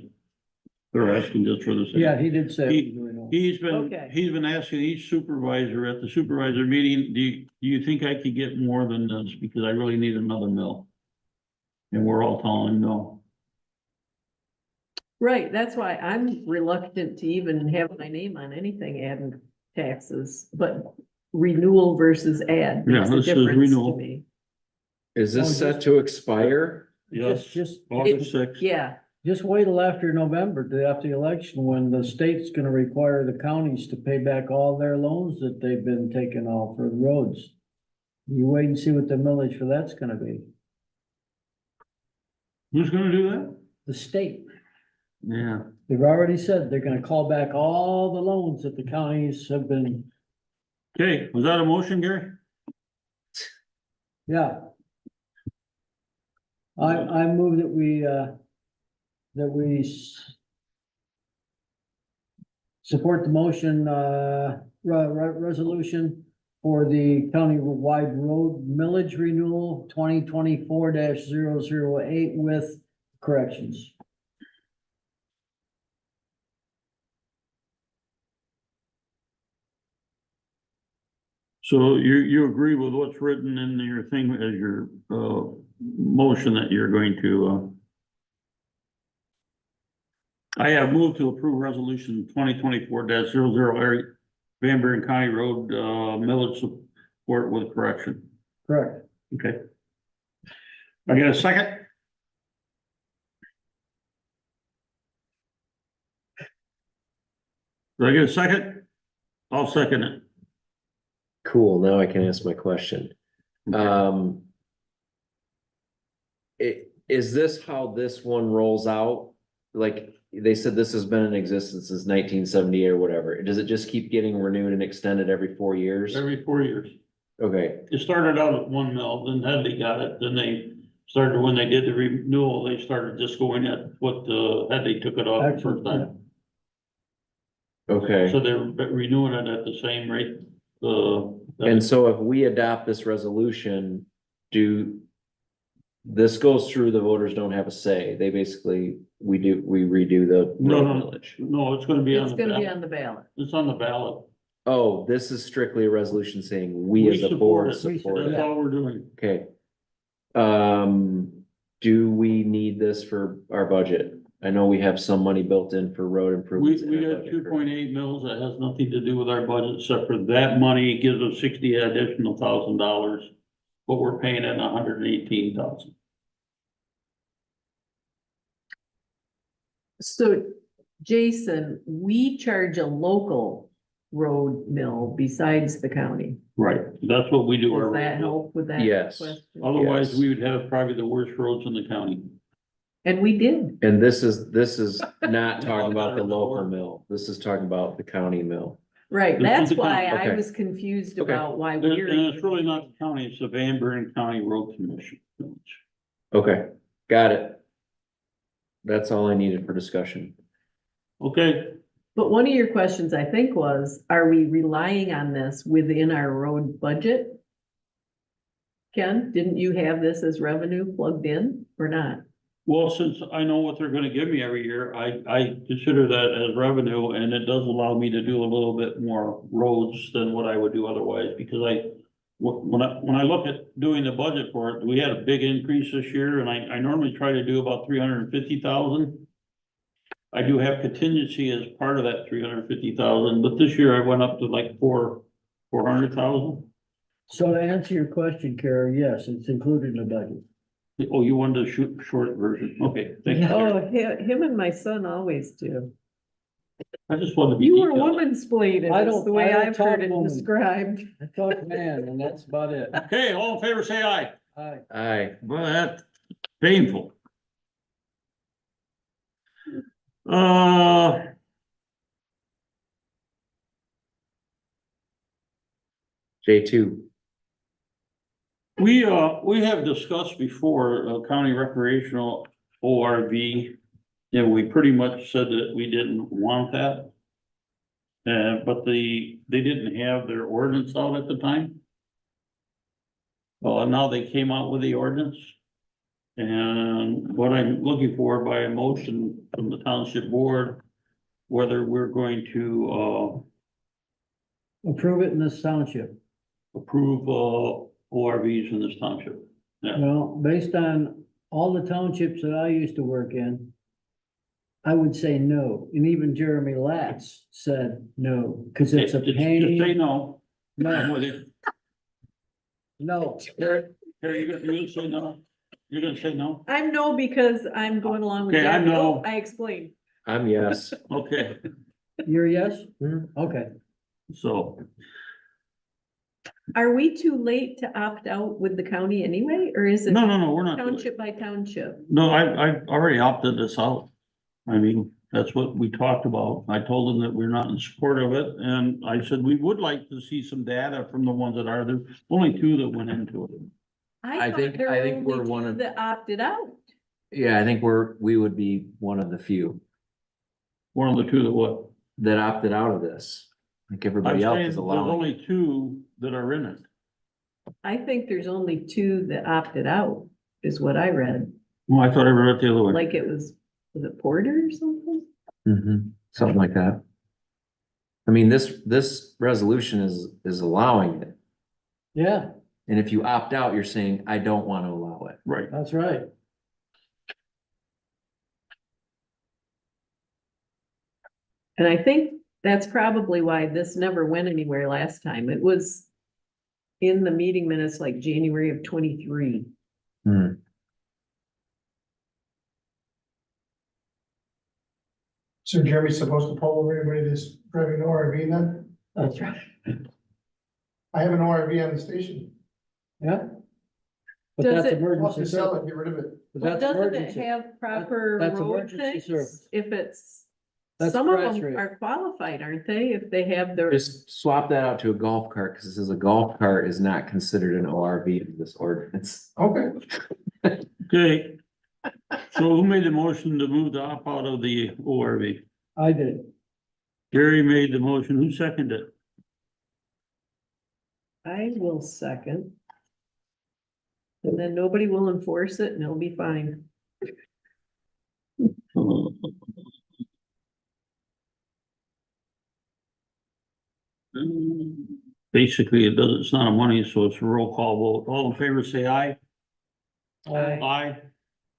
They're asking just for the same. Yeah, he did say. it was a renewal. Okay. He's been asking each supervisor at the supervisor meeting, do you think I could get more than this? Because I really need another mill. And we're all telling him no. Right, that's why I'm reluctant to even have my name on anything adding taxes, but renewal versus add Yeah, makes a this is difference to renewal. me. Is Oh, this set to expire? Yes, Just, August sixth. Yeah, just wait till after November, after the election, when the state's gonna require the counties to pay back all their loans that they've been taking off for the roads. You wait and see what the millage for that's gonna be. Who's gonna do that? The state, Yeah. they've already said they're gonna call back all the loans that the counties have been, Okay, was that a motion, Gary? yeah. I move that we support the motion, resolution for the county-wide road millage renewal 2024-008 with corrections. So you agree with what's written in your thing as your, motion that you're going to, I have moved to approve resolution 2024-00 Van Buren County Road, millage support with correction. Correct. Okay. I get a second? Do I get a second? I'll second it. Cool, now I can ask my question. Is this how this one rolls out? Like, they said this has been in existence since 1970 or whatever. Does it just keep getting renewed and extended every 4 years? Every 4 years. Okay, It started out at one mill, then Hadley got it, then they started, when they did the renewal, they started just going at what Hadley took it off the first time. okay. So they're renewing it at the same rate, And so if we adopt this resolution, this goes through, the voters don't have a say. They basically, we redo the No, road no. millage. No, it's gonna be on It's the gonna be ballot. on the ballot. It's on the ballot. Oh, this is strictly a resolution saying we as a support board it. support That's it. all we're doing. Okay. Do we need this for our budget? I know we have some money built in for road We, improvements. in we our got budget. 2.8 mils. That has nothing to do with our budget, except for that money gives us $60,000, but we're paying it 118,000. So Jason, we charge a local road mill besides the county. Right, that's what we do. our Does that road bill. help with that Yes. question? Otherwise, Yes. we would have probably the worst roads in the county. And we did. And this is not talking about the better than local ours. mill. This is talking about the county mill. Right, This is that's the why county. I Okay. was confused Okay. about why And we're. it's really not the county, it's the Van Buren County Road Commission. Okay, got it. That's all I needed for discussion. Okay, But one of your questions, I think, was, are we relying on this within our road budget? Ken, didn't you have this as revenue plugged in or not? well, since I know what they're gonna give me every year, I consider that as revenue, and it does allow me to do a little bit more roads than what I would do otherwise, because when I look at doing the budget for it, we had a big increase this year, and I normally try to do about 350,000. I do have contingency as part of that 350,000, but this year I went up to like 400,000. So to answer your question, Kara, yes, it's included in the budget. Oh, you wanted the short version, okay, thank you. Oh, him and my son always do. I just wanted to be. You were detailed. woman's splained, I is don't- the way I don't I've heard talk it woman. described. I talk man, and that's about it. Okay, all in favor, say aye. Aye. Aye. Well, that's painful. J2. We have discussed before, county recreational ORV, and we pretty much said that we didn't want that. But they didn't have their ordinance out at the time. Well, and now they came out with the ordinance. And what I'm looking for by a motion from the township board, whether we're going to, Approve it in this township. approve, ORVs in this township. Yeah. Well, based on all the townships that I used to work in, I would say no. And even Jeremy Latz said no, because it's a Just say pain. no. I'm No, with you. no. Harry, you're gonna say no? You're gonna say no? I'm no because I'm going along with Okay, I Jackie. know. Oh, I explained. I'm yes. Okay, You're a yes? Mhm. Okay. so, Are we too late to opt out with the county anyway, or is it no, we're not. township by township? No, I've already opted this out. I mean, that's what we talked about. I told them that we're not in support of it, and I said we would like to see some data from the ones that are there. Only 2 that went into it. I thought think- there I were think we're only one two of- that opted out. Yeah, I think we would be one of the few One of the 2 that what? that opted out of this. Like I'm everybody else saying is there's allowing. only 2 that are in it. I think there's only 2 that opted out, is what I read. Well, I thought I read it the other way. Like it was it Porter or something? Mhm, something like that. I mean, this resolution is allowing it. Yeah, And if you opt out, you're saying, I don't want to allow it. Right. that's right. And I think that's probably why this never went anywhere last time. It was in the meeting minutes like January of 23. Hmm. So Jeremy's supposed to pull over anybody that's driving an ORV then? That's right. I have an ORV on the station. Yeah. But Does that's it- I'll have emergency to sell service. it, get rid of it. But Well, that's doesn't it emergency. have proper That's road emergency things? service. If it's, That's some of grass them rate. are qualified, aren't they? If they have their, Just swap that out to a golf cart, because it says a golf cart is not considered an ORV in this ordinance. Okay. Okay. So who made the motion to move the op out of the ORV? I did. Gary made the motion. Who seconded it? I will second. And then nobody will enforce it and it'll be fine. Basically, it doesn't, it's not a money, so it's a roll call vote. All in favor, say aye. Aye. Aye.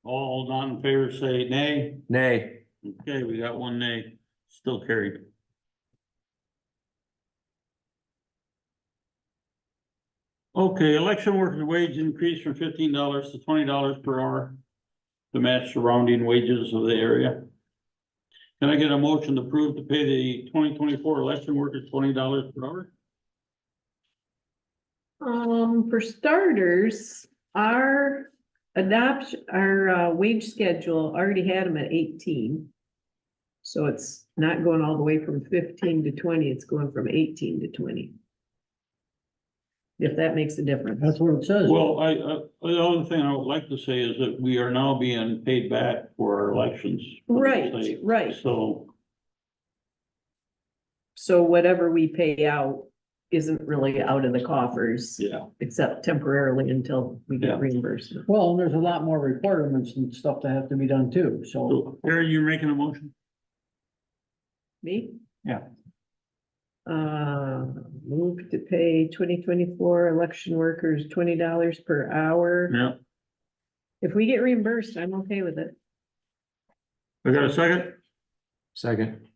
All not in favor, say nay. Nay. Okay, we got one nay, still carried. Okay, election workers' wage increase from $15 to $20 per hour to match surrounding wages of the area. Can I get a motion to approve to pay the 2024 election workers $20 per hour? For starters, our wage schedule already had them at 18. So it's not going all the way from 15 to 20, it's going from 18 to 20. If that makes a difference. That's what it says. Well, the other thing I would like to say is that we are now being paid back for our elections. Right, right. So, So whatever we pay out isn't really out of the coffers. yeah. Except temporarily until we Yeah. get reimbursement. Well, and there's a lot more requirements and stuff that have to be done too, so. So, Aaron, you're making a motion? Me? Yeah. Move to pay 2024 election workers $20 per hour. Yeah. If we get reimbursed, I'm okay with it. I got a second? Second.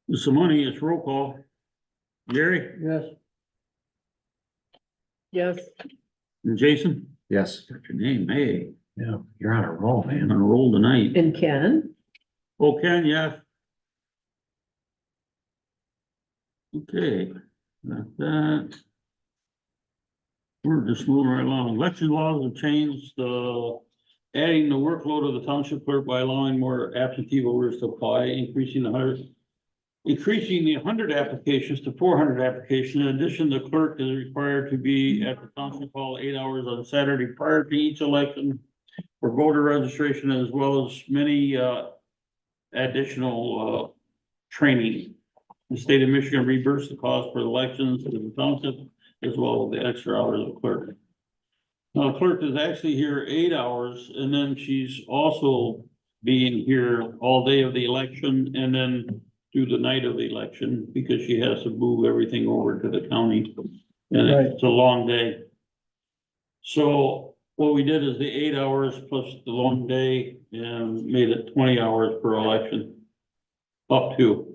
It's the money, it's roll call. Gary Yes. Yes. and Jason? Yes. What's your name? Hey, Yeah, you're on a roll, I'm man. on a roll tonight. And Ken? Oh, Ken, yes. Okay, got that. We're just moving right along. Election laws have changed, adding the workload of the township clerk by allowing more absentee voters to apply, increasing the 100 applications to 400 applications. In addition, the clerk is required to be at the township hall 8 hours on Saturday prior to each election for voter registration, as well as many, additional, training. The state of Michigan reimbursed the cost for elections to the township as well as the extra hours of clerk. Now, the clerk is actually here 8 hours, and then she's also being here all day of the election and then through the night of the election because she has to move everything over to the county. And Right. it's a long day. So what we did is the 8 hours plus the long day and made it 20 hours per election. Up to.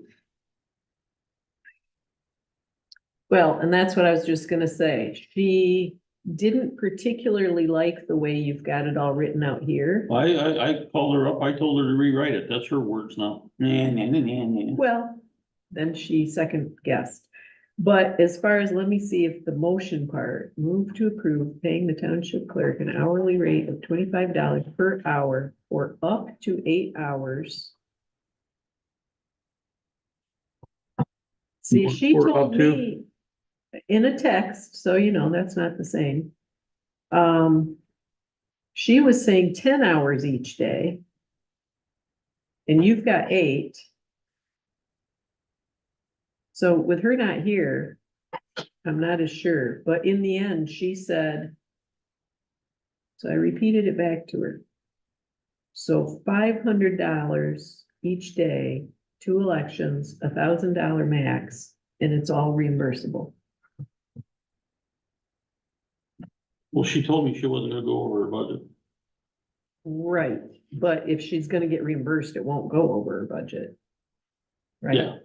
Well, and that's what I was just gonna say. She didn't particularly like the way you've got it all written out here. I called her up, I told her to rewrite it, that's her words now. Nah, nah, nah, nah, nah. Well, then she second guessed. But as far as, let me see if the motion part, move to approve paying the township clerk an hourly rate of $25 per hour for up to 8 hours. See, she Or up told to? me in a text, so you know, that's not the same. She was saying 10 hours each day. And you've got 8. So with her not here, I'm not as sure, but in the end, she said. So I repeated it back to her. So $500 each day, 2 elections, $1,000 max, and it's all reimbursable. Well, she told me she wasn't gonna go over her budget. Right, but if she's gonna get reimbursed, it won't go over her budget. Right? Yeah.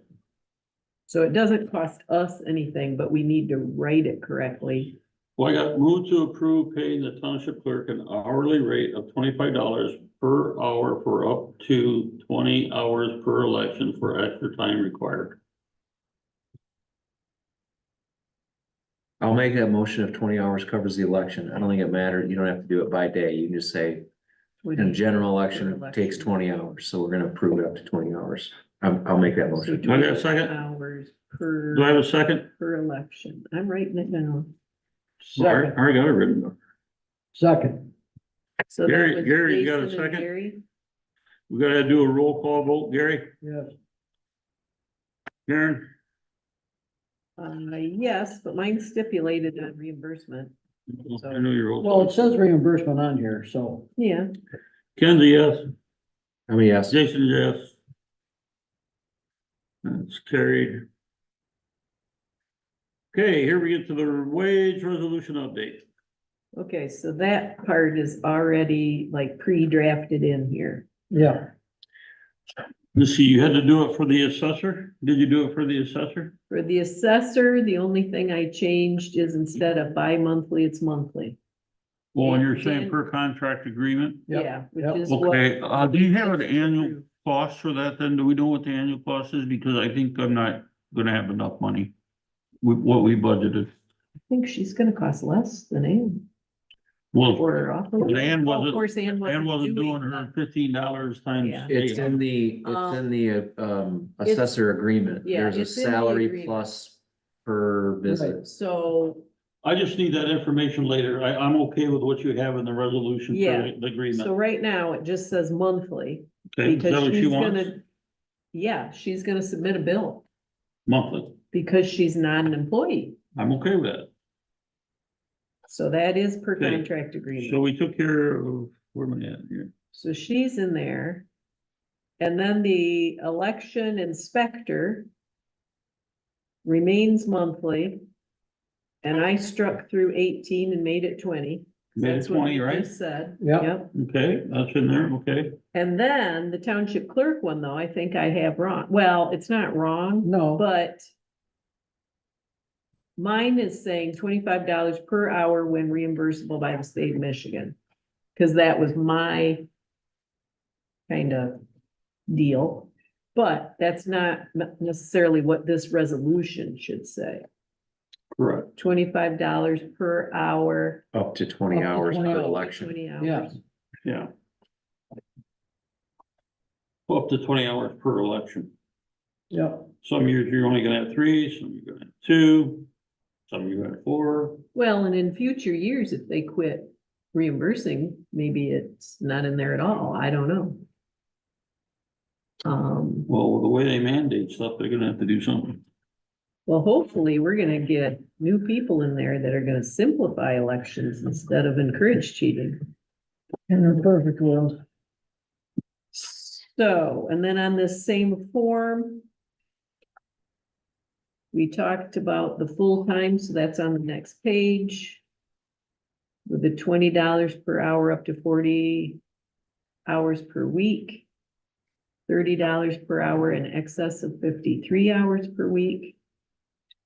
So it doesn't cost us anything, but we need to write it correctly. Well, I got moved to approve paying the township clerk an hourly rate of $25 per hour for up to 20 hours per election for extra time required. I'll make that motion if 20 hours covers the election. I don't think it matters. You don't have to do it by day. You can just say, in general election takes 20 hours, so we're gonna approve it up to 20 hours. I'll make that So motion. Do I got a second? hours Do I have a second? per election. I'm writing it down. I already got it written down. Second, So that Gary- was Gary, you got a Jason and second? Gary? We gotta do a roll call vote, Gary, yes. Karen, Yes, but mine's stipulated on reimbursement. I know you're. Well, it says reimbursement on here, so. Yeah, Kenzie, yes. I mean, yes, Jason, yes. That's carried. Okay, here we get to the wage resolution update. okay, so that part is already like pre-drafted in here. Yeah, Let's see, you had to do it for the assessor? Did you do it for the assessor? For the assessor, the only thing I changed is instead of bi-monthly, it's monthly. Well, and you're And saying Jan- per contract agreement? Yep, Yeah, which yep. is what. Okay, do you have an annual cost for that then? Do we know what the annual cost is? Because I think I'm not gonna have enough money with what we budgeted. I think she's gonna cost less than Ann. Well, Or off. Ann Of wasn't, course, Ann Ann wasn't doing her that. $15 times Yeah. it's 8. in the, assessor agreement. yeah, There's a it's in the salary agreement. plus per visit. So, I just need that information later. I'm okay with what you have in the resolution for Yeah. the agreement. so right now it just says monthly. Okay, is that Because what she she's wants? gonna, yeah, she's gonna submit a bill Monthly. because she's not an employee. I'm okay with that. So that is per Okay. contract So agreement. we took care of, where am I at here? So she's in there. And then the election inspector remains monthly. And I struck through 18 and made it 20. Made it That's what 20, you right? just said. Yep. Yep. Okay, that's in there, okay. And then the township clerk one, though, I think I have wrong. Well, it's not wrong, no, but mine is saying $25 per hour when reimbursable by the state of Michigan. Cause that was my kind of deal, but that's not necessarily what this resolution should say. Correct. $25 per hour. Up to 20 Up to hours 20 per hours. election. 20 yeah, hours. Yeah. Up to 20 hours per election. yeah. Some years you're only gonna have 3, some you're gonna have 2, some you're gonna have 4. Well, and in future years, if they quit reimbursing, maybe it's not in there at all. I don't know. Well, the way they mandate stuff, they're gonna have to do something. Well, hopefully, we're gonna get new people in there that are gonna simplify elections instead of encourage cheating. In a perfect world. So, and then on this same form, we talked about the full-time, so that's on the next page. With the $20 per hour up to 40 hours per week. $30 per hour in excess of 53 hours per week.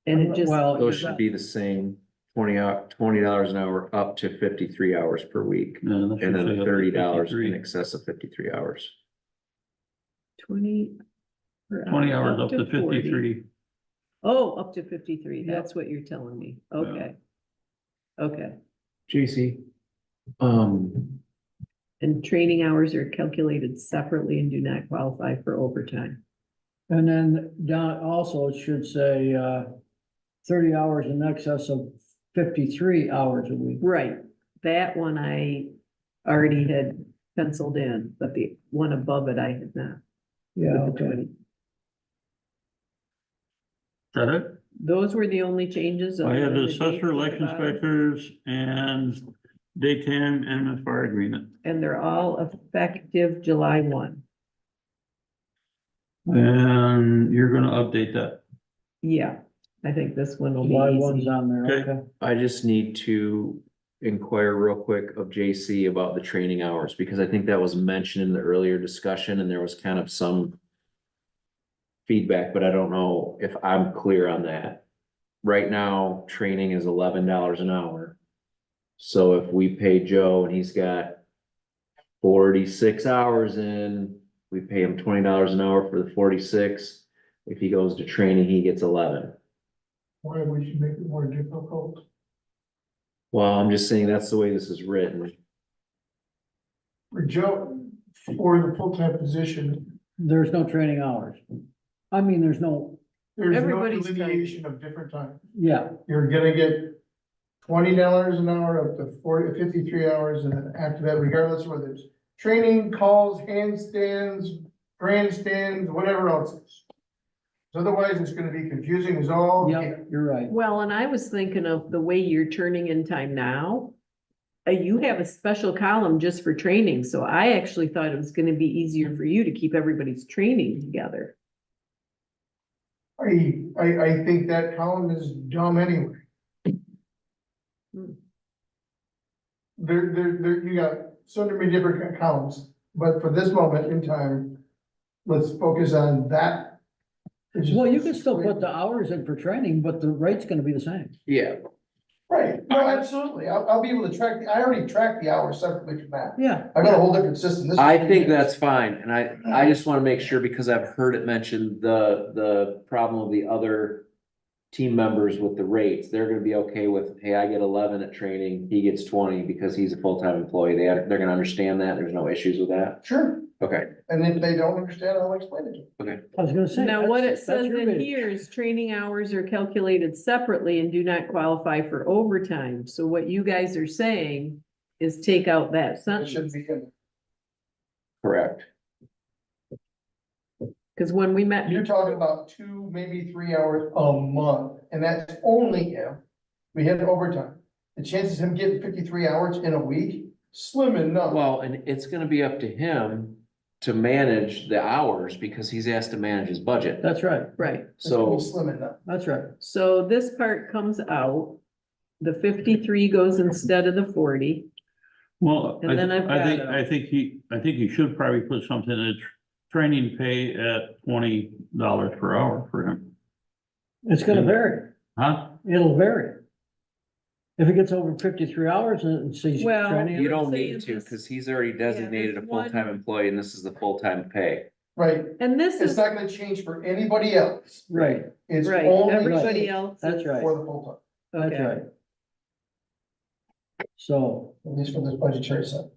And it just, Well, Those should be the same, $20 an hour up to 53 hours per week. Yeah, that should And then say up to $30 53. in excess of 53 hours. 20. per 20 hours up to 40. 53. Oh, up to 53, Yep. that's what you're telling me, okay. Okay, JC. and training hours are calculated separately and do not qualify for overtime. And then down also it should say, 30 hours in excess of 53 hours a week. Right, that one I already had penciled in, but the one above it I had not. Yeah, with the okay. 20. Is that it? Those were the only changes. I other had than the dates assessor, at the election bottom. inspectors, and daytime and the fire agreement. And they're all effective July 1. And you're gonna update that. Yeah, I think this one will be July easy. one's on there, Okay. okay. I just need to inquire real quick of JC about the training hours, because I think that was mentioned in the earlier discussion and there was kind of some feedback, but I don't know if I'm clear on that. Right now, training is $11 an hour. So if we pay Joe and he's got 46 hours in, we pay him $20 an hour for the 46. If he goes to training, he gets 11. Why we should make it more difficult? Well, I'm just saying that's the way this is written. For Joe, for the full-time position, There's no training hours. I mean, there's no, there's no Everybody's delineation of different time. yeah, You're gonna get $20 an hour up to 53 hours, and then after that, regardless of whether it's training, calls, handstands, grandstands, whatever else is. Otherwise, it's gonna be confusing as all. yeah, you're right. Well, and I was thinking of the way you're turning in time now. You have a special column just for training, so I actually thought it was gonna be easier for you to keep everybody's training together. I think that column is dumb anyway. Hmm. You got so many different columns, but for this moment in time, let's focus on that. Well, you can still put the hours in for training, but the rate's gonna be the same. Yeah. Right, no, absolutely, I'll be able to track, I already tracked the hours separately from that. Yeah. I got a whole different system. This is- I think that's fine, and I just wanna make sure, because I've heard it mentioned, the problem of the other team members with the rates, they're gonna be okay with, hey, I get 11 at training, he gets 20 because he's a full-time employee, they're gonna understand that, there's no issues with that? Sure, Okay, and if they don't understand, I'll explain it to them. I was gonna say. Now, what it that's says your in bid. here is training hours are calculated separately and do not qualify for overtime. So what you guys are saying is take out that It sentence. shouldn't be in. correct. Cause when we met, You're talking about 2, maybe 3 hours a month, and that's only if we had overtime. The chances of him getting 53 hours in a week, slim and none. Well, and it's gonna be up to him to manage the hours, because he's asked to manage his budget, That's right, right, It's gonna be so. slim and none. that's right. so this part comes out. The 53 goes instead of the 40. Well, And then I've got I think he should probably put something in training pay at $20 per hour for him, It's gonna vary. huh? It'll vary. If it gets over 53 hours and sees Well, training. You don't Saying need to, this- cause he's already designated a there's one- full-time employee, and this is the full-time pay. Right, And this it's is, not gonna change for anybody else. Right, It's right, only everybody else. that's is- right. for the full-time, that's Okay. right. So, at least for this budgetary side.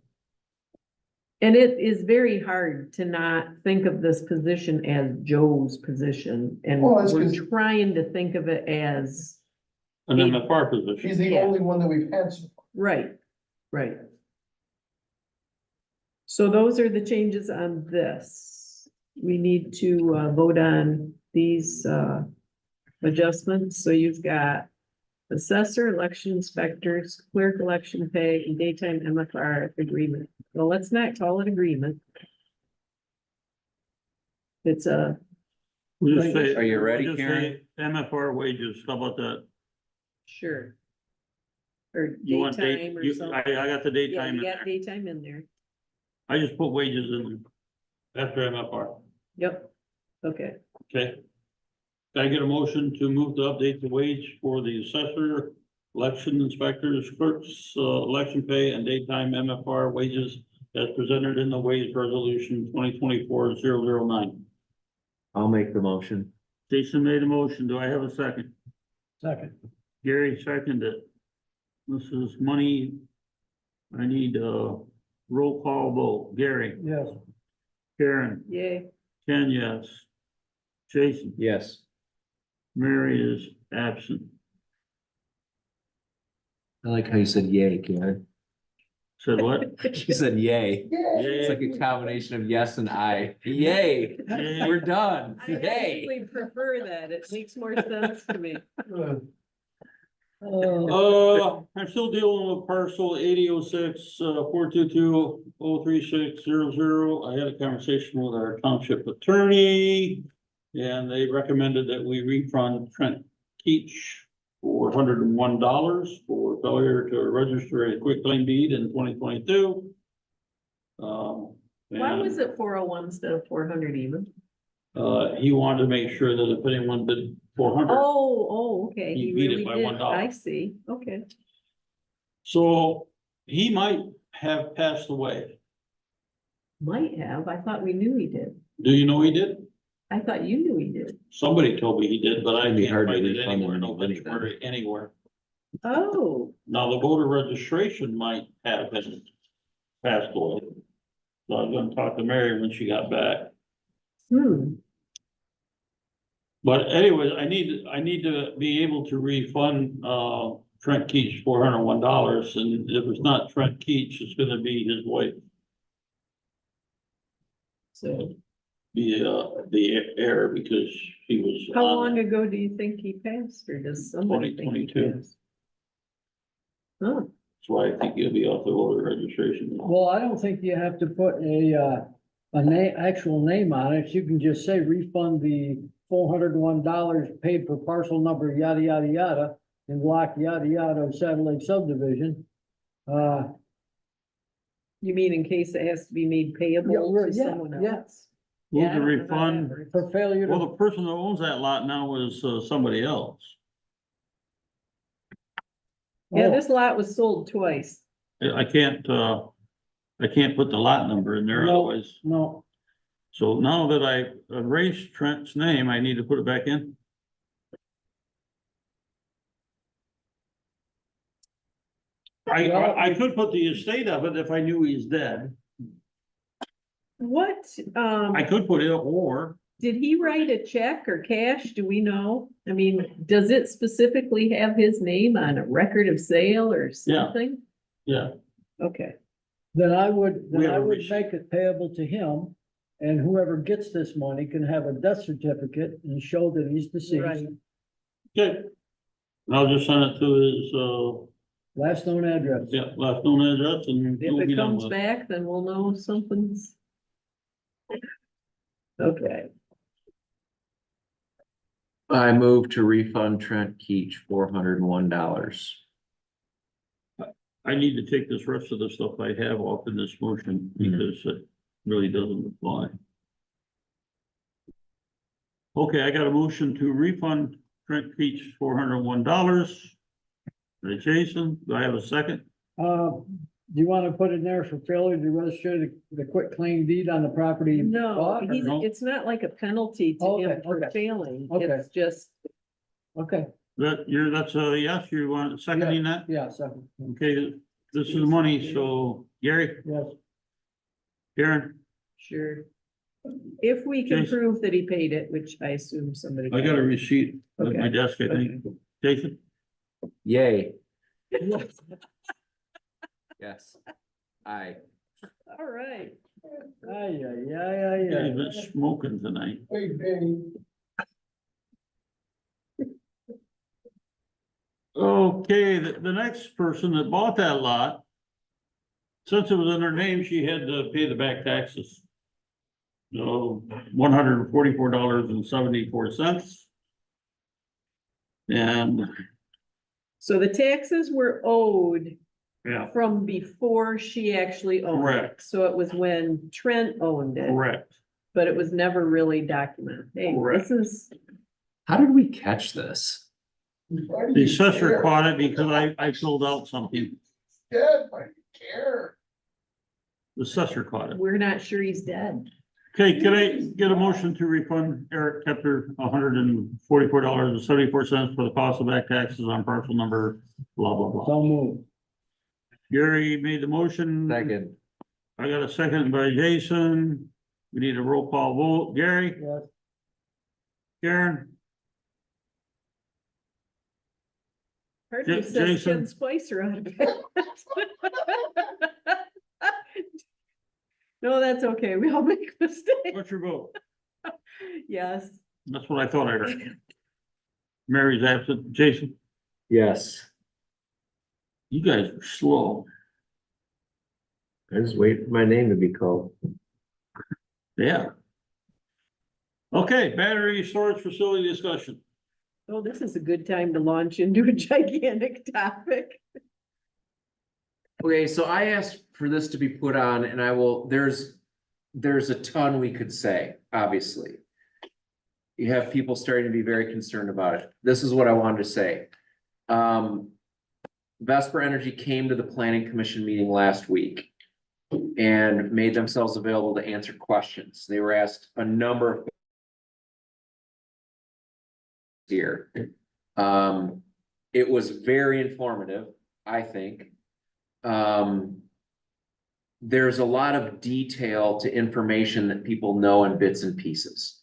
And it is very hard to not think of this position as Joe's position, and Well, that's we're 'cause- trying to think of it as, An MFR position. He's the Yeah. only one that we've had so far. right, right. So those are the changes on this. We need to vote on these adjustments, so you've got assessor, election inspectors, clerk election pay, and daytime MFR agreement. Well, let's not call it agreement. It's a, We'll just say- Are you ready, we'll just Karen? say MFR wages, how about that? sure. Or You want daytime or something. I got the Yeah, daytime you in got there. daytime in there. I just put wages in after MFR, Yep, okay. okay? Can I get a motion to move to update the wage for the assessor, election inspectors, clerks, election pay and daytime MFR wages as presented in the wage resolution 2024-009? I'll make the motion. Jason made a motion. Do I have a second? second, Gary seconded it. This is money. I need a roll call vote. Gary, yes. Karen, Yay. Ken, yes. Jason, Yes. Mary is absent. I like how you said yay, Karen. Said what? She said yay. It's like Yay. a combination of yes and I. Yay, Yay. we're done. I Yay. actually prefer that. It makes more sense to me. I'm still dealing with parcel 8006 422-03600. I had a conversation with our township attorney. And they recommended that we refund Trent Keach $401 for failure to register a quitclaim deed in 2022. Why was it 401 instead of 400 even? He wanted to make sure that if anyone did 400. Okay. He He beat it really by did. $1. I see. Okay. So he might have passed away. Might have. I thought we knew he did. Do you know he did? I thought you knew he did. Somebody told me he did, but I It'd be can't hard to find it refund anywhere, him no money anywhere. Oh, Now, the voter registration might have been passed away. So I was gonna talk to Mary when she got back. But anyways, I need to be able to refund, Trent Keach $401, and if it's not Trent Keach, it's gonna be his wife. so The heir, because he was. how on long ago do you think he passed, or does somebody think he 2022. passed? Oh, That's why I think he'll be off the voter registration. Well, I don't think you have to put a actual name on it. You can just say refund the $401 paid for parcel number, yada, yada, yada, and block yada, yada of Satellite subdivision. you mean in case it has to be made payable to Yeah, someone yeah. else? Move Yeah, I the don't know how that refund. works. For failure Well, to, the person that owns that lot now is somebody else. Yeah, oh, this lot was sold twice. I can't put the lot number in there No. otherwise. no, So now that I erased Trent's name, I need to put it back in. I could put the estate of it if I knew he's dead. What, I could put it, or did he write a check or cash? Do we know? I mean, does it specifically have his name on a record of sale or Yeah. something? yeah, Okay, then I would We have a make receipt. it payable to him. And whoever gets this money can have a death certificate and show that he's deceased. right. okay. I'll just send it to his, Last known address. yeah, last known address and. If we'll be it done comes with it. back, then we'll know something's. Okay, I move to refund Trent Keach $401. I need to take this rest of the stuff I have off in this motion because it really doesn't apply. Okay, I got a motion to refund Trent Keach $401. Hey, Jason, do I have a second? Do you want to put in there for failure to register the quit claim deed on the property? you no, bought, or no? it's not like a penalty to him Okay, for okay. failing. Okay. It's just, Okay, That's a yes, you want seconding that? yeah, second, Okay, this is money, so Gary, yes. Karen, sure. If we can Jason. prove that he paid it, which I assume somebody. I got a receipt at my Okay. desk, I think. Jason? Yay. Yes. Aye. All right. Ay, ay, ay, ay, Yeah, ay. you've been smoking tonight. Hey, Benny. Okay, the next person that bought that lot, since it was in her name, she had to pay the back taxes. So $144.74. And, So the taxes were owed yeah, from before she actually owned it. Correct. So it was when Trent owned it, correct. but it was never really documented. Hey, Correct. this is, How did we catch this? Why do The you assessor care? caught it because I filled out something. Dad, why do you care? The assessor caught it. we're not sure he's dead. Okay, can I get a motion to refund Eric Kepler $144.74 for the cost of back taxes on parcel number blah, blah, blah. So move. Gary made the motion. Second. I got a second by Jason. We need a roll call vote. Gary, Yes. Karen, Hard to set Jason? Ken Spicer out of bed. No, that's okay. We all make mistakes. what's your vote? Yes. That's what I thought I heard. Mary's absent. Jason, Yes. you guys are slow. I just wait for my name to be called. Yeah. Okay, battery storage facility discussion. Oh, this is a good time to launch into a gigantic topic. Okay, so I asked for this to be put on and there's a ton we could say, obviously. You have people starting to be very concerned about it. This is what I wanted to say. Vesper Energy came to the planning commission meeting last week and made themselves available to answer questions. They were asked a number of here. It was very informative, I think. There's a lot of detail to information that people know in bits and pieces.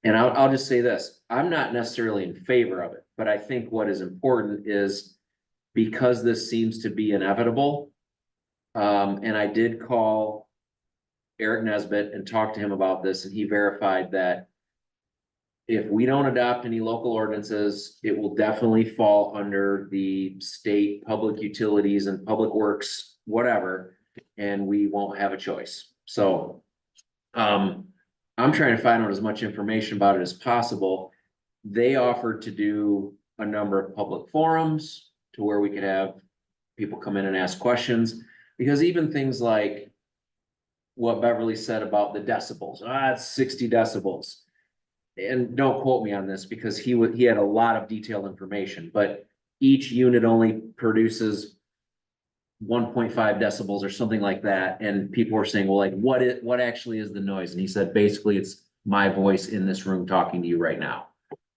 And I'll just say this, I'm not necessarily in favor of it, but I think what is important is because this seems to be inevitable. And I did call Eric Nesbitt and talk to him about this, and he verified that if we don't adopt any local ordinances, it will definitely fall under the state public utilities and public works, whatever, and we won't have a choice. So, I'm trying to find out as much information about it as possible. They offered to do a number of public forums to where we could have people come in and ask questions, because even things like what Beverly said about the decibels, it's 60 decibels. And don't quote me on this because he had a lot of detailed information, but each unit only produces 1.5 decibels or something like that. And people were saying, well, like, what actually is the noise? And he said, basically, it's my voice in this room talking to you right now.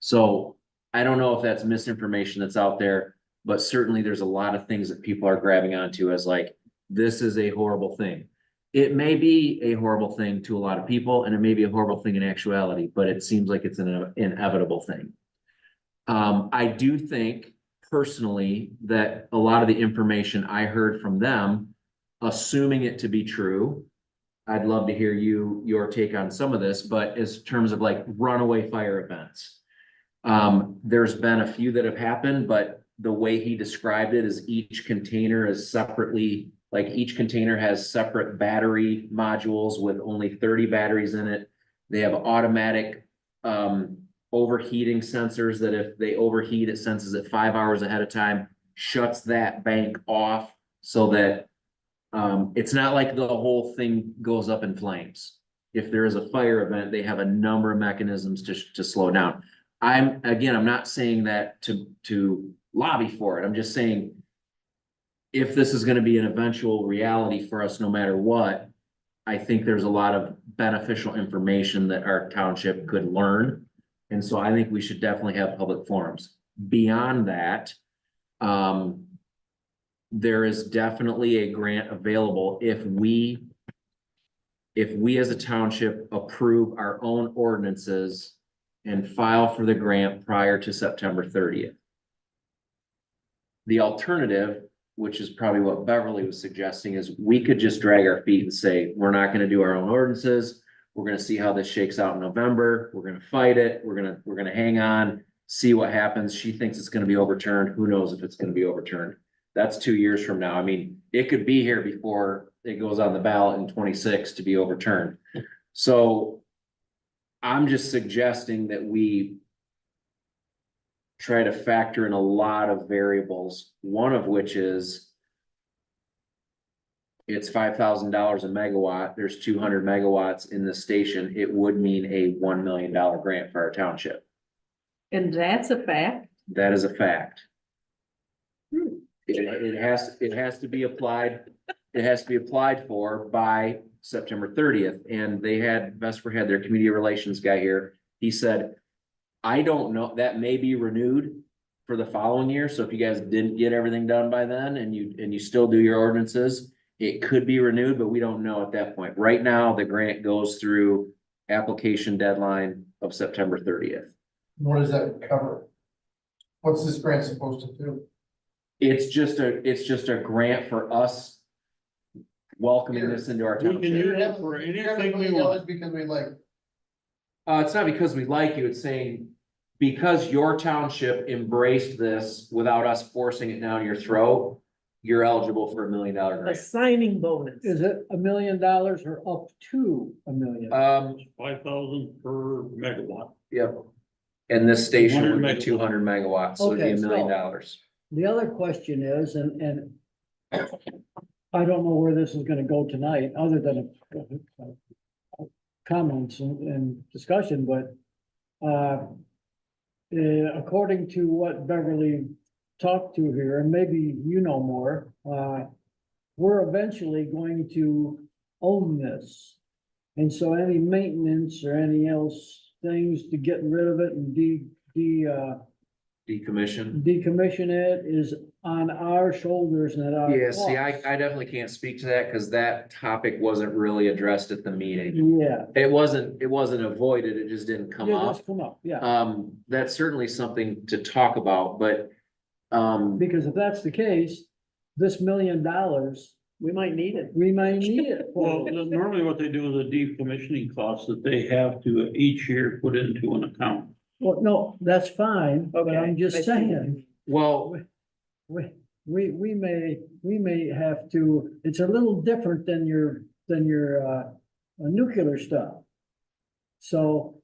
So I don't know if that's misinformation that's out there, but certainly there's a lot of things that people are grabbing onto as like, this is a horrible thing. It may be a horrible thing to a lot of people, and it may be a horrible thing in actuality, but it seems like it's an inevitable thing. I do think personally that a lot of the information I heard from them, assuming it to be true, I'd love to hear your take on some of this, but as terms of like runaway fire events, there's been a few that have happened, but the way he described it is each container is separately, like each container has separate battery modules with only 30 batteries in it. They have automatic overheating sensors that if they overheat, it senses it 5 hours ahead of time, shuts that bank off so that it's not like the whole thing goes up in flames. If there is a fire event, they have a number of mechanisms to slow down. I'm not saying that to lobby for it. I'm just saying if this is going to be an eventual reality for us, no matter what, I think there's a lot of beneficial information that our township could learn. And so I think we should definitely have public forums. Beyond that, there is definitely a grant available if we as a township approve our own ordinances and file for the grant prior to September 30th. The alternative, which is probably what Beverly was suggesting, is we could just drag our feet and say, we're not going to do our own ordinances. We're going to see how this shakes out in November. We're going to fight it. We're going to hang on, see what happens. She thinks it's going to be overturned. Who knows if it's going to be overturned? That's 2 years from now. I mean, it could be here before it goes on the ballot in 26 to be overturned. So I'm just suggesting that we try to factor in a lot of variables, one of which is it's $5,000 a megawatt. There's 200 megawatts in the station. It would mean a $1 million grant for our township. And that's a fact. That is a fact. It has to be applied. It has to be applied for by September 30th. And Vesper had their community relations guy here. He said, I don't know, that may be renewed for the following year. So if you guys didn't get everything done by then and you still do your ordinances, it could be renewed, but we don't know at that point. Right now, the grant goes through application deadline of September 30th. What does that cover? What's this grant supposed to do? It's just a grant for us welcoming this into our We can township. use it for anything we want. Because we like, It's not because we like you, it's saying because your township embraced this without us forcing it down your throat, you're eligible for $1 million A grant. signing bonus. Is it $1 million or up to $1 million? 5,000 per megawatt. Yep. And this station 100 would be megawatts. 200 megawatts, so it'd be Okay, $1 million. The other question is, and I don't know where this is gonna go tonight, other than comments and discussion, but according to what Beverly talked to here, and maybe you know more, we're eventually going to own this. And so any maintenance or any else things to get rid of it and Decommission. decommission it is on our shoulders and at our Yeah, see, I cost. definitely can't speak to that because that topic wasn't really addressed at the meeting. Yeah, It wasn't avoided, it just didn't come yeah, up. just come up, yeah, That's certainly something to talk about, but, because if that's the case, this $1 million, We might need it. we might need it. Well, for- normally what they do is a decommissioning cost that they have to each year put into an account. Well, no, that's fine, but I'm Okay, just I see what you saying, mean. well, we may have to, it's a little different than your nuclear stuff. So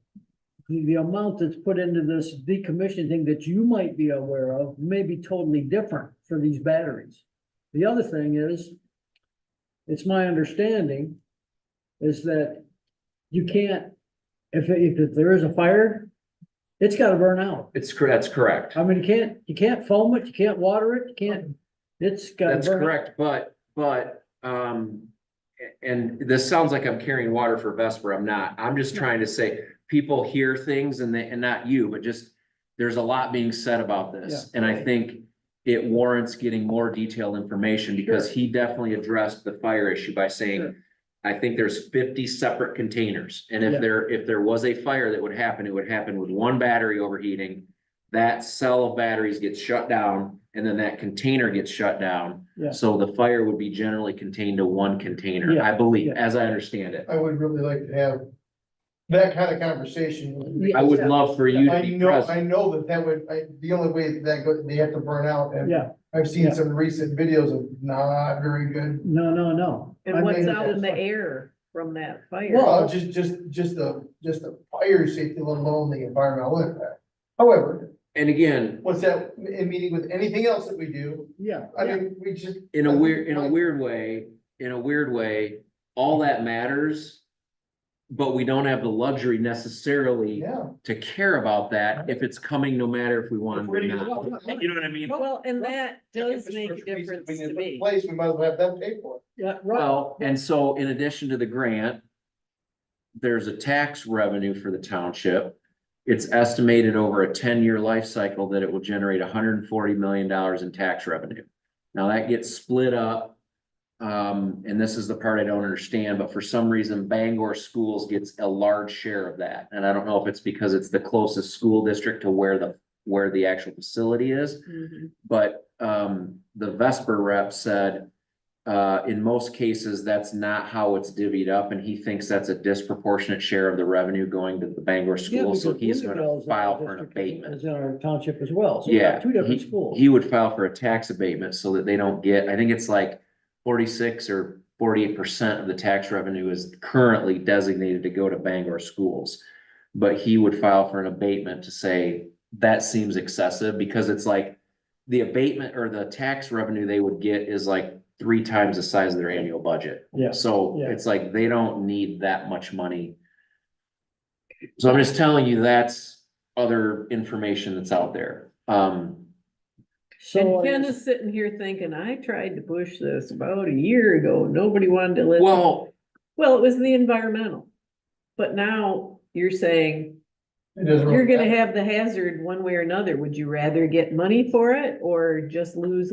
the amount that's put into this decommission thing that you might be aware of may be totally different for these batteries. The other thing is, it's my understanding is that you can't, if there is a fire, it's gotta burn out. that's correct. I mean, you can't foam it, you can't water it, you can't, it's gotta That's burn out. correct, but, and this sounds like I'm carrying water for Vesper, I'm not. I'm just trying to say, people hear things and not you, but just, there's a lot being said about this. And I think it warrants getting more detailed information because he definitely addressed the fire issue by saying, Sure. I think there's 50 separate containers. And Yeah. if there was a fire that would happen, it would happen with one battery overheating. That cell of batteries gets shut down and then that container gets shut down. Yeah. So the fire would be generally contained to one container, Yeah, I believe, yeah. as I understand it. I would really like to have that kind of conversation. Yeah. I would love for you to I be know, present. I know that would, the only way that goes, they have to burn out, and Yeah, I've seen Yeah. some recent videos of not very good. no. I And what's mean, out in the air from that fire? Well, just the fire safety, let alone the environmental impact. However, And again, what's that in meeting with anything else that we do? Yeah, I mean, we just. in a weird way, all that matters. But we don't have the luxury necessarily Yeah. to care about that if it's coming no matter if we want it or not. You know what I mean? Well, and that does make a difference to me. Place, we might as well have them pay for it. yeah, right. Well, and so in addition to the grant, there's a tax revenue for the township. It's estimated over a 10-year life cycle that it will generate $140 million in tax revenue. Now that gets split up. And this is the part I don't understand, but for some reason Bangor Schools gets a large share of that. And I don't know if it's because it's the closest school district to where the actual facility is. Mhm. But, the Vesper rep said, in most cases, that's not how it's divvied up, and he thinks that's a disproportionate share of the revenue going to the Bangor Yeah, school, so because he's gonna Bloomingdale's in our file for an district, abatement. is in our township as well, so we Yeah, got two different schools. he would file for a tax abatement so that they don't get, I think it's like 46 or 48% of the tax revenue is currently designated to go to Bangor schools. But he would file for an abatement to say that seems excessive because it's like the abatement or the tax revenue they would get is like 3 times the size of their annual budget. Yeah, So yeah. it's like they don't need that much money. So I'm just telling you, that's other information that's out there. So, And Ken is sitting here thinking, I tried to push this about a year ago. Nobody wanted to listen. Well, Well, it was the environmental. But now you're saying It doesn't you're really gonna matter. have the hazard one way or another. Would you rather get money for it or just lose?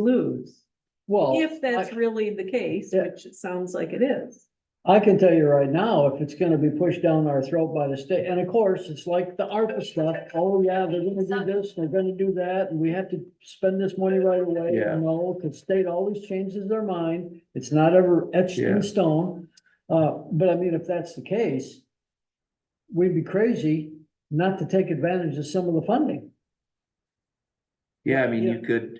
well, If that's really the case, Yeah. which it sounds like it is. I can tell you right now, if it's gonna be pushed down our throat by the state, and of course, it's like the ARPA stuff, oh yeah, they're gonna do this, they're gonna do that, and we have to spend this money right away. Yeah. No, the state always changes their mind, it's not ever etched Yeah. in stone. But I mean, if that's the case, we'd be crazy not to take advantage of some of the funding. yeah, I mean, you could,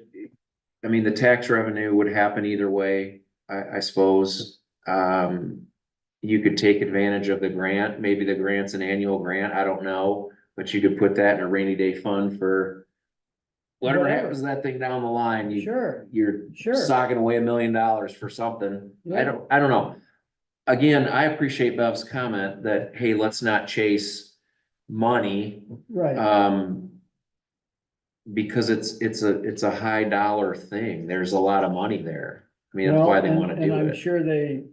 I mean, the tax revenue would happen either way, I suppose. You could take advantage of the grant, maybe the grant's an annual grant, I don't know. but you could put that in a rainy day fund for whatever Whatever. happens to that thing down the line, Sure, you're sure. socking away $1 million for something. Yeah. I don't know. Again, I appreciate Bev's comment that, hey, let's not chase money. Right. Because it's a high dollar thing. There's a lot of money there. I mean, that's Well, why they and- wanna And do I'm it. sure they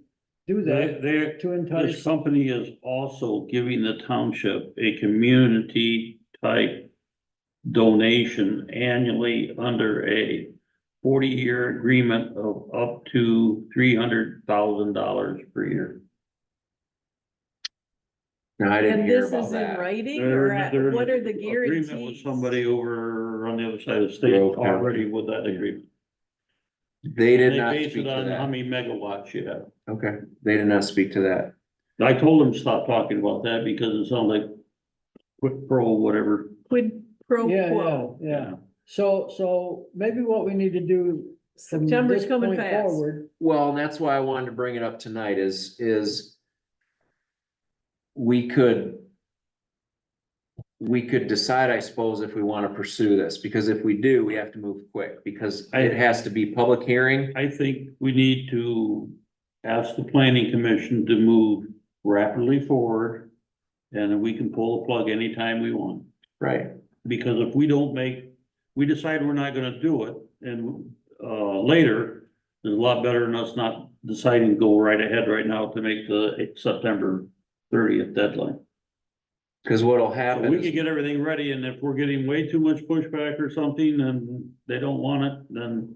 do that They, to this entice. company is also giving the township a community type donation annually under a 40-year agreement of up to $300,000 per year. No, I didn't And hear this about is in that. writing, or There's what are the agreement with guarantees? somebody over on the other side of the state Grove County. already with that agreement. They did They not base speak it to on how that. many megawatts you have. Okay, they did not speak to that. I told them to stop talking about that because it sounded like quick pro, whatever. Quid pro Yeah, quo. yeah. So maybe what we need to do. from September's this coming point fast. forward, Well, and that's why I wanted to bring it up tonight is we could decide, I suppose, if we want to pursue this, because if we do, we have to move quick, because it has to be public hearing. I think we need to ask the planning commission to move rapidly forward. And then we can pull the plug anytime we want. Right. Because if we decide we're not gonna do it and, later, it's a lot better than us not deciding to go right ahead right now to make the September 30th deadline. Cause what'll So happen we is, could get everything ready, and if we're getting way too much pushback or something, and they don't want it, then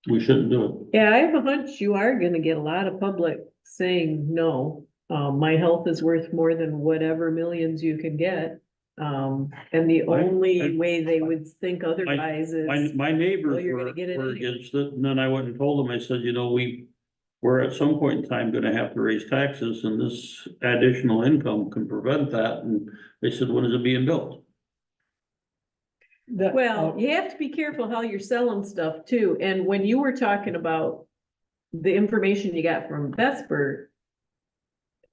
we shouldn't do it. Yeah, I have a hunch you are gonna get a lot of public saying no. My health is worth more than whatever millions you can get. And the only way they would think otherwise is, My neighbors Well, you're gonna were get it were anyway. against it, and then I went and told them, I said, we're at some point in time gonna have to raise taxes, and this additional income can prevent that, and they said, when is it being built? well, you have to be careful how you're selling stuff too. And when you were talking about the information you got from Vesper,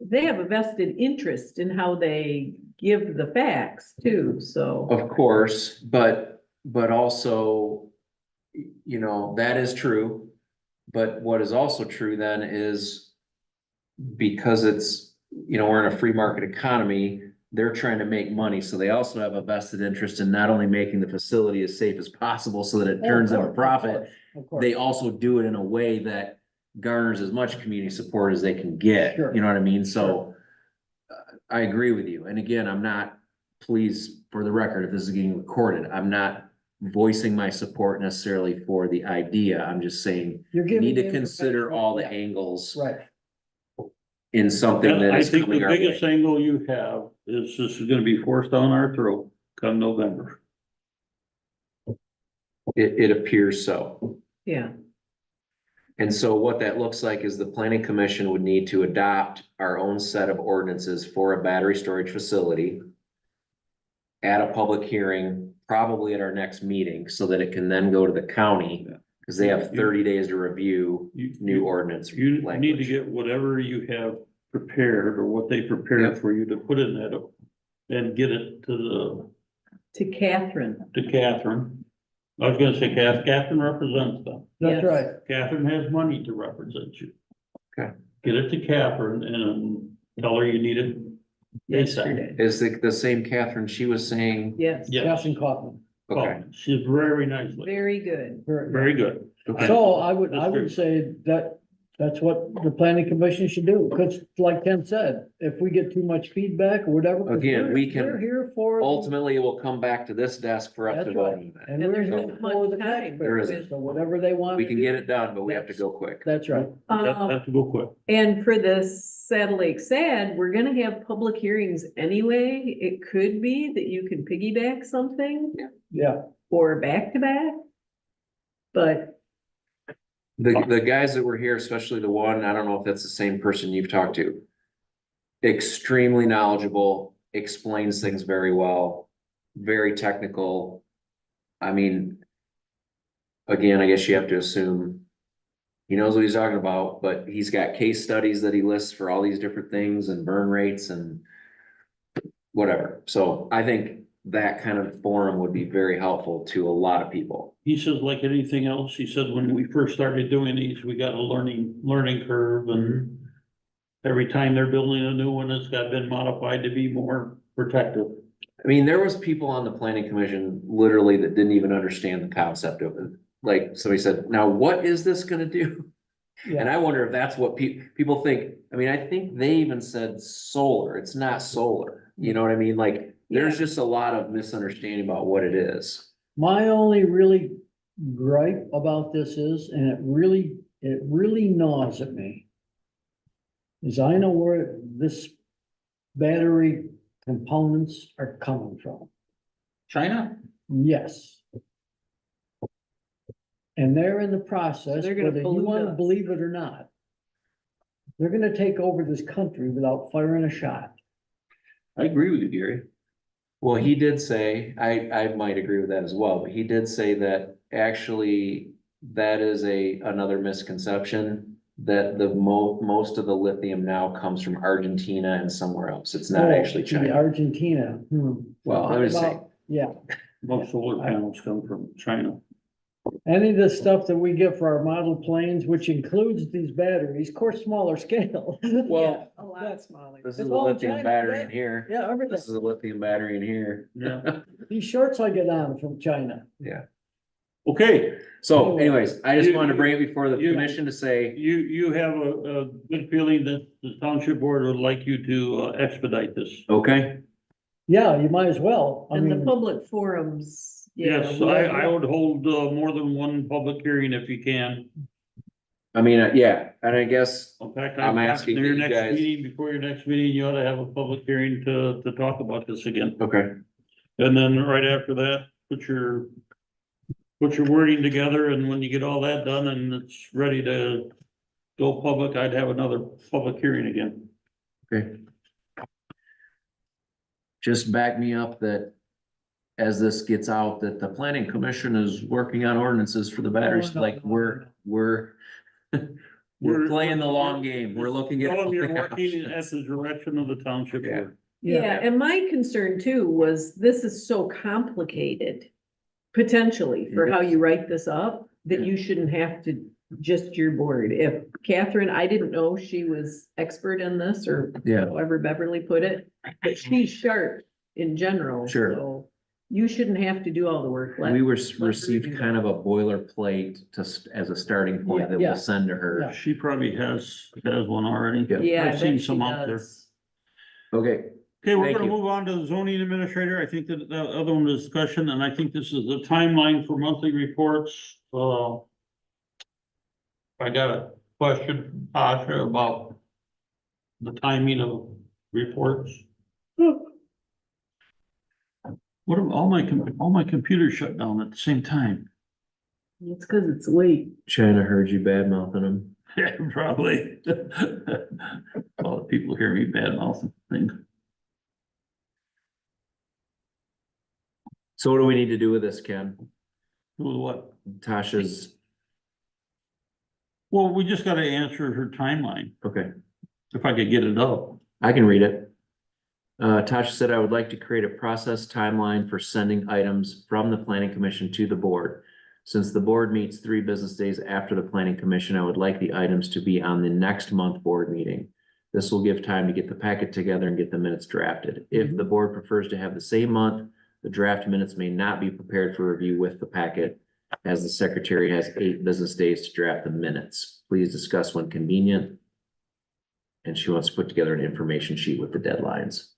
they have a vested interest in how they give the facts too, so. of course, but also, that is true. But what is also true then is because it's, we're in a free market economy, they're trying to make money. So they also have a vested interest in not only making the facility as safe as possible so that it turns them a profit. They also do it in a way that garners as much community support as they can get, Sure. you know what I mean? So I agree with you. And again, I'm not, please, for the record, if this is getting recorded, I'm not voicing my support necessarily for the idea. I'm just saying, You're you giving need to the consider information, all the yeah. angles Right. in something And that I is think the coming our way. biggest angle you have is this is gonna be forced down our throat come November. It appears so. Yeah, And so what that looks like is the planning commission would need to adopt our own set of ordinances for a battery storage facility at a public hearing, probably at our next meeting, so that it can then go to the county, because they have 30 days to review new ordinance You need to language. get whatever you have prepared or what they prepared Yep. for you to put in that and get it to Catherine. Catherine. I was gonna say Catherine represents them. That's Yes. right. Catherine has money to represent you. Okay. Get it to Catherine and tell her you need it. Yesterday. Is the same Catherine she was saying? Yes, Yes. Captain Kaufman. Okay. Oh, she's very nice lady, very good. very good. Okay. So I would That's great. say that's what the planning commission should do, because like Ken said, if we get too much feedback or whatever. 'cause Again, we're- we can- We're here for. Ultimately, it will come back to this desk for us to That's vote right. on that. And And we're there's here not for much the time. taxpayers, There isn't. so whatever they want. We to can do, get it done, but we have to go quick. That's right. Have to go quick. And for the Saddle Lake SAD, we're gonna have public hearings anyway. It could be that you can piggyback something Yeah. or back to back. But The guys that were here, especially the one, I don't know if that's the same person you've talked to. Extremely knowledgeable, explains things very well, very technical. I mean, again, I guess you have to assume he knows what he's talking about, but he's got case studies that he lists for all these different things and burn rates and whatever. So I think that kind of forum would be very helpful to a lot of people. He says like anything else, he said when we first started doing these, we got a learning curve and every time they're building a new one, it's been modified to be more protective. I mean, there was people on the planning commission literally that didn't even understand the concept of it. Like, somebody said, now what is this gonna do? And I wonder if that's what people think. I mean, I think they even said solar. It's not solar. You know what I mean? Like, there's just a lot of misunderstanding about what it is. My only really gripe about this is, and it really gnaws at me, is I know where this battery components are coming from. China? Yes. And they're in the process, They're gonna whether you pollute wanna us. believe it or not. They're gonna take over this country without firing a shot. I agree with you, Gary. Well, he did say, I might agree with that as well, but he did say that actually that is another misconception. That the most of the lithium now comes from Argentina and somewhere else. It's not Oh, actually gee, China. Argentina, Well, I'm just saying. Yeah, Most solar panels come from China. any of the stuff that we get for our model planes, which includes these batteries, of course, smaller scale. Well, A lot smaller. this It's is a all lithium China, battery yeah. in here. Yeah, everything. This is a lithium battery in here. Yeah. These shorts I get on from China. Okay, So anyways, I just wanted to bring it before the You- commission to say, you have a good feeling that the township board would like you to expedite this. okay, Yeah, you might as well. I And the mean, public forums. yeah, Yes, we- I would hold more than one public hearing if you can. I mean, yeah, and I guess, In fact, I'm asking your you next guys- meeting, before your next meeting, you ought to have a public hearing to talk about this again. okay, And then right after that, put your wording together, and when you get all that done and it's ready to go public, I'd have another public hearing again. okay. Just back me up that as this gets out, that the planning commission is working on ordinances for the batteries, no, like no, we're We're- playing the long game. We're looking at. Tell them all you're the working at options. the direction of the township Yeah. board. Yeah, and my concern too was this is so complicated. Potentially for how you write this up, that you shouldn't have to just your board. If Catherine, I didn't know she was expert in this or Yeah, however Beverly put it, but she's sharp in general. Sure. So you shouldn't have to do all the work. Let- we were let her received do kind that. of a boilerplate as a starting point that Yeah. we'll send to her. Yeah. She probably has one already. Yeah. Yeah, I I've seen bet she some out there. does. Okay, Okay, we're Thank gonna you. move on to the zoning administrator. I think that the other one is discussion, and I think this is the timeline for monthly reports. I got a question, Tasha, about the timing of reports. What if all my computers shut down at the same time? It's cause it's late. China heard you bad mouthing them. Yeah, probably. All the people hear me bad mouthing things. So what do we need to do with this, Ken? With what? Tasha's, Well, we just gotta answer her timeline, okay, if I could get it up. I can read it. Tasha said, I would like to create a process timeline for sending items from the planning commission to the board. Since the board meets 3 business days after the planning commission, I would like the items to be on the next month board meeting. This will give time to get the packet together and get the minutes drafted. If the board prefers to have the same month, the draft minutes may not be prepared for review with the packet, as the secretary has 8 business days to draft the minutes. Please discuss when convenient. And she wants to put together an information sheet with the deadlines.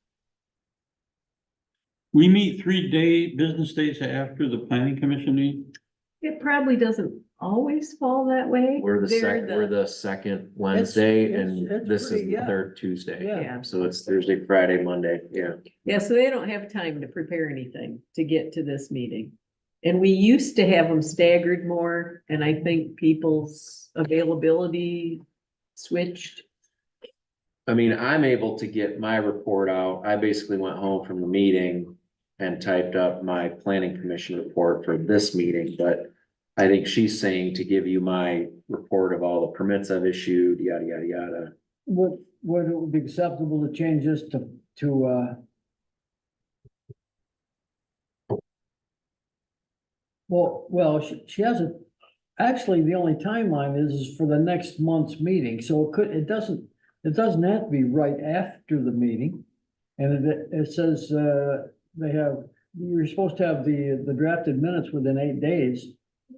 We meet 3 business days after the planning commission meeting. It probably doesn't always fall that way. We're They're the second Wednesday and it's this is pretty- the yeah. third Tuesday. Yeah. So it's Thursday, Friday, Monday, yeah. Yeah, so they don't have time to prepare anything to get to this meeting. And we used to have them staggered more, and I think people's availability switched. I mean, I'm able to get my report out. I basically went home from the meeting and typed up my planning commission report for this meeting, but I think she's saying to give you my report of all the permits I've issued, yada, yada, yada. would it be acceptable to change this to Well, she hasn't, actually, the only timeline is for the next month's meeting, so it doesn't have to be right after the meeting. And it says, you're supposed to have the drafted minutes within 8 days.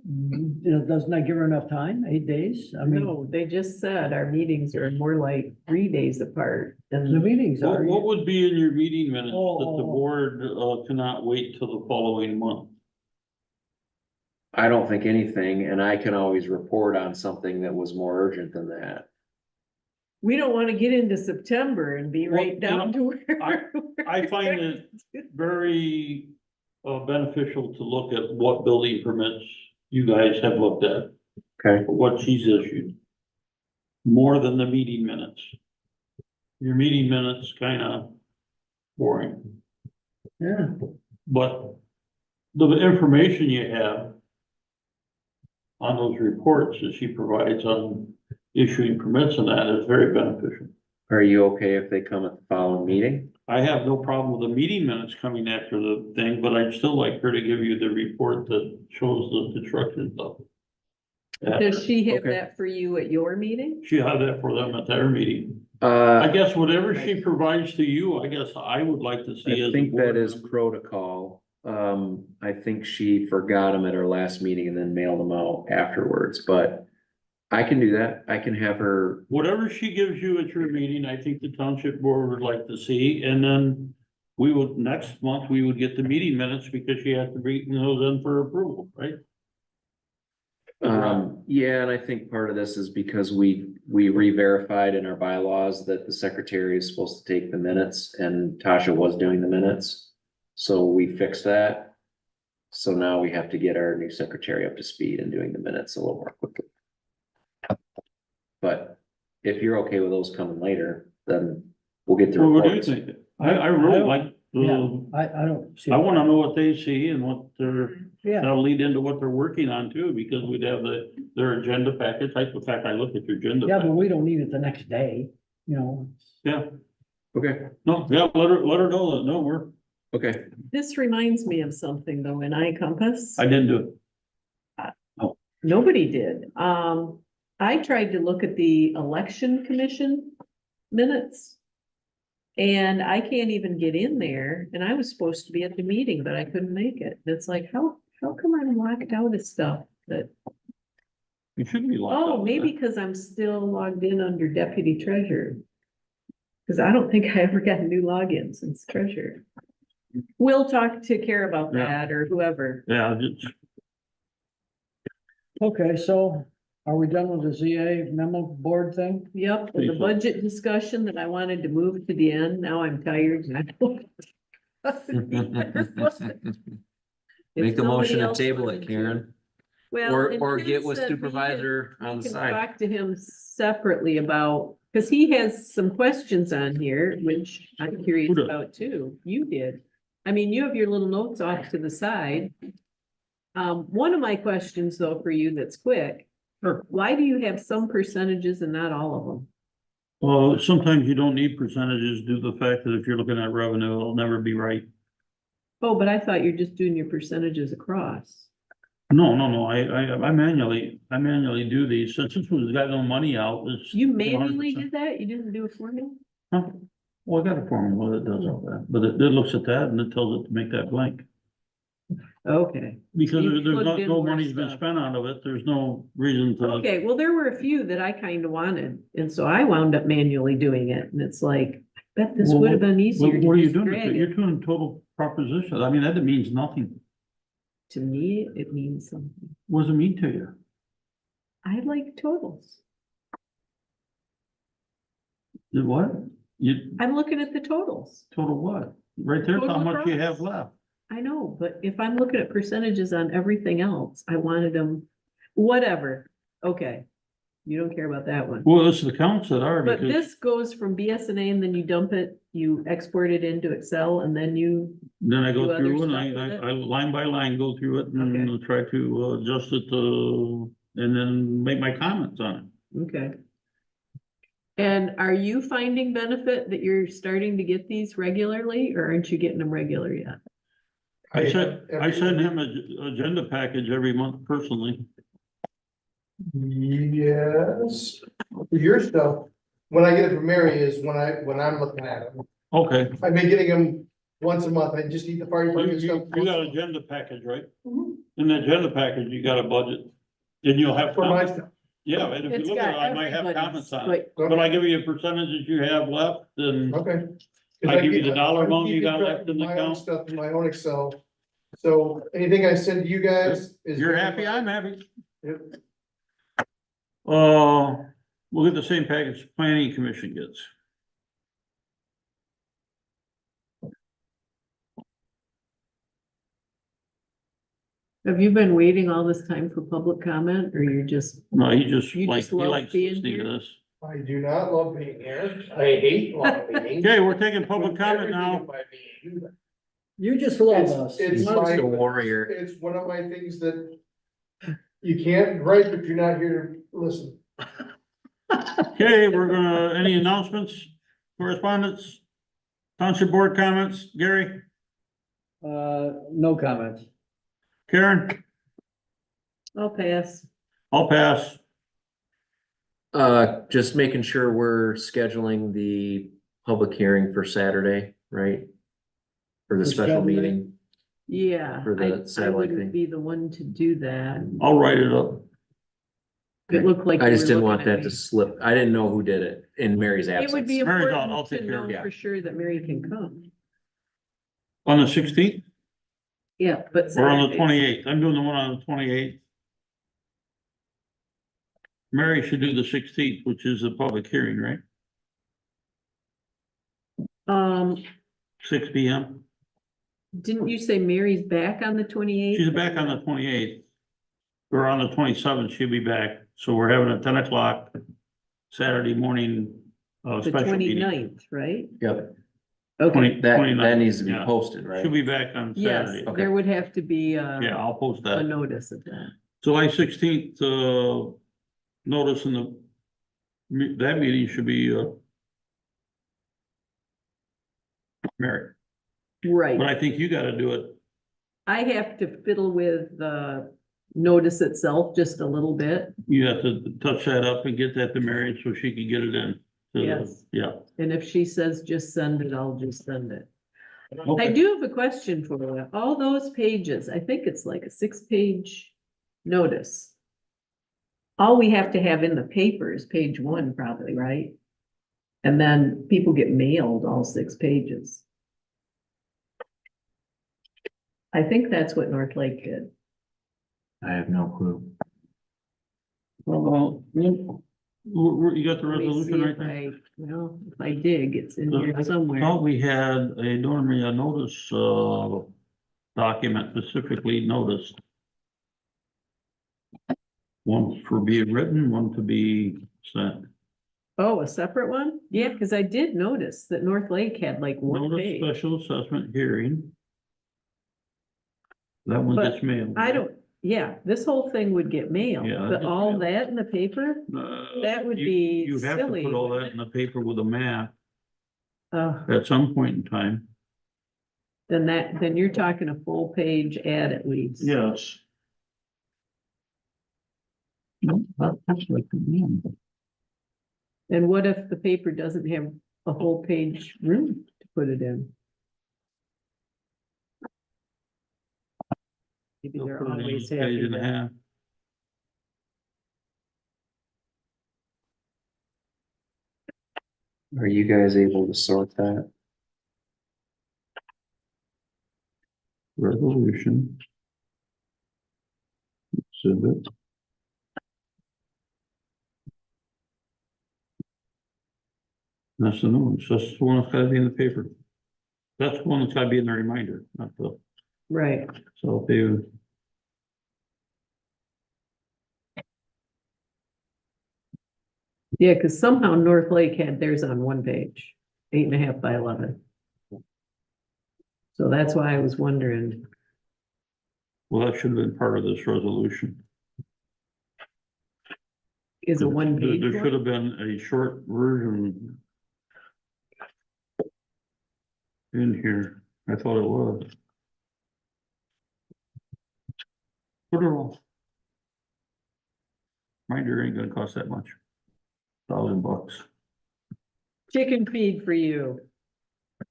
Doesn't that give her enough time, 8 days? I mean, No, they just said our meetings are more like 3 days apart the and meetings are. What would be in your meeting minutes that the Oh. board, cannot wait till the following month? I don't think anything, and I can always report on something that was more urgent than that. we don't want to get into September and be Well, right down to where. I find it very beneficial to look at what building permits you guys have looked at, Okay, what she's issued. More than the meeting minutes. Your meeting minutes kind of boring, Yeah, but the information you have on those reports that she provides on issuing permits and that is very beneficial. are you okay if they come at the following meeting? I have no problem with the meeting minutes coming after the thing, but I'd still like her to give you the report that shows the construction stuff. Does she have Okay. that for you at your meeting? She had that for them at their meeting. I I guess whatever she provides to you, I guess I would like to see as a think that board is member. protocol. I think she forgot them at our last meeting and then mailed them out afterwards, but I can do that. I can have her, Whatever she gives you at your meeting, I think the township board would like to see, and then we would, next month, we would get the meeting minutes because she has to bring those in for approval, right? yeah, and I think part of this is because we re-verified in our bylaws that the secretary is supposed to take the minutes and Tasha was doing the minutes. So we fixed that. So now we have to get our new secretary up to speed and doing the minutes a little more quickly. But if you're okay with those coming later, then we'll get the Well, what do you reports. think? I really like, yeah, I don't see. I wanna know what they see and what they're, Yeah, that'll lead into what they're working on too, because we'd have their agenda package. In fact, I looked at your agenda. yeah, but package. we don't need it the next day, you know. Yeah, Okay, no, yeah, let her know that, no, okay. This reminds me of something though, in iCompass. I didn't do it. Nobody did. I tried to look at the election commission minutes. And I can't even get in there, and I was supposed to be at the meeting, but I couldn't make it. It's like, how come I'm locked out of stuff that, You shouldn't be locked out. oh, of maybe that. because I'm still logged in under deputy treasurer. Cause I don't think I ever got a new login since treasurer. We'll talk to Kara about Yeah. that or whoever. Yeah, just, Okay, so are we done with the ZA memo board thing? Yep, Think the so. budget discussion that I wanted to move to the end, now I'm tired and I don't. Make the motion to else table wanted it, to. Karen, Well, and or Kim get with said we supervisor can- on we the can side. Talk to him separately about, cause he has some questions on here, which I'm curious Who does? about too. You did. I mean, you have your little notes off to the side. One of my questions though for you that's quick. Sure. Why do you have some percentages and not all of them? well, sometimes you don't need percentages due to the fact that if you're looking at revenue, it'll never be right. Oh, but I thought you're just doing your percentages across. No, I manually do these, since we've got no money out, it's. You manually 100%. did that? You didn't do a formula? Huh? Well, I got a formula that does all that, but it looks at that and it tells it to make that blank. Okay. Because You there's plugged in no more money's been stuff. spent out of it, there's no reason to. Okay, well, there were a few that I kind of wanted, and so I wound up manually doing it, and it's like, I bet this Well, would have been easier What are to you just doing? drag You're it. doing total proposition, I mean, that means nothing. To me, it means something. What does it mean to you? I like totals. Did what? You, I'm looking at the totals. total what? Right there's how Total much you across. have left. I know, but if I'm looking at percentages on everything else, I wanted them, whatever. Okay, you don't care about that one. Well, it's the counts that are, But because this goes from BSNA and then you dump it, you export it into Excel and then you, then I do go other through and stuff with I line by line, go through it and Okay. try to adjust it and then make my comments on it. okay. And are you finding benefit that you're starting to get these regularly or aren't you getting them regular yet? I send every- him a agenda package every month personally. Yes, your stuff, when I get it from Mary is when I'm looking at it. Okay, I've been getting them once a month, I just need the fire you, department stuff. you got an agenda package, right? Mhm. In the agenda package, you got a budget. And you'll have, For my comments. stuff, Yeah, and if you It's look at it, got I might have everybody's, comments on it. but But I give you a percentage that you have left, and okay. I give you the dollar I'm amount you keeping got track left in of the my own account. Stuff in my own Excel, so anything I send to you guys is. You're happy, I'm happy. Yep. We'll get the same package planning commission gets. have you been waiting all this time for public comment, or you're just, No, he just You like, just he love likes being listening to here? this. I do not love being here, I hate long meetings. Okay, we're taking public comment now. You just love It's- us. it's You my- He's a warrior. It's one of my things that you can't write, but you're not here to listen. Okay, we're gonna, any announcements, correspondence? Township board comments, Gary, No comments. Karen, I'll pass. I'll pass. Just making sure we're scheduling the public hearing for Saturday, right? For the For special Saturday? meeting. Yeah, For the I satellite thing. wouldn't be the one to do that. I'll write it up. It looked like. I you just were didn't looking want at that me. to slip. I didn't know who did it in Mary's It would be absence. Mary's on, I'll important take to care of know it. for sure that Mary can come. On the 16th Yeah, but. or on the Saturdays- 28th? I'm doing the one on the 28th. Mary should do the 16th, which is a public hearing, right? 6 P M. Didn't you say Mary's back on the 28th? She's back on the 28th. Or on the 27th, she'll be back. So we're having a 10 o'clock Saturday morning, The special meeting. 29th, right? Yep, Okay, that 29th, needs to be yeah. posted, right? She'll be back on yes, Saturday. Okay. there would have to be Yeah, I'll post a that. notice of that. July 16th, notice in that meeting should be, Mary, Right. but I think you gotta do it. I have to fiddle with the notice itself just a little bit. You have to touch that up and get that to Mary so she can get it in. to the- Yes. Yeah. And if she says just send it, I'll just send it. I Okay. do have a question for you. All those pages, I think it's like a 6-page notice. All we have to have in the paper is page 1 probably, right? And then people get mailed all 6 pages. I think that's what North Lake did. I have no clue. Well, you got the Let me resolution see right if there? well, if I dig, it's in here I somewhere. thought we had normally a notice, document specifically noticed. One for being written, one to be sent. Oh, a separate one? Yeah, because I did notice that North Lake had like one Notice page. special assessment hearing. That one But gets mailed. I don't, yeah, this whole thing would get mailed, Yeah, that but gets all mailed. that in the paper? That would be You have to silly, put all wouldn't that it? in the paper with a map Oh, at some point in time. then you're talking a full page ad at least. Yes. No, that's like, yeah. And what if the paper doesn't have a whole page room to put it in? Maybe They'll they're put it in always a page happy and a to. half. Are you guys able to sort that? Resolution. Exhibit. That's the new one, so that's the one that's gotta be in the paper. That's the one that's gotta be in the reminder, not the, Right, so if you. yeah, because somehow North Lake had theirs on one page, 8.5 by 11. So that's why I was wondering, Well, that should have been part of this resolution. is it one page? There should have been a short version. In here, I thought it was. Put it on. Grinder ain't gonna cost that much. $1,000. Chicken feed for you.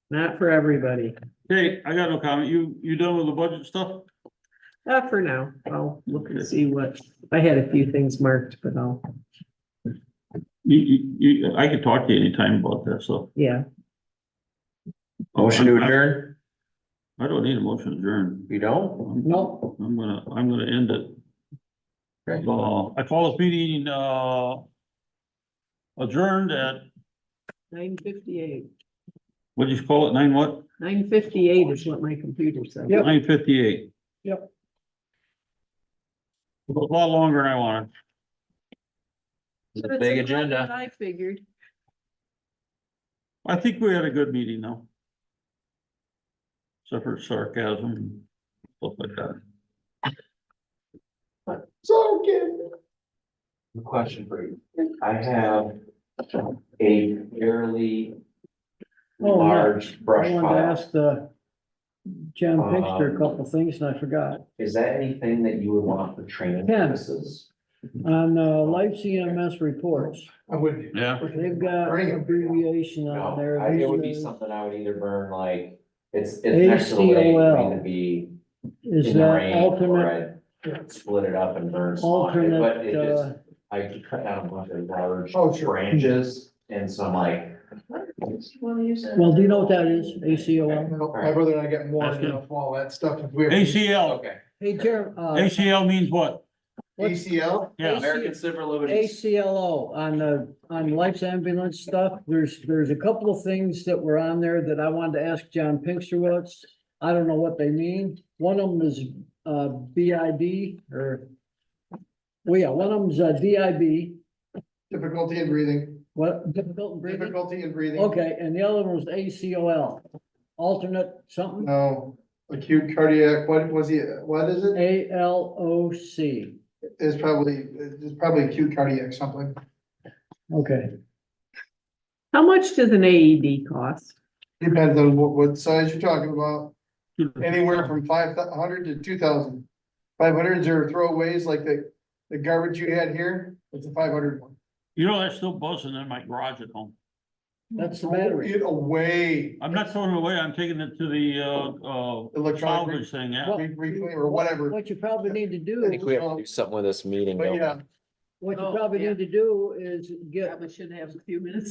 Not for everybody. Hey, I got no comment. You done with the budget stuff? For now, I'll look and see what, I had a few things marked, but I'll, I could talk to you anytime about that stuff. yeah. Motion to adjourn? I don't need a motion to adjourn. You don't? Nope. I'm gonna end it. Okay. I call this meeting, adjourned at, 9:58. what'd you call it, 9 what? 9:58 is what my computer said. Yep. 9:58. Yep. A lot longer than I wanted. It's a But it's big about agenda. what I figured. I think we had a good meeting though. Except for sarcasm and stuff like that. So, kid. Question for you. I have a fairly Oh, yeah. large brush I wanted to pile. ask John Pinkston a couple things and I forgot. Is that anything that you would want for training Ken. purposes? On, Life CMS reports, I would. Yeah. they've got Bring 'em. abbreviation on there. It would be These are- something I would either burn like, it's next to the lake, ACOL. it would be Is in the that rain, or alternate, I'd split it up and burn small, but it alternate, just, I could cut down a bunch of large Oh, sure. branches, and so I'm like. well, do you know what that is? ACOL? My brother and I got more Ask him. enough, all that stuff. If we have ACL, Okay. Hey, Jer, ACL means what? ACL, Yeah, American Civil Liberties. ACLO on Life's ambulance stuff, there's a couple of things that were on there that I wanted to ask John Pinksterwitz. I don't know what they mean. One of them is, BID or, well, yeah, one of them's DIB, difficulty in breathing, what, difficult in breathing? difficulty in breathing. Okay, and the other one was ACOL, alternate something, No, acute cardiac, what was he, what is it? ALOC. It's probably acute cardiac something. Okay, How much does an AED cost? Depends on what size you're talking about. Anywhere from 500 to 2,000. 500s are throwaways like the garbage you had here, it's a 500 one. you know, that's still buzzing in my garage at home. that's the Throw battery. it away. I'm not throwing it away, I'm taking it to the, Electronic salvage thing, yeah. reclaim or whatever. What you probably need to do, I think we have to do something with this meeting, But don't we? yeah, what you Oh, probably yeah. need to do is get Probably should have a few minutes.